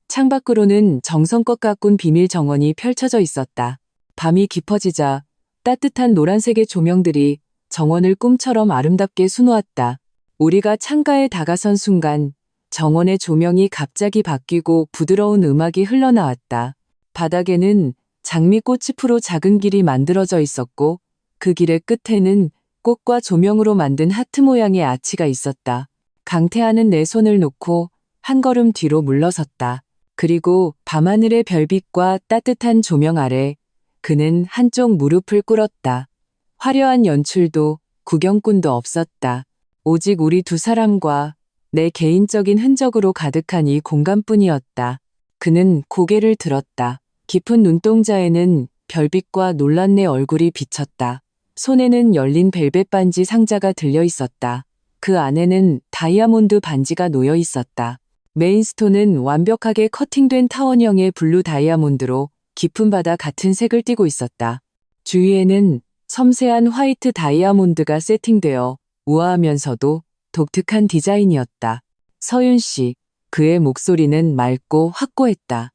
창밖으로는 정성껏 가꾼 비밀 정원이 펼쳐져 있었다. 밤이 깊어지자 따뜻한 노란색의 조명들이 정원을 꿈처럼 아름답게 수놓았다. 우리가 창가에 다가선 순간 정원의 조명이 갑자기 바뀌고 부드러운 음악이 흘러나왔다. 바닥에는 장미꽃잎으로 작은 길이 만들어져 있었고 그 길의 끝에는 꽃과 조명으로 만든 하트 모양의 아치가 있었다. 강태하는 내 손을 놓고 한 걸음 뒤로 물러섰다. 그리고 밤하늘의 별빛과 따뜻한 조명 아래 그는 한쪽 무릎을 꿇었다. 화려한 연출도 구경꾼도 없었다. 오직 우리 두 사람과 내 개인적인 흔적으로 가득한 이 공간뿐이었다. 그는 고개를 들었다. 깊은 눈동자에는 별빛과 놀란 내 얼굴이 비쳤다. 손에는 열린 벨벳 반지 상자가 들려 있었다. 그 안에는 다이아몬드 반지가 놓여 있었다. 메인스톤은 완벽하게 커팅된 타원형의 블루 다이아몬드로 깊은 바다 같은 색을 띠고 있었다. 주위에는 섬세한 화이트 다이아몬드가 세팅되어 우아하면서도 독특한 디자인이었다. 서윤 씨, 그의 목소리는 맑고 확고했다.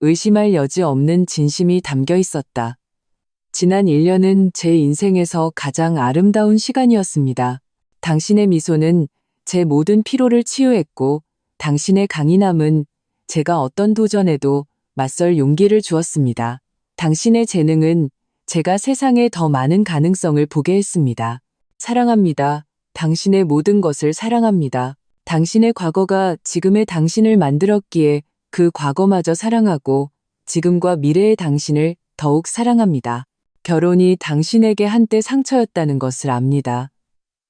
의심할 여지 없는 진심이 담겨 있었다. 지난 1년은 제 인생에서 가장 아름다운 시간이었습니다. 당신의 미소는 제 모든 피로를 치유했고 당신의 강인함은 제가 어떤 도전에도 맞설 용기를 주었습니다. 당신의 재능은 제가 세상에 더 많은 가능성을 보게 했습니다. 사랑합니다. 당신의 모든 것을 사랑합니다. 당신의 과거가 지금의 당신을 만들었기에 그 과거마저 사랑하고 지금과 미래의 당신을 더욱 사랑합니다. 결혼이 당신에게 한때 상처였다는 것을 압니다.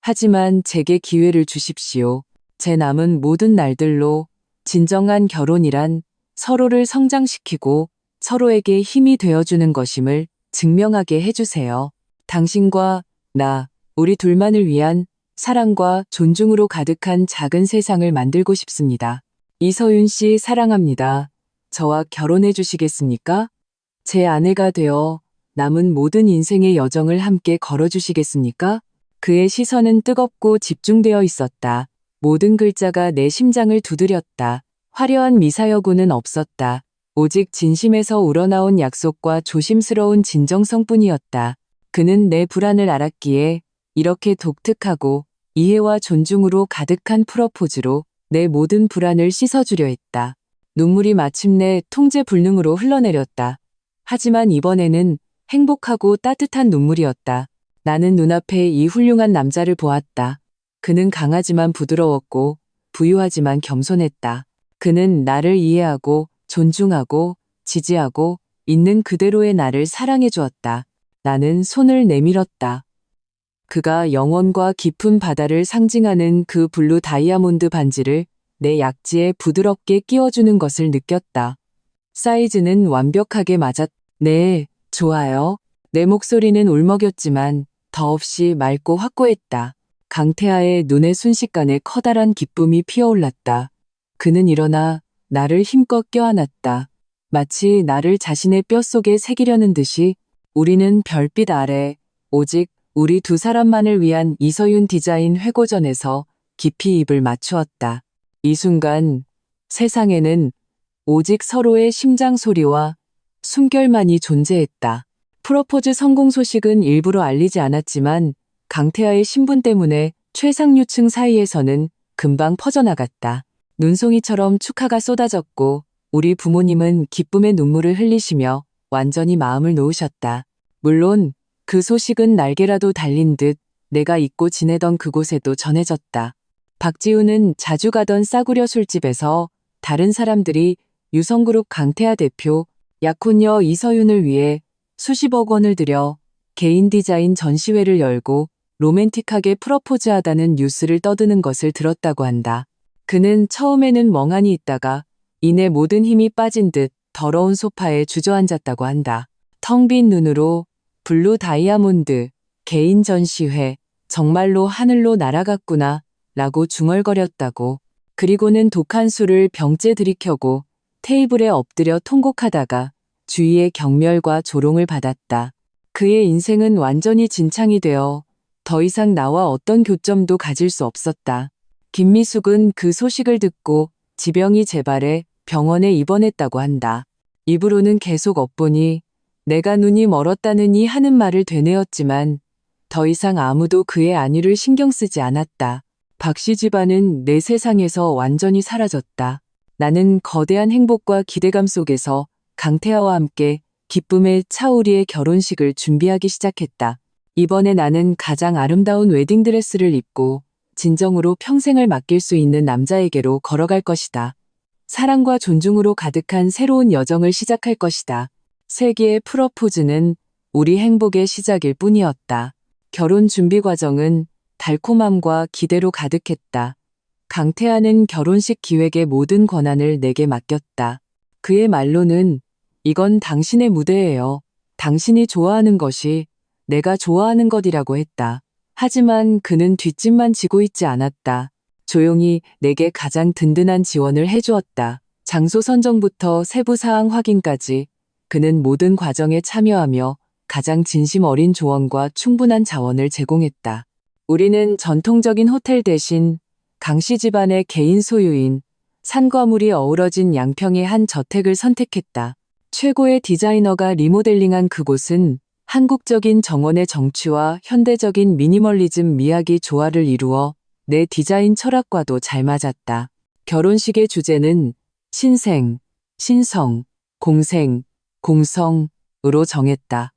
하지만 제게 기회를 주십시오. 제 남은 모든 날들로 진정한 결혼이란 서로를 성장시키고 서로에게 힘이 되어주는 것임을 증명하게 해주세요. 당신과 나, 우리 둘만을 위한 사랑과 존중으로 가득한 작은 세상을 만들고 싶습니다. 이서윤 씨 사랑합니다. 저와 결혼해 주시겠습니까? 제 아내가 되어 남은 모든 인생의 여정을 함께 걸어주시겠습니까? 그의 시선은 뜨겁고 집중되어 있었다. 모든 글자가 내 심장을 두드렸다. 화려한 미사여구는 없었다. 오직 진심에서 우러나온 약속과 조심스러운 진정성뿐이었다. 그는 내 불안을 알았기에 이렇게 독특하고 이해와 존중으로 가득한 프러포즈로 내 모든 불안을 씻어주려 했다. 눈물이 마침내 통제 불능으로 흘러내렸다. 하지만 이번에는 행복하고 따뜻한 눈물이었다. 나는 눈앞에 이 훌륭한 남자를 보았다. 그는 강하지만 부드러웠고 부유하지만 겸손했다. 그는 나를 이해하고 존중하고 지지하고 있는 그대로의 나를 사랑해 주었다. 나는 손을 내밀었다. 그가 영원과 깊은 바다를 상징하는 그 블루 다이아몬드 반지를 내 약지에 부드럽게 끼워주는 것을 느꼈다. 사이즈는 완벽하게 맞았. 네, 좋아요. 내 목소리는 울먹였지만 더없이 맑고 확고했다. 강태하의 눈에 순식간에 커다란 기쁨이 피어올랐다. 그는 일어나 나를 힘껏 껴안았다. 마치 나를 자신의 뼛속에 새기려는 듯이. 우리는 별빛 아래 오직 우리 두 사람만을 위한 이서윤 디자인 회고전에서 깊이 입을 맞추었다. 이 순간 세상에는 오직 서로의 심장 소리와 숨결만이 존재했다. 프로포즈 성공 소식은 일부러 알리지 않았지만 강태하의 신분 때문에 최상류층 사이에서는 금방 퍼져나갔다. 눈송이처럼 축하가 쏟아졌고 우리 부모님은 기쁨의 눈물을 흘리시며 완전히 마음을 놓으셨다. 물론 그 소식은 날개라도 달린 듯 내가 잊고 지내던 그곳에도 전해졌다. 박지우는 자주 가던 싸구려 술집에서 다른 사람들이 유성그룹 강태하 대표 약혼녀 이서윤을 위해 수십억 원을 들여 개인 디자인 전시회를 열고 로맨틱하게 프러포즈하다는 뉴스를 떠드는 것을 들었다고 한다. 그는 처음에는 멍하니 있다가 이내 모든 힘이 빠진 듯 더러운 소파에 주저앉았다고 한다. 텅 빈 눈으로 블루 다이아몬드, 개인 전시회, 정말로 하늘로 날아갔구나 라고 중얼거렸다고. 그리고는 독한 술을 병째 들이켜고 테이블에 엎드려 통곡하다가 주위의 경멸과 조롱을 받았다. 그의 인생은 완전히 진창이 되어 더 이상 나와 어떤 교점도 가질 수 없었다. 김미숙은 그 소식을 듣고 지병이 재발해 병원에 입원했다고 한다. 입으로는 계속 엇보니 내가 눈이 멀었다느니 하는 말을 되뇌었지만 더 이상 아무도 그의 안위를 신경 쓰지 않았다. 박씨 집안은 내 세상에서 완전히 사라졌다. 나는 거대한 행복과 기대감 속에서 강태하와 함께 기쁨의 차오리의 결혼식을 준비하기 시작했다. 이번에 나는 가장 아름다운 웨딩드레스를 입고 진정으로 평생을 맡길 수 있는 남자에게로 걸어갈 것이다. 사랑과 존중으로 가득한 새로운 여정을 시작할 것이다. 세기의 프러포즈는 우리 행복의 시작일 뿐이었다. 결혼 준비 과정은 달콤함과 기대로 가득했다. 강태하는 결혼식 기획의 모든 권한을 내게 맡겼다. 그의 말로는 이건 당신의 무대예요. 당신이 좋아하는 것이 내가 좋아하는 것이라고 했다. 하지만 그는 뒷짐만 지고 있지 않았다. 조용히 내게 가장 든든한 지원을 해주었다. 장소 선정부터 세부 사항 확인까지 그는 모든 과정에 참여하며 가장 진심 어린 조언과 충분한 자원을 제공했다. 우리는 전통적인 호텔 대신 강씨 집안의 개인 소유인 산과물이 어우러진 양평의 한 저택을 선택했다. 최고의 디자이너가 리모델링한 그곳은 한국적인 정원의 정취와 현대적인 미니멀리즘 미학이 조화를 이루어 내 디자인 철학과도 잘 맞았다. 결혼식의 주제는 신생, 신성, 공생, 공성으로 정했다.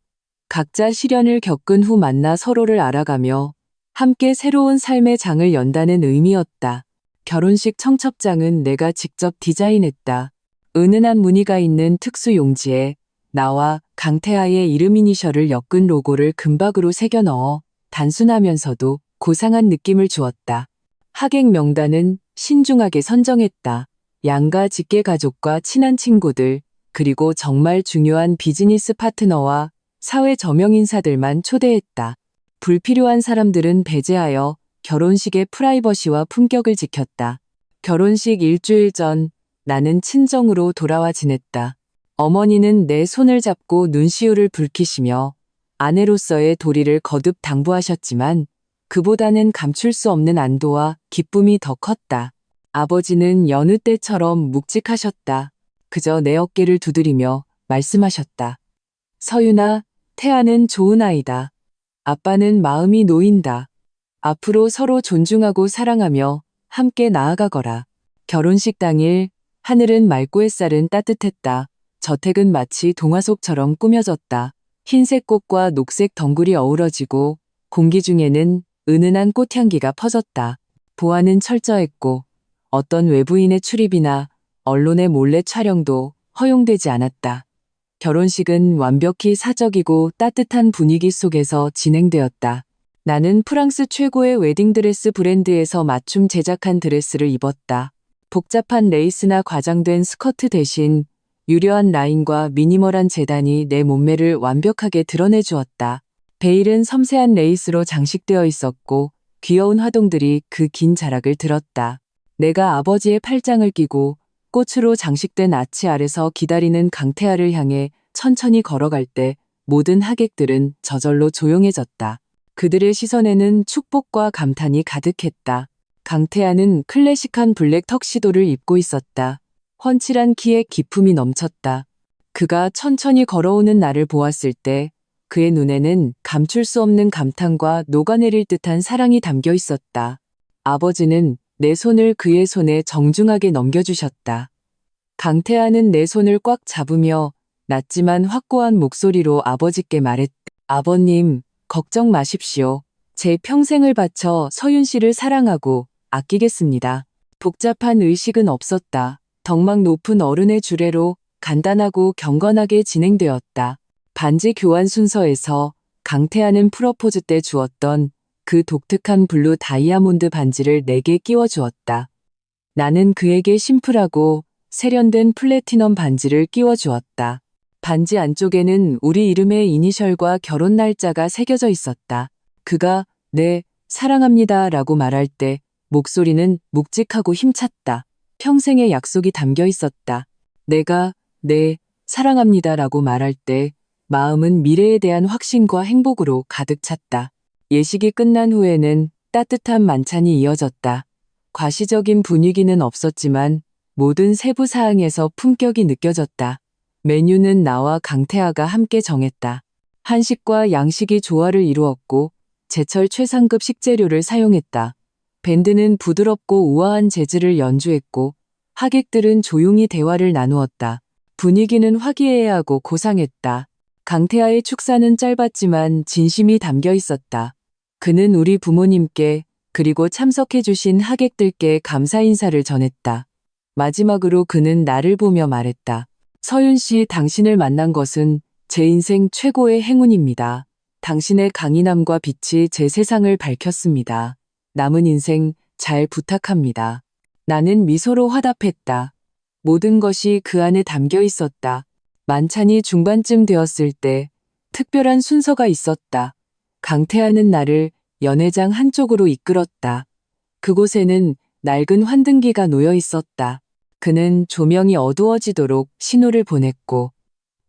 각자 시련을 겪은 후 만나 서로를 알아가며 함께 새로운 삶의 장을 연다는 의미였다. 결혼식 청첩장은 내가 직접 디자인했다. 은은한 무늬가 있는 특수 용지에 나와 강태하의 이름 이니셜을 엮은 로고를 금박으로 새겨 넣어 단순하면서도 고상한 느낌을 주었다. 하객 명단은 신중하게 선정했다. 양가 직계 가족과 친한 친구들, 그리고 정말 중요한 비즈니스 파트너와 사회 저명 인사들만 초대했다. 불필요한 사람들은 배제하여 결혼식의 프라이버시와 품격을 지켰다. 결혼식 일주일 전 나는 친정으로 돌아와 지냈다. 어머니는 내 손을 잡고 눈시울을 붉히시며 아내로서의 도리를 거듭 당부하셨지만 그보다는 감출 수 없는 안도와 기쁨이 더 컸다. 아버지는 여느 때처럼 묵직하셨다. 그저 내 어깨를 두드리며 말씀하셨다. 서윤아, 태아는 좋은 아이다. 아빠는 마음이 놓인다. 앞으로 서로 존중하고 사랑하며 함께 나아가거라. 결혼식 당일 하늘은 맑고 햇살은 따뜻했다. 저택은 마치 동화 속처럼 꾸며졌다. 흰색 꽃과 녹색 덩굴이 어우러지고 공기 중에는 은은한 꽃향기가 퍼졌다. 보안은 철저했고 어떤 외부인의 출입이나 언론의 몰래 촬영도 허용되지 않았다. 결혼식은 완벽히 사적이고 따뜻한 분위기 속에서 진행되었다. 나는 프랑스 최고의 웨딩드레스 브랜드에서 맞춤 제작한 드레스를 입었다. 복잡한 레이스나 과장된 스커트 대신 유려한 라인과 미니멀한 재단이 내 몸매를 완벽하게 드러내주었다. 베일은 섬세한 레이스로 장식되어 있었고 귀여운 화동들이 그 긴 자락을 들었다. 내가 아버지의 팔짱을 끼고 꽃으로 장식된 아치 아래서 기다리는 강태하를 향해 천천히 걸어갈 때 모든 하객들은 저절로 조용해졌다. 그들의 시선에는 축복과 감탄이 가득했다. 강태하는 클래식한 블랙 턱시도를 입고 있었다. 훤칠한 키에 기품이 넘쳤다. 그가 천천히 걸어오는 나를 보았을 때 그의 눈에는 감출 수 없는 감탄과 녹아내릴 듯한 사랑이 담겨 있었다. 아버지는 내 손을 그의 손에 정중하게 넘겨주셨다. 강태하는 내 손을 꽉 잡으며 낮지만 확고한 목소리로 아버지께 말했다. 아버님, 걱정 마십시오. 제 평생을 바쳐 서윤 씨를 사랑하고 아끼겠습니다. 복잡한 의식은 없었다. 덕망 높은 어른의 주례로 간단하고 경건하게 진행되었다. 반지 교환 순서에서 강태하는 프러포즈 때 주었던 그 독특한 블루 다이아몬드 반지를 내게 끼워주었다. 나는 그에게 심플하고 세련된 플래티넘 반지를 끼워주었다. 반지 안쪽에는 우리 이름의 이니셜과 결혼 날짜가 새겨져 있었다. 그가 네, 사랑합니다 라고 말할 때 목소리는 묵직하고 힘찼다. 평생의 약속이 담겨 있었다. 내가, 네, 사랑합니다라고 말할 때 마음은 미래에 대한 확신과 행복으로 가득 찼다. 예식이 끝난 후에는 따뜻한 만찬이 이어졌다. 과시적인 분위기는 없었지만 모든 세부 사항에서 품격이 느껴졌다. 메뉴는 나와 강태하가 함께 정했다. 한식과 양식이 조화를 이루었고 제철 최상급 식재료를 사용했다. 밴드는 부드럽고 우아한 재즈를 연주했고 하객들은 조용히 대화를 나누었다. 분위기는 화기애애하고 고상했다. 강태하의 축사는 짧았지만 진심이 담겨 있었다. 그는 우리 부모님께 그리고 참석해주신 하객들께 감사 인사를 전했다. 마지막으로 그는 나를 보며 말했다. 서윤 씨, 당신을 만난 것은 제 인생 최고의 행운입니다. 당신의 강인함과 빛이 제 세상을 밝혔습니다. 남은 인생 잘 부탁합니다. 나는 미소로 화답했다. 모든 것이 그 안에 담겨 있었다. 만찬이 중반쯤 되었을 때 특별한 순서가 있었다. 강태하는 나를 연회장 한쪽으로 이끌었다. 그곳에는 낡은 환등기가 놓여 있었다. 그는 조명이 어두워지도록 신호를 보냈고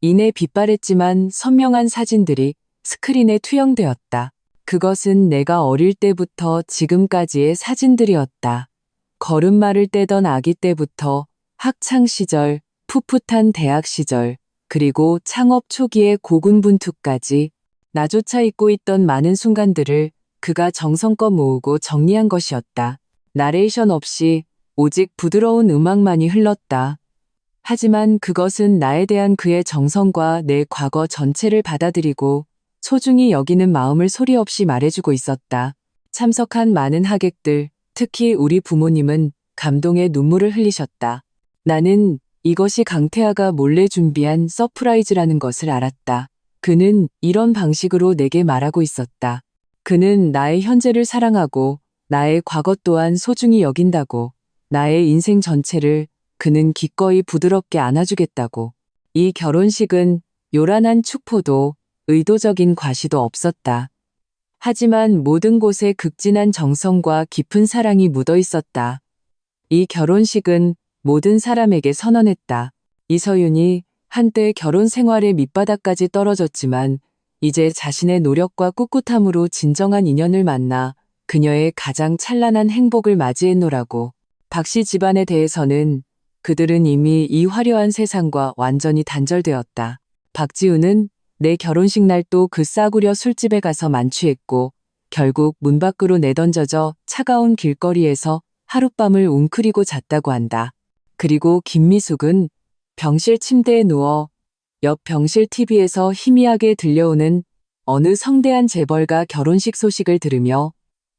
이내 빛바랬지만 선명한 사진들이 스크린에 투영되었다. 그것은 내가 어릴 때부터 지금까지의 사진들이었다. 걸음마를 떼던 아기 때부터 학창 시절, 풋풋한 대학 시절, 그리고 창업 초기의 고군분투까지 나조차 잊고 있던 많은 순간들을 그가 정성껏 모으고 정리한 것이었다. 나레이션 없이 오직 부드러운 음악만이 흘렀다. 하지만 그것은 나에 대한 그의 정성과 내 과거 전체를 받아들이고 소중히 여기는 마음을 소리 없이 말해주고 있었다. 참석한 많은 하객들, 특히 우리 부모님은 감동의 눈물을 흘리셨다. 나는 이것이 강태하가 몰래 준비한 서프라이즈라는 것을 알았다. 그는 이런 방식으로 내게 말하고 있었다. 그는 나의 현재를 사랑하고 나의 과거 또한 소중히 여긴다고, 나의 인생 전체를 그는 기꺼이 부드럽게 안아주겠다고. 이 결혼식은 요란한 축포도 의도적인 과시도 없었다. 하지만 모든 곳에 극진한 정성과 깊은 사랑이 묻어 있었다. 이 결혼식은 모든 사람에게 선언했다. 이서윤이 한때 결혼 생활의 밑바닥까지 떨어졌지만 이제 자신의 노력과 꿋꿋함으로 진정한 인연을 만나 그녀의 가장 찬란한 행복을 맞이했노라고. 박씨 집안에 대해서는 그들은 이미 이 화려한 세상과 완전히 단절되었다. 박지우는 내 결혼식 날 또 그 싸구려 술집에 가서 만취했고 결국 문 밖으로 내던져져 차가운 길거리에서 하룻밤을 웅크리고 잤다고 한다. 그리고 김미숙은 병실 침대에 누워 옆 병실 TV에서 희미하게 들려오는 어느 성대한 재벌가 결혼식 소식을 들으며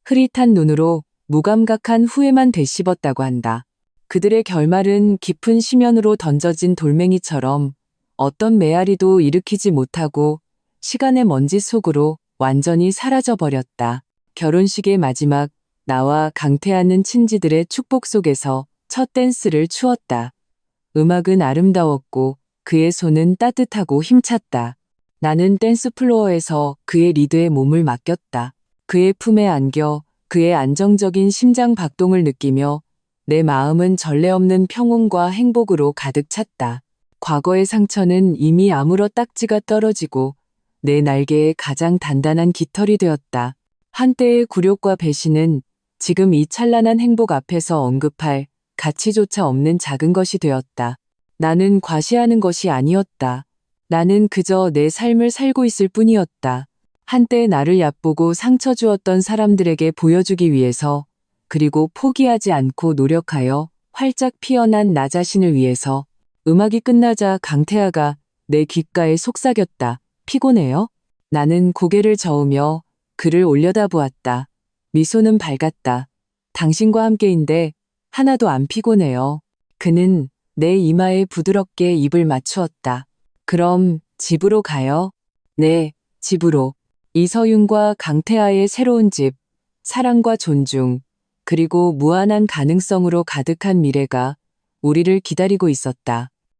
흐릿한 눈으로 무감각한 후회만 되씹었다고 한다. 그들의 결말은 깊은 심연으로 던져진 돌멩이처럼 어떤 메아리도 일으키지 못하고 시간의 먼지 속으로 완전히 사라져버렸다. 결혼식의 마지막, 나와 강태하는 친지들의 축복 속에서 첫 댄스를 추었다. 음악은 아름다웠고 그의 손은 따뜻하고 힘찼다. 나는 댄스 플로어에서 그의 리드에 몸을 맡겼다. 그의 품에 안겨 그의 안정적인 심장 박동을 느끼며 내 마음은 전례 없는 평온과 행복으로 가득 찼다. 과거의 상처는 이미 아물어 딱지가 떨어지고 내 날개의 가장 단단한 깃털이 되었다. 한때의 굴욕과 배신은 지금 이 찬란한 행복 앞에서 언급할 가치조차 없는 작은 것이 되었다. 나는 과시하는 것이 아니었다. 나는 그저 내 삶을 살고 있을 뿐이었다. 한때 나를 얕보고 상처 주었던 사람들에게 보여주기 위해서, 그리고 포기하지 않고 노력하여 활짝 피어난 나 자신을 위해서. 음악이 끝나자 강태하가 내 귓가에 속삭였다. 피곤해요? 나는 고개를 저으며 그를 올려다보았다. 미소는 밝았다. 당신과 함께인데 하나도 안 피곤해요. 그는 내 이마에 부드럽게 입을 맞추었다. 그럼 집으로 가요? 네, 집으로. 이서윤과 강태하의 새로운 집, 사랑과 존중, 그리고 무한한 가능성으로 가득한 미래가 우리를 기다리고 있었다.